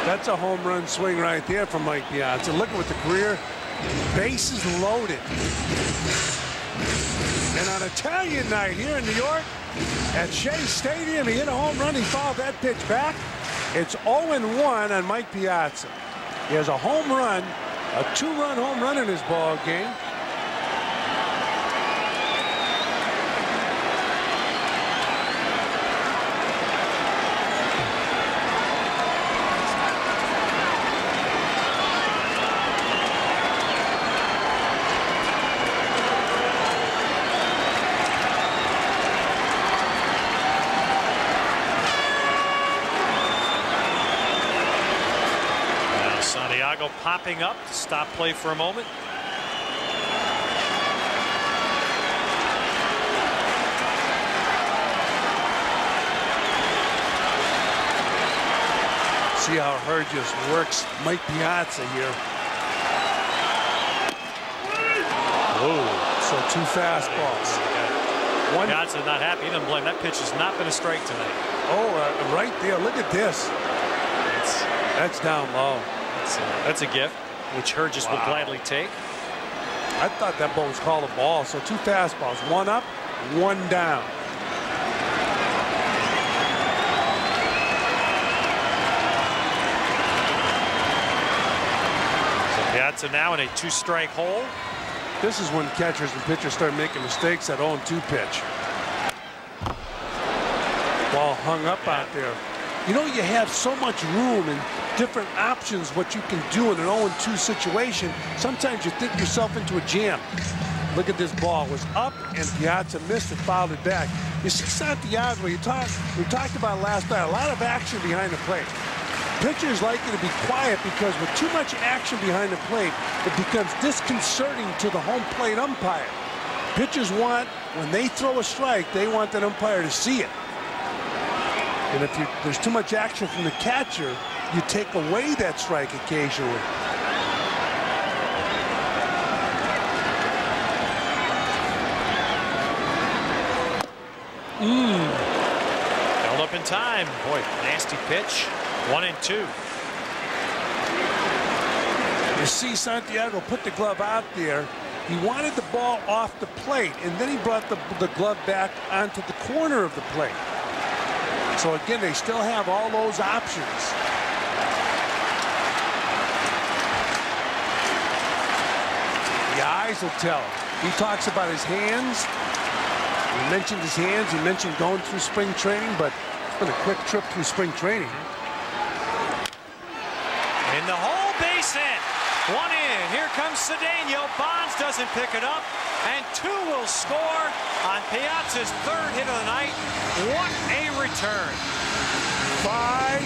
That's a home run swing right there from Mike Piazza. Look at what the career bases loaded. And on Italian night here in New York at Shea Stadium, he hit a home run. He fouled that pitch back. It's 0-1 on Mike Piazza. He has a home run, a 2-run home run in his ball game. Popping up to stop play for a moment. See how Herges works Mike Piazza here. So 2 fastballs. Piazza not happy. He doesn't blame. That pitch has not been a strike tonight. Oh, right there. Look at this. That's down low. That's a gift, which Herges will gladly take. I thought that ball was called a ball. So 2 fastballs, 1 up, 1 down. So Piazza now in a 2-strike hole. This is when catchers and pitchers start making mistakes. That 0-2 pitch. Ball hung up out there. You know, you have so much room and different options what you can do in an 0-2 situation. Sometimes you think yourself into a jam. Look at this ball. It was up and Piazza missed and fouled it back. You see Santiago, we talked about last night, a lot of action behind the plate. Pitchers like you to be quiet because with too much action behind the plate, it becomes disconcerting to the home plate umpire. Pitchers want, when they throw a strike, they want that umpire to see it. And if there's too much action from the catcher, you take away that strike occasionally. Held up in time. Boy, nasty pitch. 1-2. see Santiago put the glove out there. He wanted the ball off the plate, and then he brought the glove back onto the corner of the plate. So again, they still have all those options. The eyes will tell him. He talks about his hands. He mentioned his hands. He mentioned going through spring training, but it's been a quick trip through spring training. In the hole, base hit. One in. Here comes Cedeno. Bonds doesn't pick it up, and 2 will score on Piazza's 3rd hit of the night. What a return. 5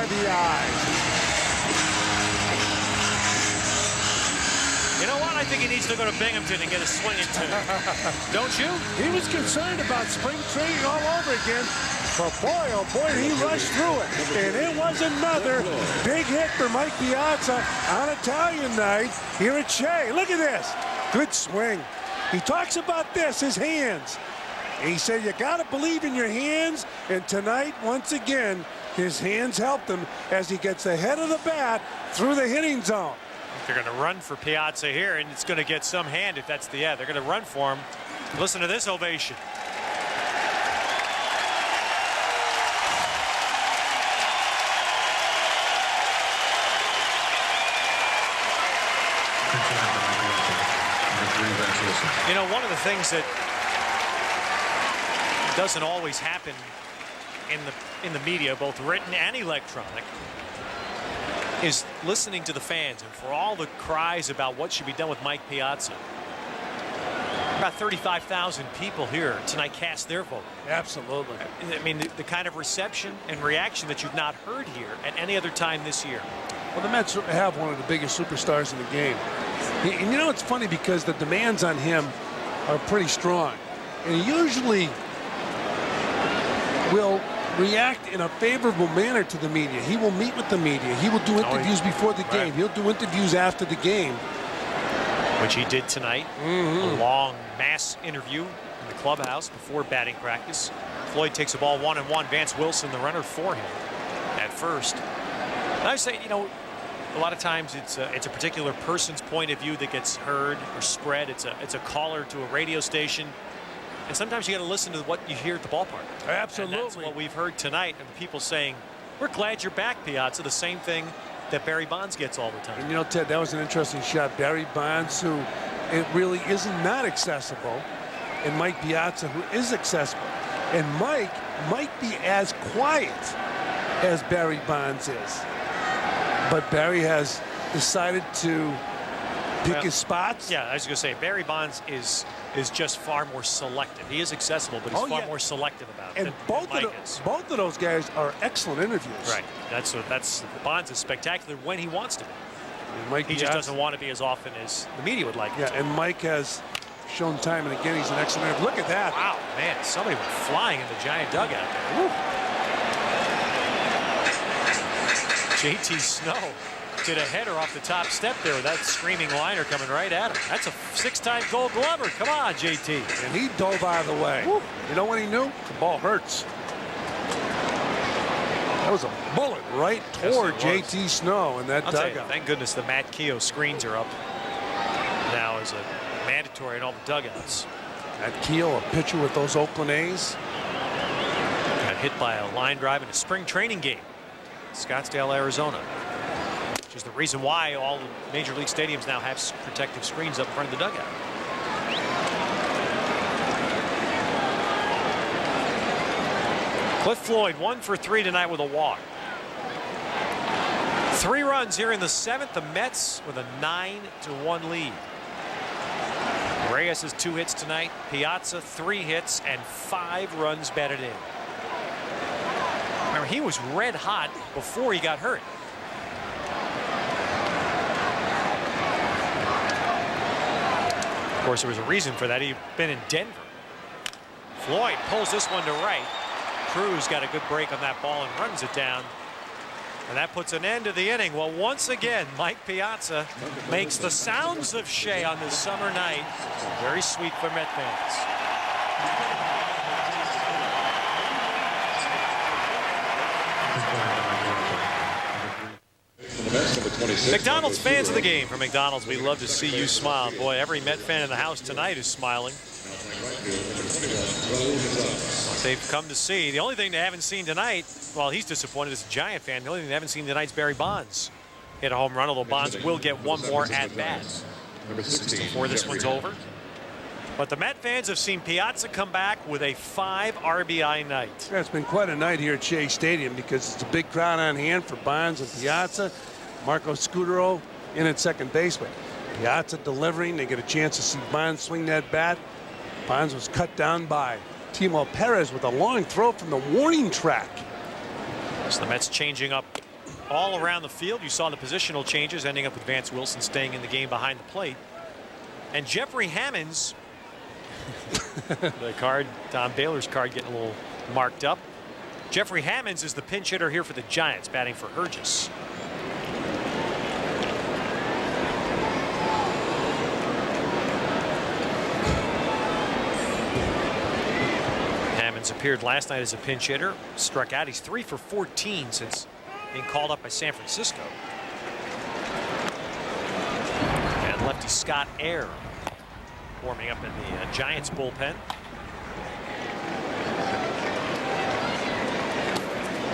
RBIs. You know what? I think he needs to go to Binghamton and get a swing in 2. Don't you? He was concerned about spring training all over again. But boy, oh boy, he rushed through it. And it was another big hit for Mike Piazza on Italian night here at Shea. Look at this. Good swing. He talks about this, his hands. He said, you got to believe in your hands. And tonight, once again, his hands helped him as he gets the head of the bat through the hitting zone. They're going to run for Piazza here, and it's going to get some hand if that's the They're going to run for him. Listen to this ovation. You know, one of the things that doesn't always happen in the media, both written and electronic, is listening to the fans, and for all the cries about what should be done with Mike Piazza. About 35,000 people here tonight cast their vote. Absolutely. I mean, the kind of reception and reaction that you've not heard here at any other time this year. Well, the Mets have one of the biggest superstars in the game. And you know, it's funny because the demands on him are pretty strong. And he usually will react in a favorable manner to the media. He will meet with the media. He will do interviews before the game. He'll do interviews after the game. Which he did tonight. A long mass interview in the clubhouse before batting practice. Floyd takes the ball 1-1. Vance Wilson, the runner for him at first. And I say, you know, a lot of times it's a particular person's point of view that gets heard or spread. It's a caller to a radio station. And sometimes you got to listen to what you hear at the ballpark. Absolutely. And that's what we've heard tonight. And the people saying, we're glad you're back, Piazza. The same thing that Barry Bonds gets all the time. And you know, Ted, that was an interesting shot. Barry Bonds, who it really is not accessible, and Mike Piazza, who is accessible. And Mike might be as quiet as Barry Bonds is. But Barry has decided to pick his spots. Yeah, I was going to say, Barry Bonds is just far more selective. He is accessible, but he's far more selective about it. And both of those guys are excellent interviews. Right. That's Bonds is spectacular when he wants to be. Mike he just doesn't want to be as often as the media would like him to. And Mike has shown time and again he's an excellent interview. Look at that. Wow, man, somebody went flying in the giant dugout there. Woo. JT Snow did a header off the top step there with that screaming liner coming right at him. That's a 6-time Gold Glover. Come on, JT. And he dove out of the way. Woo. You know what he knew? The ball hurts. That was a bullet right toward JT Snow in that dugout. Thank goodness the Matt Keogh screens are up now as a mandatory in all the dugouts. Matt Keogh, a pitcher with those Oakland A's. Got hit by a line drive in a spring training game. Scottsdale, Arizona. Which is the reason why all the major league stadiums now have protective screens up in front of the dugout. Cliff Floyd 1 for 3 tonight with a walk. 3 runs here in the 7th. The Mets with a 9-1 lead. Reyes has 2 hits tonight. Piazza 3 hits and 5 runs batted in. Remember, he was red hot before he got hurt. Of course, there was a reason for that. He'd been in Denver. Floyd pulls this one to right. Cruz got a good break on that ball and runs it down. And that puts an end to the inning. Well, once again, Mike Piazza makes the sounds of Shea on this summer night very sweet for Met fans. McDonald's fans of the game. For McDonald's, we love to see you smile. Boy, every Met fan in the house tonight is smiling. What they've come to see. The only thing they haven't seen tonight, well, he's disappointed as a Giant fan. The only thing they haven't seen tonight is Barry Bonds hit a home run, although Bonds will get one more at bat before this one's over. But the Met fans have seen Piazza come back with a 5 RBI night. Yeah, it's been quite a night here at Shea Stadium because it's a big crowd on hand for Bonds and Piazza. Marco Scudero in at second base, but Piazza delivering. They get a chance to see Bonds swing that bat. Bonds was cut down by Timo Perez with a long throw from the warning track. So the Mets changing up all around the field. You saw the positional changes, ending up with Vance Wilson staying in the game behind the plate. And Jeffrey Hammonds, the card, Don Baylor's card, getting a little marked up. Jeffrey Hammonds is the pinch hitter here for the Giants, batting for Hergis. Hammonds appeared last night as a pinch hitter, struck out. He's 3 for 14 since being called up by San Francisco. And lefty Scott Air warming up in the Giants bullpen.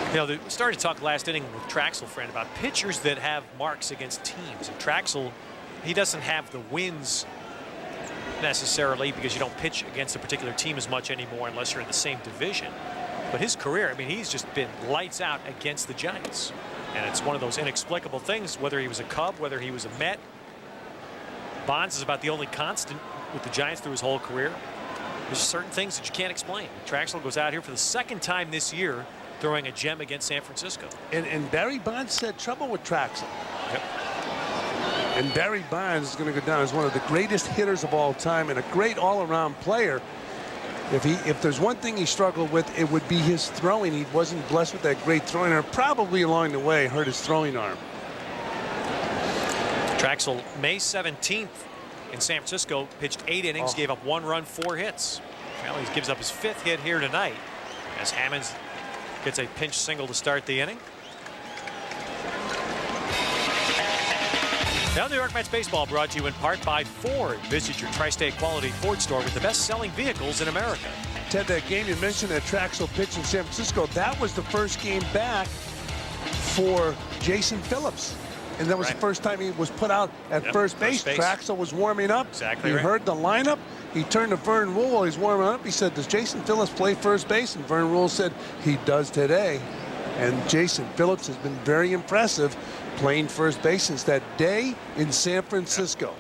You know, we started to talk last inning with Trachsel, friend, about pitchers that have marks against teams. And Trachsel, he doesn't have the wins necessarily because you don't pitch against a particular team as much anymore unless you're in the same division. But his career, I mean, he's just been lights out against the Giants. And it's one of those inexplicable things, whether he was a Cub, whether he was a Met. Bonds is about the only constant with the Giants through his whole career. There's certain things that you can't explain. Trachsel goes out here for the second time this year throwing a gem against San Francisco. And Barry Bonds said trouble with Trachsel. Yep. And Barry Bonds is going to go down as one of the greatest hitters of all time and a great all-around player. If there's one thing he struggled with, it would be his throwing. He wasn't blessed with that great throwing arm. Probably along the way hurt his throwing arm. Trachsel, May 17th in San Francisco, pitched 8 innings, gave up 1 run, 4 hits. Well, he gives up his 5th hit here tonight as Hammonds gets a pinch single to start the inning. Now New York Mets baseball brought to you in part by Ford. Visit your tri-state quality Ford store with the best-selling vehicles in America. Ted, that game you mentioned that Trachsel pitched in San Francisco, that was the first game back for Jason Phillips. And that was the first time he was put out at first base. Trachsel was warming up. Exactly. He heard the lineup. He turned to Vern Rule while he's warming up. He said, does Jason Phillips play first base? And Vern Rule said, he does today. And Jason Phillips has been very impressive playing first base since that day in San Francisco.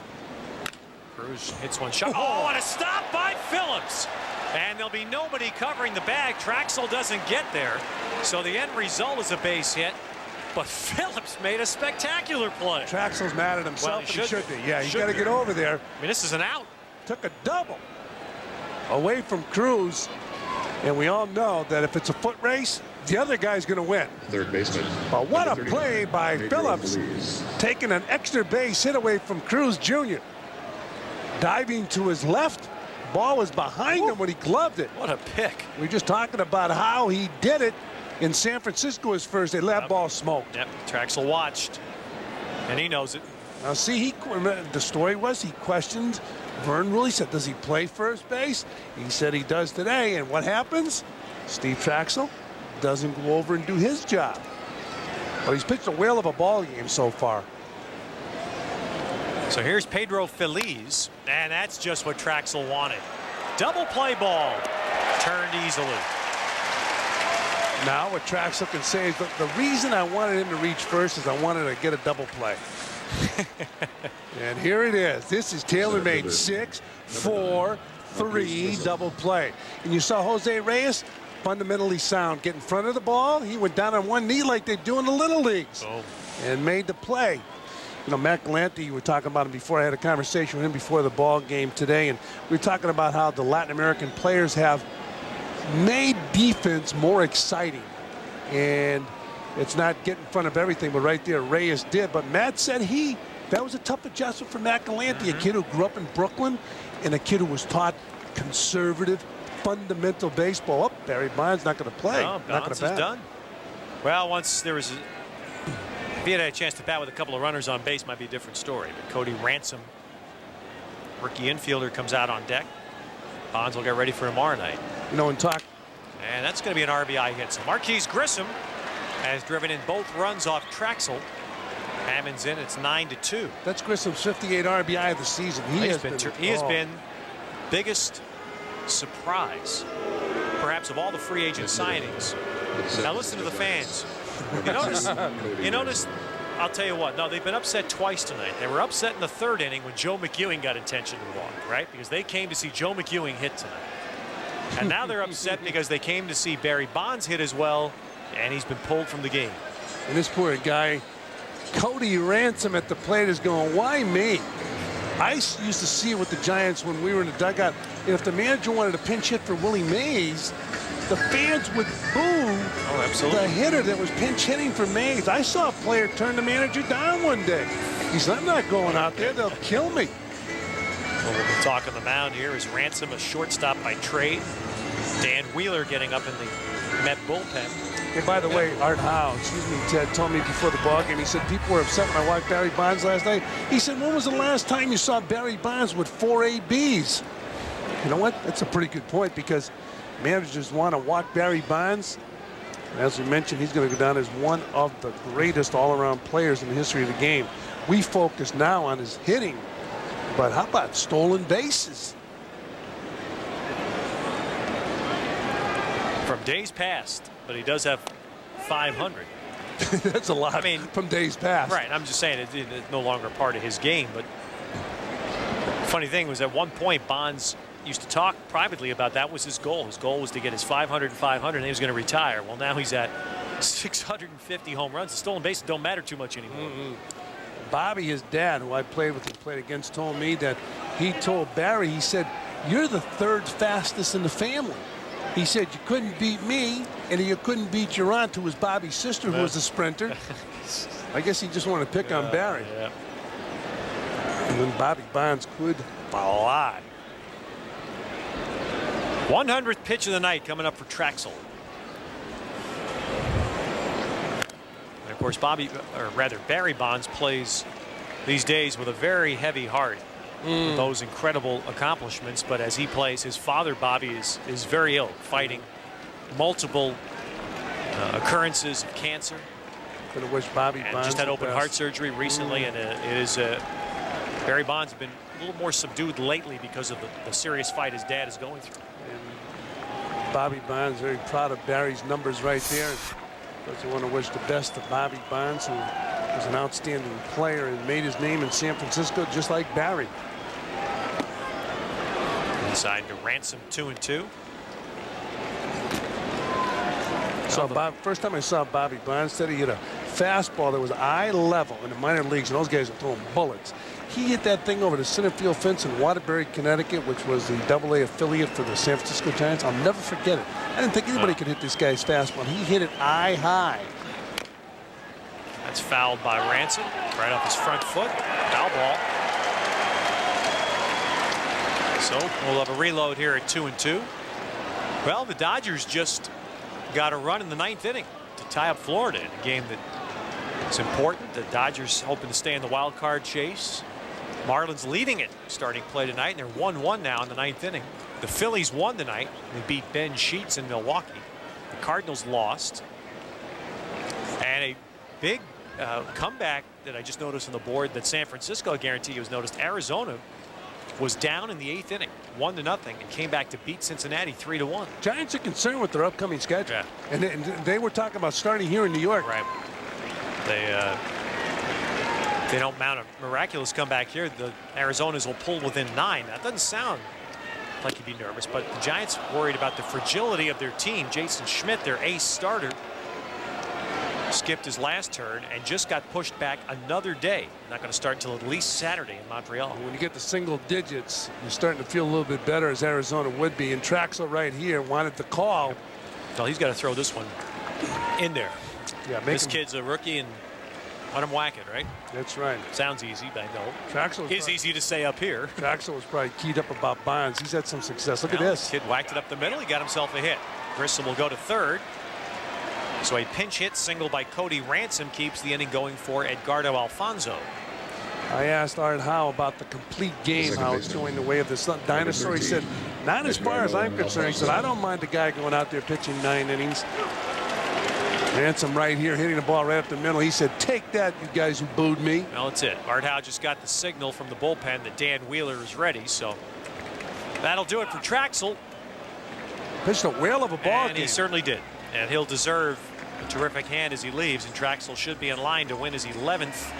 Cruz hits one shot. Oh, and a stop by Phillips. And there'll be nobody covering the bag. Trachsel doesn't get there. So the end result is a base hit. But Phillips made a spectacular play. Trachsel's mad at himself. Well, he should be. Yeah, he's got to get over there. I mean, this is an out. Took a double away from Cruz. And we all know that if it's a foot race, the other guy's going to win. Third baseman. But what a play by Phillips, taking an extra base hit away from Cruz Jr. Diving to his left. Ball was behind him when he gloved it. What a pick. We're just talking about how he did it in San Francisco his first day. That ball smoked. Yep, Trachsel watched, and he knows it. Now, see, the story was he questioned Vern Rule. He said, does he play first base? He said he does today. And what happens? Steve Trachsel doesn't go over and do his job. But he's pitched a whale of a ball game so far. So here's Pedro Feliz, and that's just what Trachsel wanted. Double play ball, turned easily. Now what Trachsel can say is the reason I wanted him to reach first is I wanted to get a double play. And here it is. This is tailor-made 6-4-3 double play. And you saw Jose Reyes, fundamentally sound, get in front of the ball. He went down on one knee like they do in the little leagues and made the play. You know, Matt Galante, you were talking about him before. I had a conversation with him before the ball game today, and we were talking about how the Latin American players have made defense more exciting. And it's not getting in front of everything, but right there, Reyes did. But Matt said that was a tough adjustment for Matt Galante, a kid who grew up in Brooklyn and a kid who was taught conservative, fundamental baseball. Oh, Barry Bonds not going to play. No, Bonds is done. Well, once there was If he had a chance to bat with a couple of runners on base, might be a different story. But Cody Ransom, rookie infielder, comes out on deck. Bonds will get ready for tomorrow night. You know, and that's going to be an RBI hit. So Marquise Grissom has driven in both runs off Trachsel. Hammond's in. It's 9-2. That's Grissom's 58 RBI of the season. He has been biggest surprise, perhaps, of all the free agent signings. Now listen to the fans. You notice, I'll tell you what, no, they've been upset twice tonight. They were upset in the third inning when Joe McEwing got intention to walk, right? Because they came to see Joe McEwing hit tonight. And now they're upset because they came to see Barry Bonds hit as well, and he's been pulled from the game. And this poor guy, Cody Ransom at the plate, is going, why me? I used to see it with the Giants when we were in the dugout. If the manager wanted a pinch hit for Willie Mays, the fans would boo the hitter that was pinch hitting for Mays. I saw a player turn the manager down one day. He said, I'm not going out there. They'll kill me. Well, we'll be talking the mound here is Ransom, a shortstop by trade. Dan Wheeler getting up in the Met bullpen. Hey, by the way, Art Howe, Ted, told me before the ball game, he said people were upset when I watched Barry Bonds last night. He said, when was the last time you saw Barry Bonds with 4 ABs? You know what? That's a pretty good point, because managers want to walk Barry Bonds. As we mentioned, he's going to go down as one of the greatest all-around players in the history of the game. We focus now on his hitting, but how about stolen bases? From days past, but he does have 500. That's a lot. I mean, from days past. Right. I'm just saying it's no longer part of his game. But funny thing was, at one point, Bonds used to talk privately about that was his goal. His goal was to get his 500 and 500, and he was going to retire. Well, now he's at 650 home runs. The stolen bases don't matter too much anymore. Bobby, his dad, who I played with and played against, told me that he told Barry, he said, you're the third fastest in the family. He said, you couldn't beat me, and you couldn't beat your aunt, who was Bobby's sister, who was a sprinter. I guess he just wanted to pick on Barry. Yeah. And then Bobby Bonds could fly. 100th pitch of the night coming up for Trachsel. And of course, Barry Bonds plays these days with a very heavy heart. With those incredible accomplishments, but as he plays, his father Bobby is very ill, fighting multiple occurrences of cancer. Gonna wish Bobby Bonds just had open heart surgery recently, and it is Barry Bonds has been a little more subdued lately because of the serious fight his dad is going through. And Bobby Bonds very proud of Barry's numbers right there. Doesn't want to wish the best to Bobby Bonds, who was an outstanding player and made his name in San Francisco just like Barry. Inside to Ransom, 2-2. First time I saw Bobby Bonds, said he hit a fastball that was eye level in the minor leagues, and those guys are throwing bullets. He hit that thing over the center field fence in Waterbury, Connecticut, which was the AA affiliate for the San Francisco Giants. I'll never forget it. I didn't think anybody could hit this guy's fastball. He hit it eye high. That's fouled by Ransom, right off his front foot. Foul ball. So we'll have a reload here at 2-2. Well, the Dodgers just got a run in the 9th inning to tie up Florida in a game that is important. The Dodgers hoping to stay in the wild card chase. Marlins leading it starting play tonight, and they're 1-1 now in the 9th inning. The Phillies won tonight. They beat Ben Sheets in Milwaukee. The Cardinals lost. And a big comeback that I just noticed on the board that San Francisco, I guarantee you, was noticed. Arizona was down in the 8th inning, 1-0, and came back to beat Cincinnati 3-1. Giants are concerned with their upcoming schedule. Yeah. And they were talking about starting here in New York. Right. They don't mount a miraculous comeback here. The Arizonas will pull within 9. That doesn't sound like you'd be nervous, but the Giants worried about the fragility of their team. Jason Schmidt, their ace starter, skipped his last turn and just got pushed back another day. Not going to start until at least Saturday in Montreal. When you get the single digits, you're starting to feel a little bit better, as Arizona would be. And Trachsel right here wanted the call. Well, he's got to throw this one in there. Yeah, this kid's a rookie, and let him whack it, right? That's right. Sounds easy, but I know. Trachsel is easy to say up here. Trachsel was probably keyed up about Bonds. He's had some success. Look at this. Kid whacked it up the middle. He got himself a hit. Grissom will go to third. So a pinch hit single by Cody Ransom keeps the inning going for Edgardo Alfonso. I asked Art Howe about the complete game, how it's going the way of the dinosaur. He said, not as far as I'm concerned. He said, I don't mind the guy going out there pitching 9 innings. Ransom right here hitting the ball right up the middle. He said, take that, you guys who booed me. Well, that's it. Art Howe just got the signal from the bullpen that Dan Wheeler is ready. So that'll do it for Trachsel. Pitched a whale of a ball game. He certainly did. And he'll deserve a terrific hand as he leaves. And Trachsel should be in line to win his 11th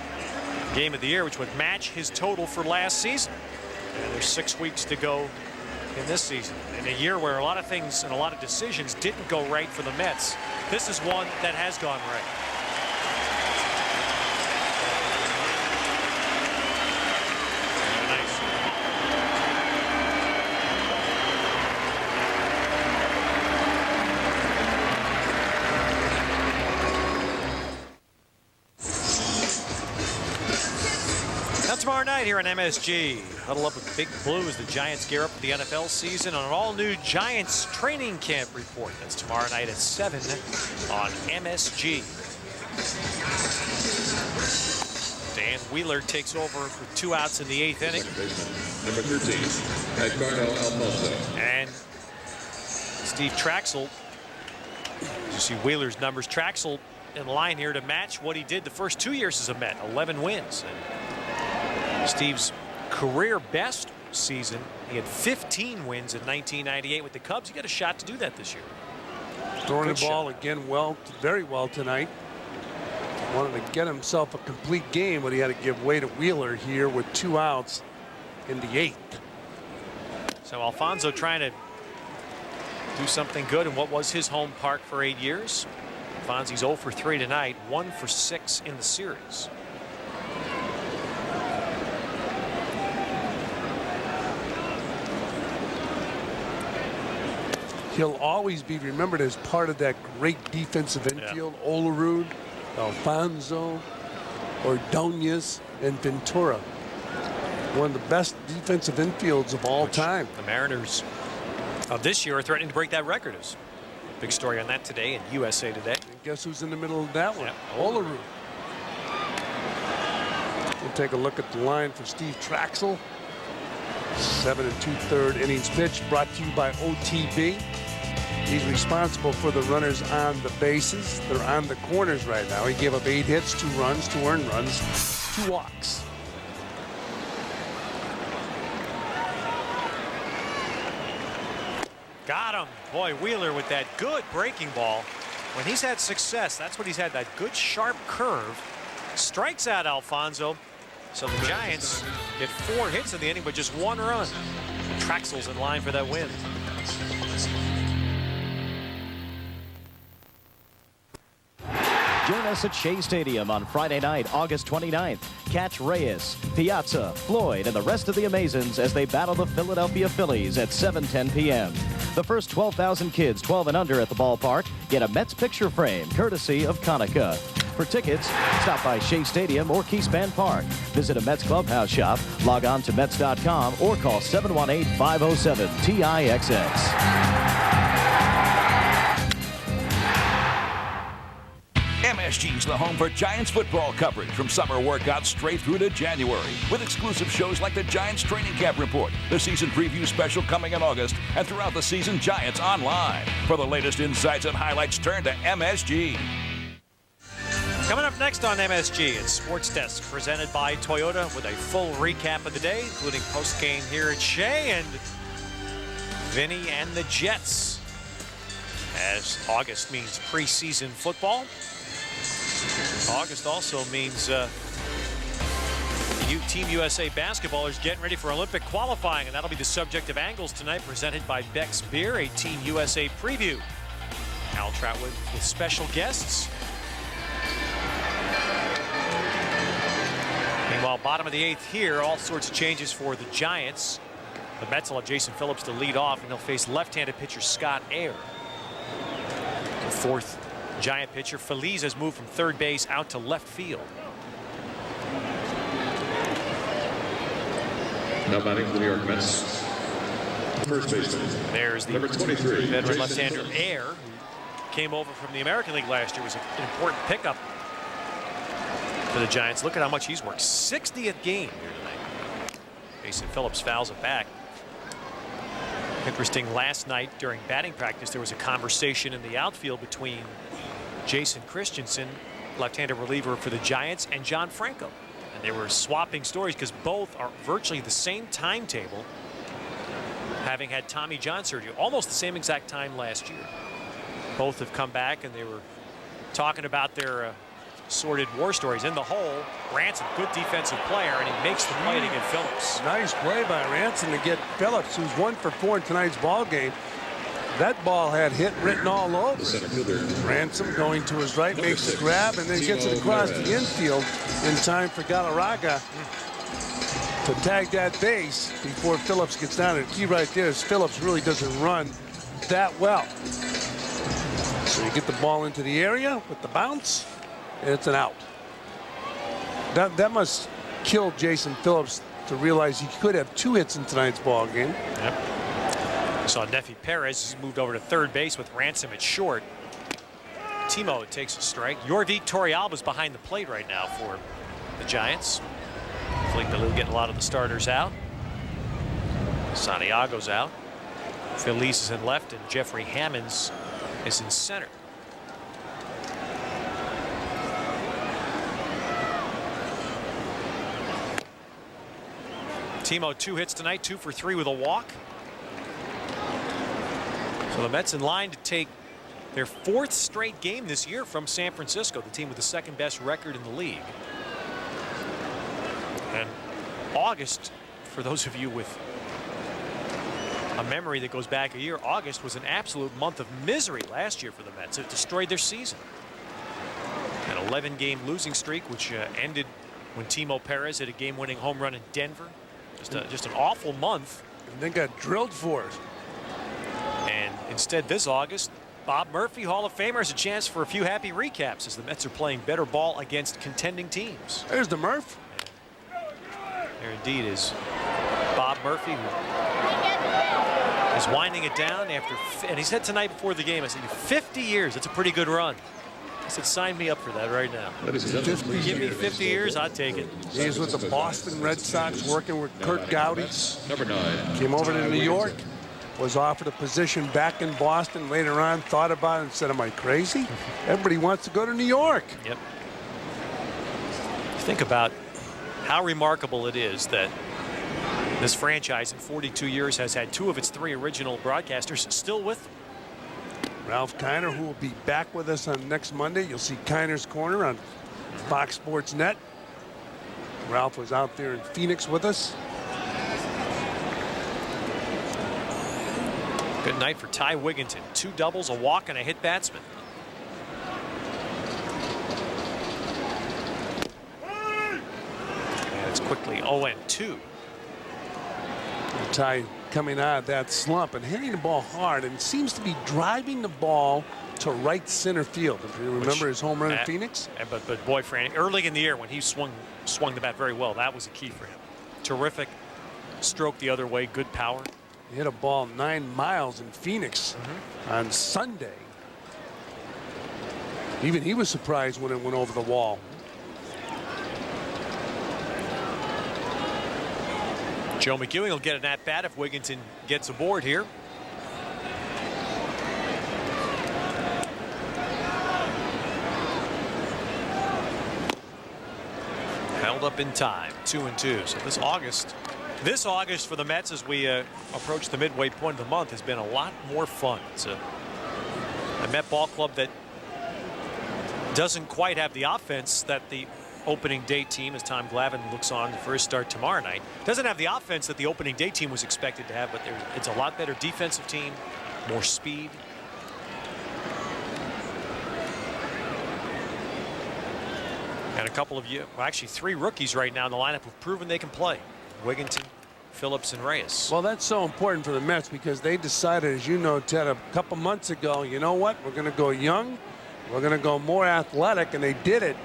game of the year, which would match his total for last season. And there's 6 weeks to go in this season. In a year where a lot of things and a lot of decisions didn't go right for the Mets, this is one that has gone right. Tomorrow night here on MSG, huddle up with Big Blue as the Giants gear up for the NFL season on an all-new Giants training camp report. That's tomorrow night at 7 on MSG. Dan Wheeler takes over with 2 outs in the 8th inning. Number 13, Edgardo Alfonso. And Steve Trachsel. You see Wheeler's numbers. Trachsel in line here to match what he did the first 2 years as a Met, 11 wins. And Steve's career best season, he had 15 wins in 1998 with the Cubs. He got a shot to do that this year. Throwing the ball again very well tonight. Wanted to get himself a complete game, but he had to give way to Wheeler here with 2 outs in the 8th. So Alfonso trying to do something good in what was his home park for 8 years. Fonzie's 0 for 3 tonight, 1 for 6 in the series. He'll always be remembered as part of that great defensive infield. Olerud, Alfonso, Ordonez, and Ventura. One of the best defensive infields of all time. The Mariners of this year are threatening to break that record. Big story on that today in USA Today. And guess who's in the middle of that one? Olerud. We'll take a look at the line for Steve Trachsel. 7 2/3 innings pitched, brought to you by OTB. He's responsible for the runners on the bases. They're on the corners right now. He gave up 8 hits, 2 runs, 2 earned runs, 2 walks. Got him. Boy, Wheeler with that good breaking ball. When he's had success, that's what he's had, that good sharp curve. Strikes out Alfonso. So the Giants get 4 hits in the inning, but just 1 run. Trachsel's in line for that win. Join us at Shea Stadium on Friday night, August 29th. Catch Reyes, Piazza, Floyd, and the rest of the Amazons as they battle the Philadelphia Phillies at 7:10 p.m. The first 12,000 kids 12 and under at the ballpark get a Mets picture frame, courtesy of Konica. For tickets, stop by Shea Stadium or Keyspan Park. Visit a Mets clubhouse shop, log on to Mets.com, or call 718-507-TIXX. MSG is the home for Giants football coverage from summer workouts straight through to January, with exclusive shows like the Giants Training Camp Report, the season preview special coming in August, and throughout the season, Giants Online. For the latest insights and highlights, turn to MSG. Coming up next on MSG, it's Sports Desk presented by Toyota with a full recap of the day, including post-game here at Shea and Vinny and the Jets. As August means preseason football, August also means Team USA basketballers getting ready for Olympic qualifying, and that'll be the subject of Angles tonight, presented by Beck's Beer, a Team USA preview. Al Troutwood with special guests. Meanwhile, bottom of the 8th here, all sorts of changes for the Giants. The Mets will have Jason Phillips to lead off, and they'll face left-handed pitcher Scott Air. The 4th Giant pitcher, Feliz, has moved from third base out to left field. Now batting for the New York Mets, first baseman. There's the number 23, veteran left-hander Air, who came over from the American League last year, was an important pickup for the Giants. Look at how much he's worked. 60th game here tonight. Jason Phillips fouls it back. Interesting, last night during batting practice, there was a conversation in the outfield between Jason Christensen, left-handed reliever for the Giants, and John Franco. And they were swapping stories because both are virtually the same timetable, having had Tommy John surgery almost the same exact time last year. Both have come back, and they were talking about their sordid war stories. In the hole, Ransom, good defensive player, and he makes the play to get Phillips. Nice play by Ransom to get Phillips, who's 1 for 4 in tonight's ball game. That ball had hit written all over it. Ransom going to his right, makes the grab, and then gets it across the infield in time for Galarraga to tag that base before Phillips gets down. And the key right there is Phillips really doesn't run that well. So you get the ball into the area with the bounce, and it's an out. That must kill Jason Phillips to realize he could have 2 hits in tonight's ball game. Yep. We saw Nefi Perez moved over to third base with Ransom at short. Timo takes a strike. Yorvik Torrealba's behind the plate right now for the Giants. Hopefully they'll get a lot of the starters out. Santiago's out. Feliz is in left, and Jeffrey Hammonds is in center. Timo 2 hits tonight, 2 for 3 with a walk. So the Mets in line to take their 4th straight game this year from San Francisco, the team with the 2nd best record in the league. And August, for those of you with a memory that goes back a year, August was an absolute month of misery last year for the Mets. It destroyed their season. An 11-game losing streak, which ended when Timo Perez hit a game-winning home run in Denver. Just an awful month. And then got drilled for it. And instead, this August, Bob Murphy, Hall of Famer, has a chance for a few happy recaps as the Mets are playing better ball against contending teams. There's the Murph. There indeed is Bob Murphy, who is winding it down after, and he said tonight before the game, I said, 50 years, that's a pretty good run. I said, sign me up for that right now. Give me 50 years, I'd take it. He's with the Boston Red Sox, working with Kurt Gowdy. Number 9. Came over to New York, was offered a position back in Boston. Later on, thought about it and said, am I crazy? Everybody wants to go to New York. Yep. Think about how remarkable it is that this franchise in 42 years has had 2 of its 3 original broadcasters still with them. Ralph Kiner, who will be back with us on next Monday. You'll see Kiner's Corner on Fox Sports Net. Ralph was out there in Phoenix with us. Good night for Ty Wigginton. 2 doubles, a walk, and a hit batsman. And it's quickly 0-2. Ty coming out of that slump and hitting the ball hard, and seems to be driving the ball to right center field. If you remember his home run in Phoenix. But boy, Franny, early in the year when he swung the bat very well, that was a key for him. Terrific stroke the other way, good power. He hit a ball 9 miles in Phoenix on Sunday. Even he was surprised when it went over the wall. Joe McEwing will get an at-bat if Wigginton gets aboard here. Held up in time, 2-2. So this August for the Mets, as we approach the midway point of the month, has been a lot more fun. It's a Met ball club that doesn't quite have the offense that the opening day team, as Tom Glavine looks on the first start tomorrow night, doesn't have the offense that the opening day team was expected to have, but it's a lot better defensive team, more speed. And a couple of actually 3 rookies right now in the lineup who've proven they can play. Wigginton, Phillips, and Reyes. Well, that's so important for the Mets because they decided, as you know, Ted, a couple months ago, you know what, we're going to go young, we're going to go more athletic, and they did it.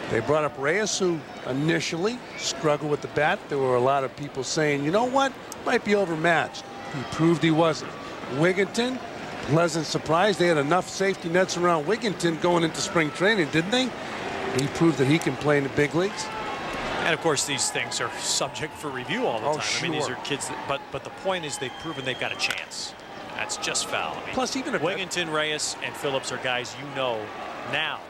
They brought up Reyes, who initially struggled with the bat. There were a lot of people saying, you know what, might be overmatched. He proved he wasn't. Wigginton, pleasant surprise. They had enough safety nets around Wigginton going into spring training, didn't they? He proved that he can play in the big leagues. And of course, these things are subject for review all the time. Sure. I mean, these are kids that, but the point is they've proven they've got a chance. That's just foul. I mean, plus, even if Wigginton, Reyes, and Phillips are guys you know now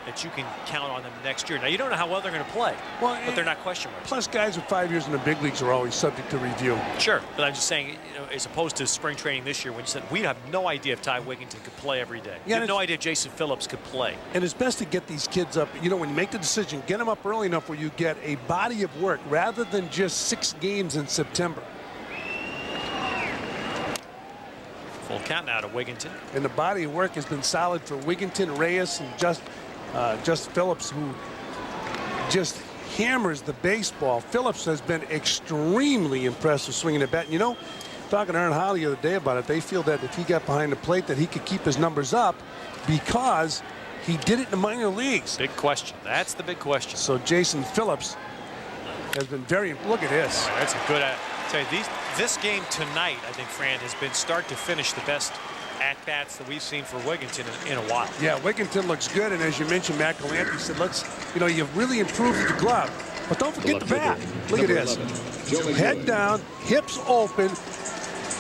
that you can count on them next year. Now, you don't know how well they're going to play, but they're not question marks. Plus, guys with 5 years in the big leagues are always subject to review. Sure, but I'm just saying, you know, as opposed to spring training this year, when you said we have no idea if Ty Wigginton could play every day. You have no idea Jason Phillips could play. And it's best to get these kids up. You know, when you make the decision, get them up early enough where you get a body of work rather than just 6 games in September. Full count now to Wigginton. And the body of work has been solid for Wigginton, Reyes, and just Phillips, who just hammers the baseball. Phillips has been extremely impressive swinging the bat. And, you know, talking to Aaron Holly the other day about it, they feel that if he got behind the plate that he could keep his numbers up because he did it in the minor leagues. Big question. That's the big question. So Jason Phillips has been very. Look at this. That's a good. Tell you, this game tonight, I think, Fran, has been start to finish the best at-bats that we've seen for Wigginton in a while. Yeah, Wigginton looks good, and as you mentioned, Matt Galanti said, you've really improved with the glove, but don't forget the bat. Look at this. Head down, hips open,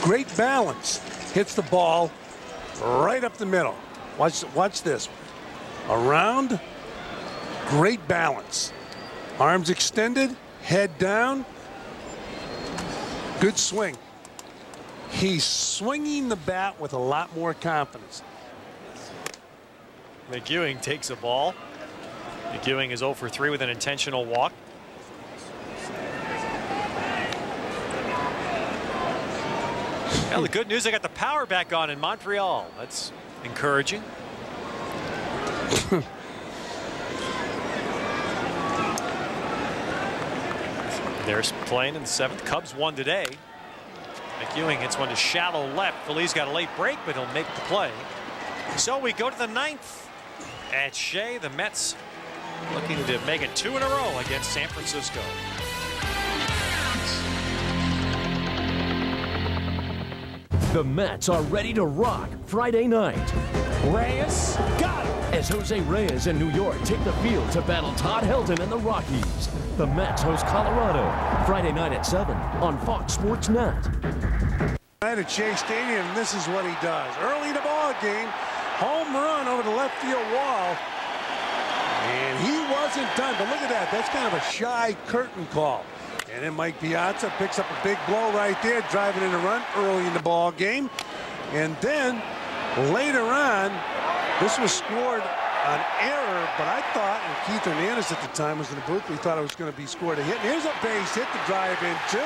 great balance. Hits the ball right up the middle. Watch this. Around, great balance. Arms extended, head down, good swing. He's swinging the bat with a lot more confidence. McEwing takes a ball. McEwing is 0 for 3 with an intentional walk. Well, the good news, they got the power back on in Montreal. That's encouraging. They're playing in the 7th. Cubs won today. McEwing hits one to shallow left. Philly's got a late break, but he'll make the play. So we go to the 9th at Shea. The Mets looking to make it 2 in a row against San Francisco. The Mets are ready to rock Friday night. Reyes got him. As Jose Reyes and New York take the field to battle Todd Helton and the Rockies. The Mets host Colorado Friday night at 7 on Fox Sports Net. Tonight at Shea Stadium, this is what he does. Early in the ball game, home run over the left field wall. And he wasn't done, but look at that. That's kind of a shy curtain call. And then Mike Piazza picks up a big blow right there, driving in a run early in the ball game. And then later on, this was scored on error, but I thought, and Keith Hernandez at the time was in the booth, we thought it was going to be scored a hit. And here's a base hit to drive in two.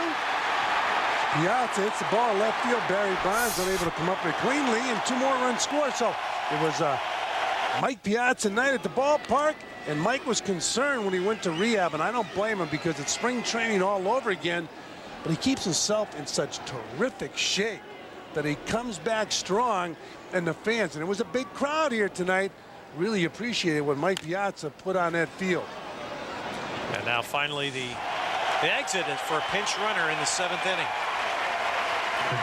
Piazza hits the ball left field. Barry Bonds unable to come up with it cleanly, and 2 more runs scored. So it was Mike Piazza night at the ballpark, and Mike was concerned when he went to rehab, and I don't blame him because it's spring training all over again, but he keeps himself in such terrific shape that he comes back strong, and the fans, and it was a big crowd here tonight, really appreciated what Mike Piazza put on that field. And now finally the exit is for a pinch runner in the 7th inning. You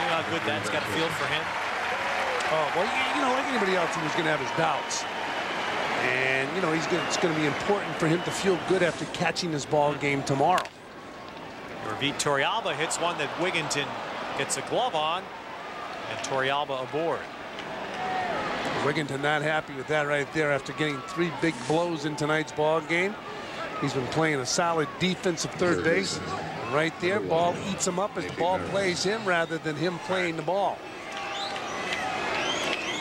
know how good that's got to feel for him? Oh, well, you know, like anybody else, he was going to have his doubts. And, you know, it's going to be important for him to feel good after catching this ball game tomorrow. Urvit Torrealba hits one that Wigginton gets a glove on, and Torrealba aboard. Wigginton not happy with that right there after getting 3 big blows in tonight's ball game. He's been playing a solid defensive third base. Right there, ball eats him up as the ball plays him rather than him playing the ball.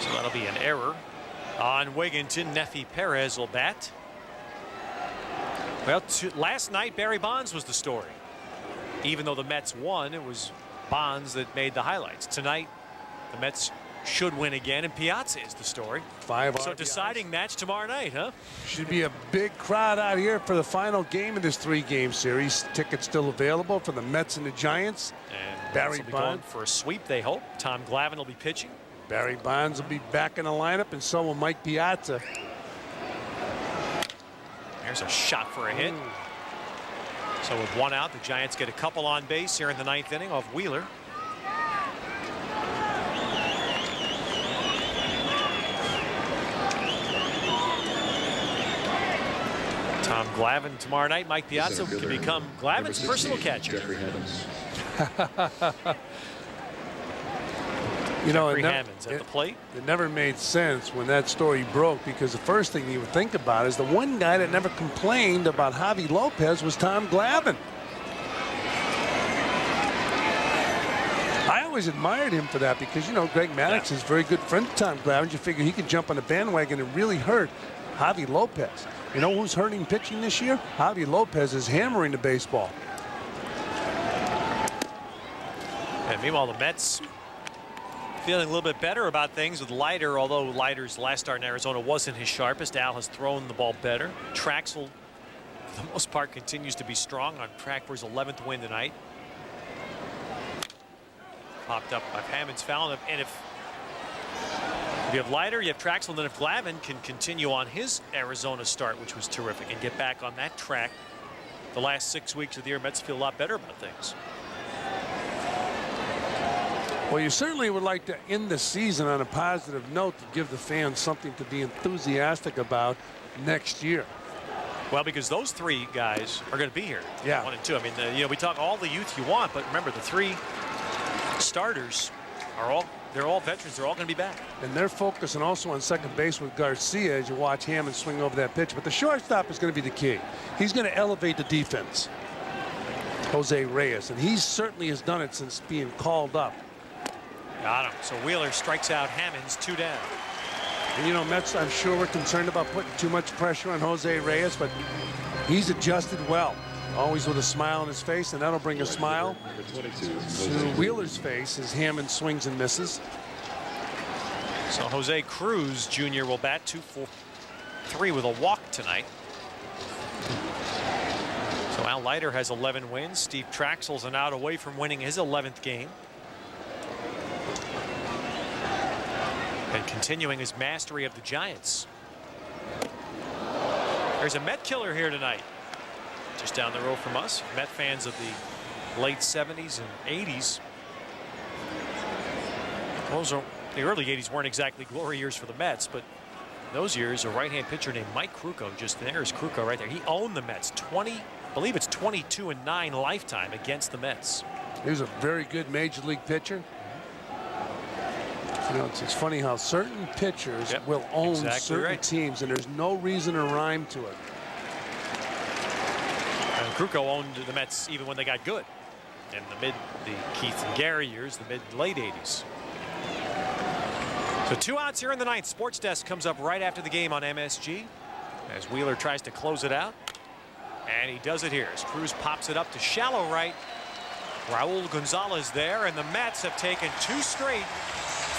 So that'll be an error on Wigginton. Nefi Perez will bat. Well, last night Barry Bonds was the story. Even though the Mets won, it was Bonds that made the highlights. Tonight, the Mets should win again, and Piazza is the story. 5 So RBIs. deciding match tomorrow night, huh? Should be a big crowd out here for the final game of this 3-game series. Tickets still available for the Mets and the Giants. And Barry will be going Bonds for a sweep, they hope. Tom Glavine will be pitching. Barry Bonds will be back in the lineup, and so will Mike Piazza. There's a shot for a hit. So with 1 out, the Giants get a couple on base here in the 9th inning off Wheeler. Tom Glavine tomorrow night. Mike Piazza could become Glavine's personal catcher. You know, Hammonds at the plate. It never made sense when that story broke, because the first thing you would think about is the one guy that never complained about Javi Lopez was Tom Glavine. I always admired him for that because, you know, Greg Maddux is a very good friend of Tom Glavine. You figure he could jump on the bandwagon and really hurt Javi Lopez. You know who's hurting pitching this year? Javi Lopez is hammering the baseball. And meanwhile, the Mets feeling a little bit better about things with Leiter, although Leiter's last start in Arizona wasn't his sharpest. Al has thrown the ball better. Trachsel, for the most part, continues to be strong, on track for his 11th win tonight. Popped up by Hammond's foul. And if you have Leiter, you have Trachsel, and then if Glavine can continue on his Arizona start, which was terrific, and get back on that track, the last 6 weeks of the year, Mets feel a lot better about things. Well, you certainly would like to end the season on a positive note to give the fans something to be enthusiastic about next year. Well, because those three guys are going to be here. Yeah. 1 and 2. I mean, you know, we talk all the youth you want, but remember, the three starters are they're all veterans. They're all going to be back. And they're focusing also on second base with Garcia as you watch Hammond swing over that pitch. But the shortstop is going to be the key. He's going to elevate the defense, Jose Reyes, and he certainly has done it since being called up. Got him. So Wheeler strikes out Hammonds, 2 down. And you know, Mets, I'm sure, we're concerned about putting too much pressure on Jose Reyes, but he's adjusted well. Always with a smile on his face, and that'll bring a smile to Wheeler's face as Hammond swings and misses. So Jose Cruz Jr. will bat 2-for-3 with a walk tonight. So Al Leiter has 11 wins. Steve Trachsel's an out away from winning his 11th game. And continuing his mastery of the Giants. There's a Met killer here tonight. Just down the road from us. Met fans of the late 70s and 80s. The early 80s weren't exactly glory years for the Mets, but those years, a right-hand pitcher named Mike Krukow, just there's Krukow right there. He owned the Mets. I believe it's 22-9 lifetime against the Mets. He was a very good major league pitcher. You know, it's funny how certain pitchers will own certain teams, and there's no reason or rhyme to it. And Krukow owned the Mets even when they got good in the Keith and Gary years, the mid-late 80s. So 2 outs here in the 9th. Sports Desk comes up right after the game on MSG as Wheeler tries to close it out. And he does it here as Cruz pops it up to shallow right. Raul Gonzalez there, and the Mets have taken 2 straight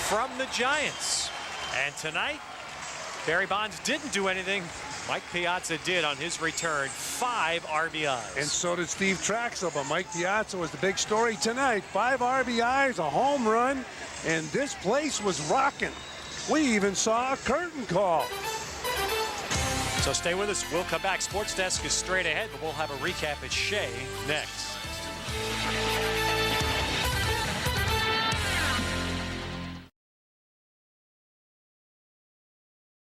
from the Giants. And tonight, Barry Bonds didn't do anything. Mike Piazza did on his return. 5 RBIs. And so did Steve Trachsel, but Mike Piazza was the big story tonight. 5 RBIs, a home run, and this place was rocking. We even saw a curtain call. So stay with us. We'll come back. Sports Desk is straight ahead, but we'll have a recap at Shea next.